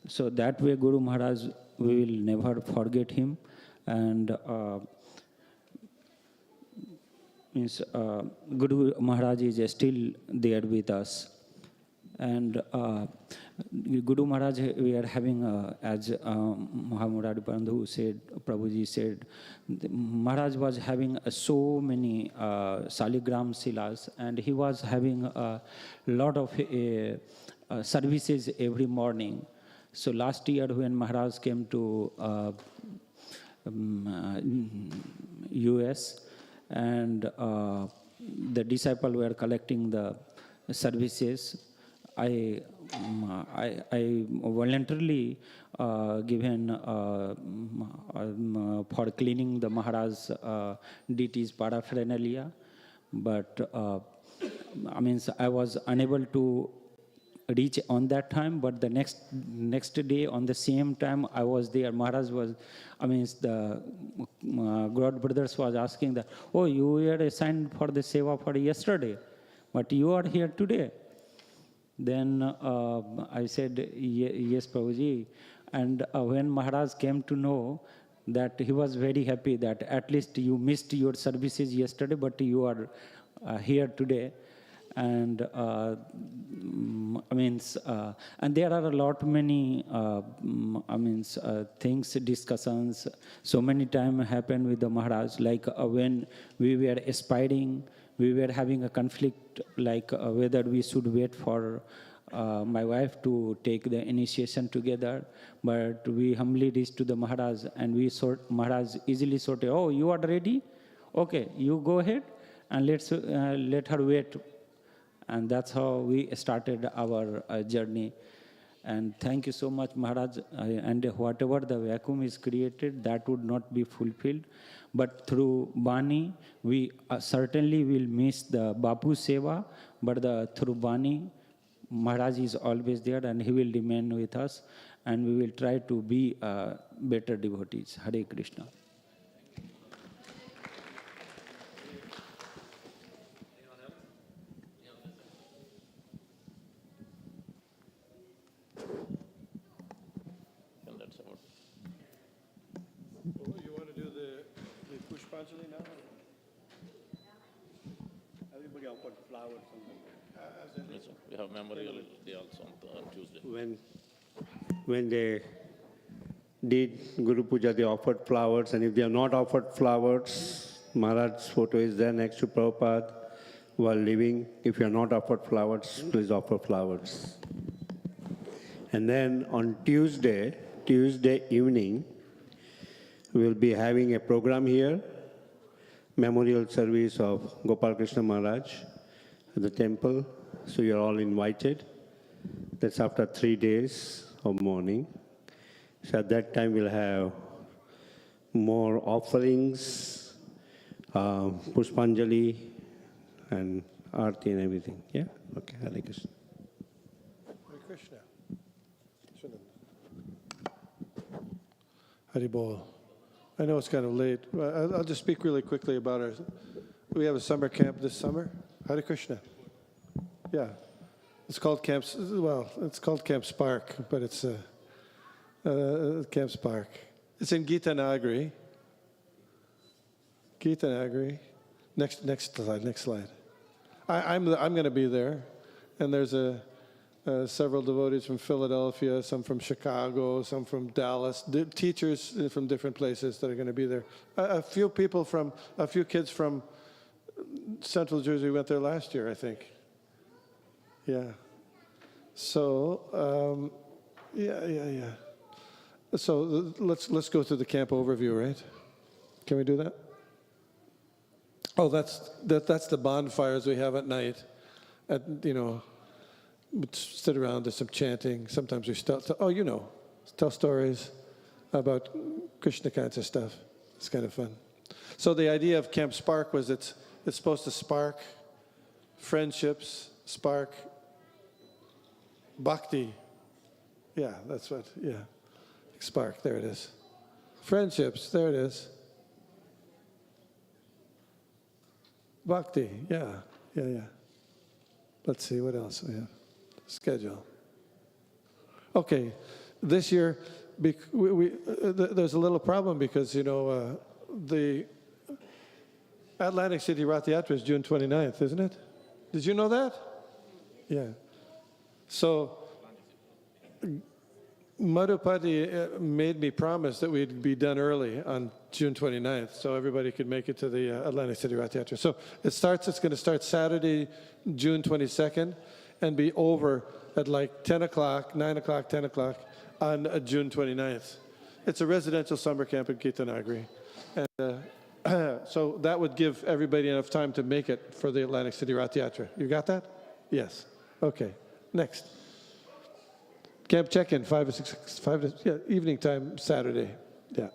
so that way Guru Maharaj, we will never forget him. And Guru Maharaj is still there with us. And Guru Maharaj, we are having, as Mahamurari Bandhu said, Prabhuji said, Maharaj was having so many Saligram Silas, and he was having a lot of services every morning. So last year when Maharaj came to US, and the disciples were collecting the services, I voluntarily given for cleaning the Maharaj's deities paraphernalia, but I was unable to reach on that time, but the next day on the same time I was there. Maharaj was, the God brothers was asking that, oh, you were assigned for the seva for yesterday, but you are here today. Then I said, yes, Prabhuji. And when Maharaj came to know that, he was very happy that at least you missed your services yesterday, but you are here today. And and there are a lot many things, discussions. So many times happened with the Maharaj, like when we were aspiring, we were having a conflict, like whether we should wait for my wife to take the initiation together. But we humbly reached to the Maharaj, and Maharaj easily sorted, oh, you are ready? Okay, you go ahead, and let her wait. And that's how we started our journey. And thank you so much, Maharaj. And whatever the vacuum is created, that would not be fulfilled. But through Bani, we certainly will miss the Bapu Seva, but through Bani, Maharaj is always there and he will remain with us, and we will try to be better devotees. Hare Krishna. You want to do the Pushpanjali now? Everybody offered flowers on them. Yes, sir. We have Memorial Day also on Tuesday. When they did Guru Puja, they offered flowers, and if they have not offered flowers, Maharaj's photo is there next to Prabhupada while living. If you have not offered flowers, please offer flowers. And then on Tuesday evening, we will be having a program here, memorial service of Gopal Krishna Maharaj at the temple. So you're all invited. That's after 3 days of mourning. So at that time we'll have more offerings, Pushpanjali and Aarti and everything. Yeah? Okay, Hare Krishna. Hare Krishna. Hari Bol. I know it's kind of late. I'll just speak really quickly about our. We have a summer camp this summer. Hare Krishna. Yeah, it's called Camp. Well, it's called Camp Spark, but it's Camp Spark. It's in Gita Nagari. Gita Nagari. Next slide. I'm going to be there, and there's a several devotees from Philadelphia, some from Chicago, some from Dallas, teachers from different places that are going to be there. A few kids from Central Jersey went there last year, I think. Yeah. So, yeah. So let's go through the camp overview, right? Can we do that? Oh, that's the bonfires we have at night. We'd sit around, there's some chanting. Sometimes we tell stories about Krishna kinds of stuff. It's kind of fun. So the idea of Camp Spark was it's supposed to spark friendships, spark bhakti. Yeah, that's what, yeah. Spark, there it is. Friendships, there it is. Bhakti, yeah. Let's see, what else we have? Schedule. Okay, this year, there's a little problem because, the Atlantic City Rath Yatra is June 29th, isn't it? Did you know that? Yeah. So, Madhupati made me promise that we'd be done early on June 29th, so everybody could make it to the Atlantic City Rath Yatra. So it's going to start Saturday, June 22nd, and be over at like 10 o'clock, 9 o'clock, 10 o'clock on June 29th. It's a residential summer camp in Gitanagari. And so that would give everybody enough time to make it for the Atlantic City Rath Yatra. You got that? Yes. Okay. Next. Camp check-in, 5 to 6, evening time, Saturday. Yeah.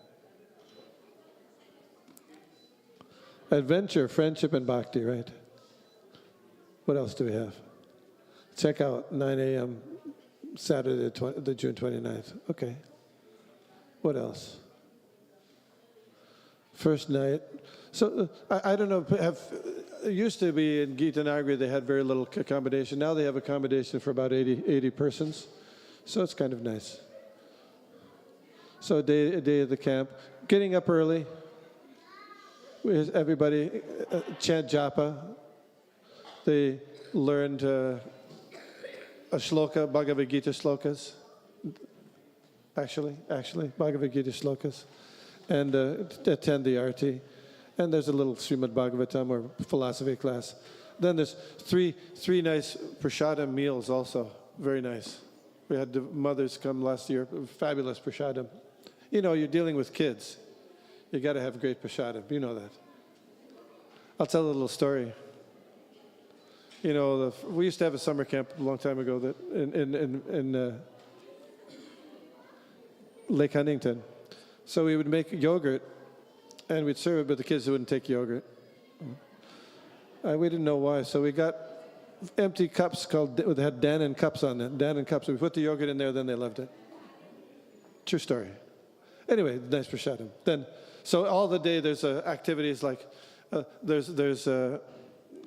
Adventure, friendship, and bhakti, right? What else do we have? Check out 9 a.m. Saturday, the June 29th. Okay. What else? First night. So I don't know. It used to be in Gitanagari they had very little accommodation. Now they have accommodation for about 80 persons. So it's kind of nice. So a day of the camp. Getting up early. Everybody chant japa. They learned a shloka, Bhagavad Gita shlokas. Actually, Bhagavad Gita shlokas. And attend the arti. And there's a little Srimad Bhagavatam or philosophy class. Then there's three nice prasadam meals also. Very nice. We had the mothers come last year. Fabulous prasadam. You're dealing with kids. You got to have great prasadam. You know that. I'll tell a little story. We used to have a summer camp a long time ago that in Lake Huntington. So we would make yogurt, and we'd serve it, but the kids wouldn't take yogurt. We didn't know why, so we got empty cups that had Dannon cups on them. Dannon cups. We put the yogurt in there, then they loved it. True story. Anyway, nice prasadam. Then, so all the day there's activities like we're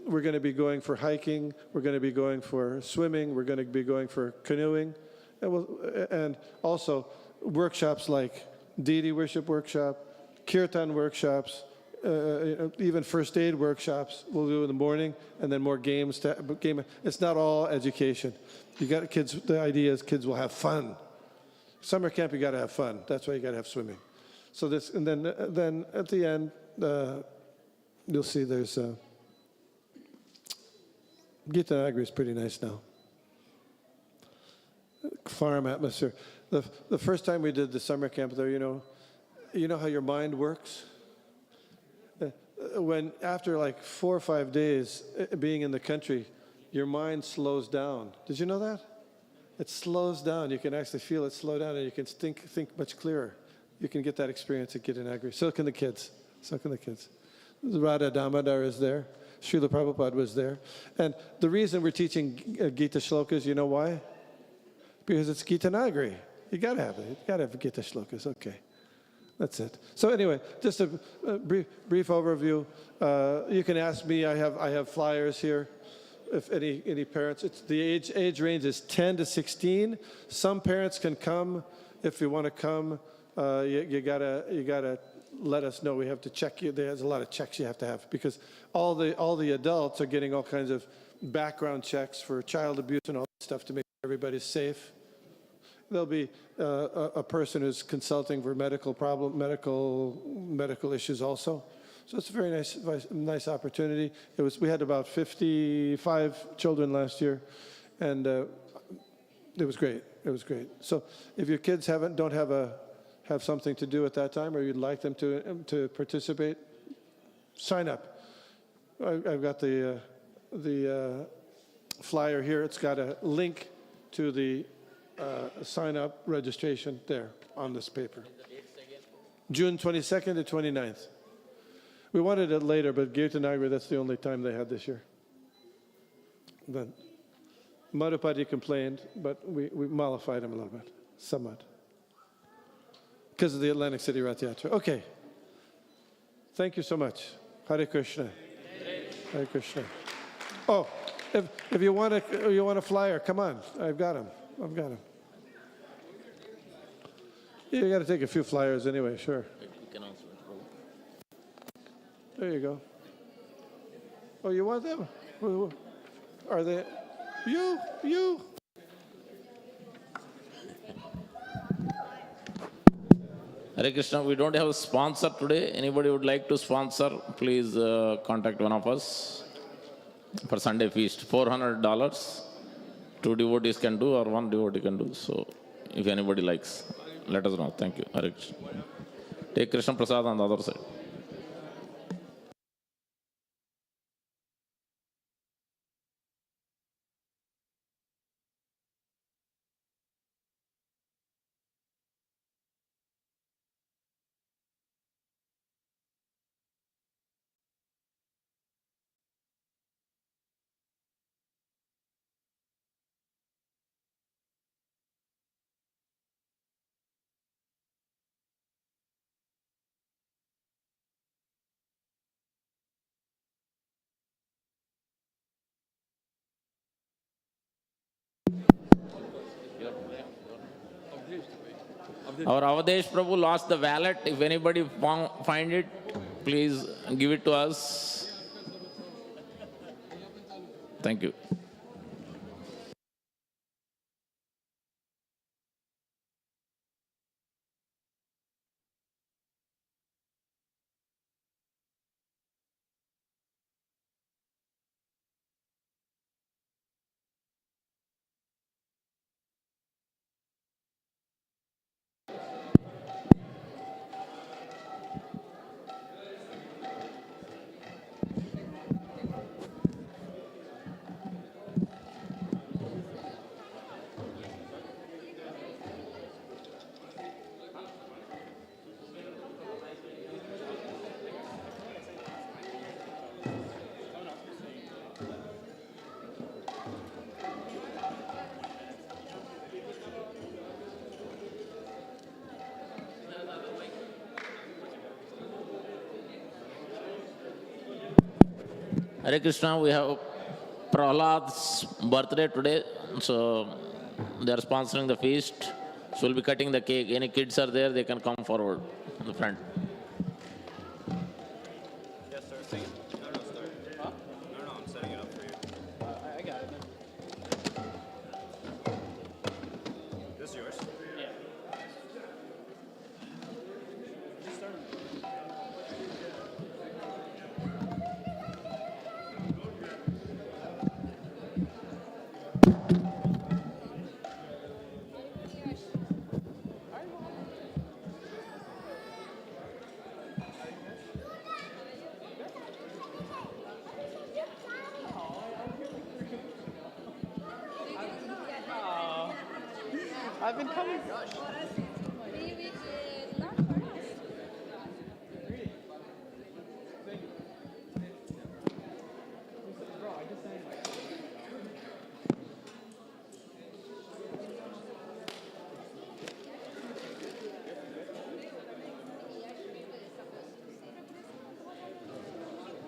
going to be going for hiking. We're going to be going for swimming. We're going to be going for canoeing, and also workshops like deity worship workshop, kirtan workshops, even first aid workshops we'll do in the morning, and then more games. It's not all education. You got kids. The idea is kids will have fun. Summer camp, you got to have fun. That's why you got to have swimming. So this, and then at the end, you'll see there's Gitanagari is pretty nice now. Farm atmosphere. The first time we did the summer camp there, you know how your mind works? When after like 4 or 5 days being in the country, your mind slows down. Did you know that? It slows down. You can actually feel it slow down, and you can think much clearer. You can get that experience at Gitanagari. So can the kids. Radha Damodar is there. Srila Prabhupada was there. And the reason we're teaching Gita shlokas, you know why? Because it's Gitanagari. You got to have it. You got to have Gita shlokas. Okay. That's it. So anyway, just a brief overview. You can ask me. I have flyers here. If any parents, the age range is 10 to 16. Some parents can come. If you want to come, you gotta let us know. We have to check you. There's a lot of checks you have to have because all the adults are getting all kinds of background checks for child abuse and all that stuff to make everybody's safe. There'll be a person who's consulting for medical issues also. So it's a very nice opportunity. We had about 55 children last year, and it was great. It was great. So if your kids don't have something to do at that time, or you'd like them to participate, sign up. I've got the flyer here. It's got a link to the sign up registration there on this paper. June 22nd to 29th. We wanted it later, but Girtanagar, that's the only time they had this year. Then Madhupati complained, but we mollified him a little bit, somewhat, because of the Atlantic City Rath Yatra. Okay. Thank you so much. Hare Krishna. Hare Krishna. Oh, if you want a flyer, come on. I've got him. You got to take a few flyers anyway, sure. There you go. Oh, you want them? Are they? You. Hare Krishna, we don't have a sponsor today. Anybody would like to sponsor, please contact one of us for Sunday feast. $400. 2 devotees can do or 1 devotee can do. So if anybody likes, let us know. Thank you. Hare Krishna. Take Krishna Prasad on the other side. Our Avadesh Prabhu lost the wallet. If anybody find it, please give it to us. Thank you. Hare Krishna, we have Prahlad's birthday today, so they are sponsoring the feast. So we'll be cutting the cake. Any kids are there, they can come forward in the front. Yes, sir. Sing it. No, start. Huh? No, I'm setting it up for you. I got it. This is yours? Yeah. I've been coming.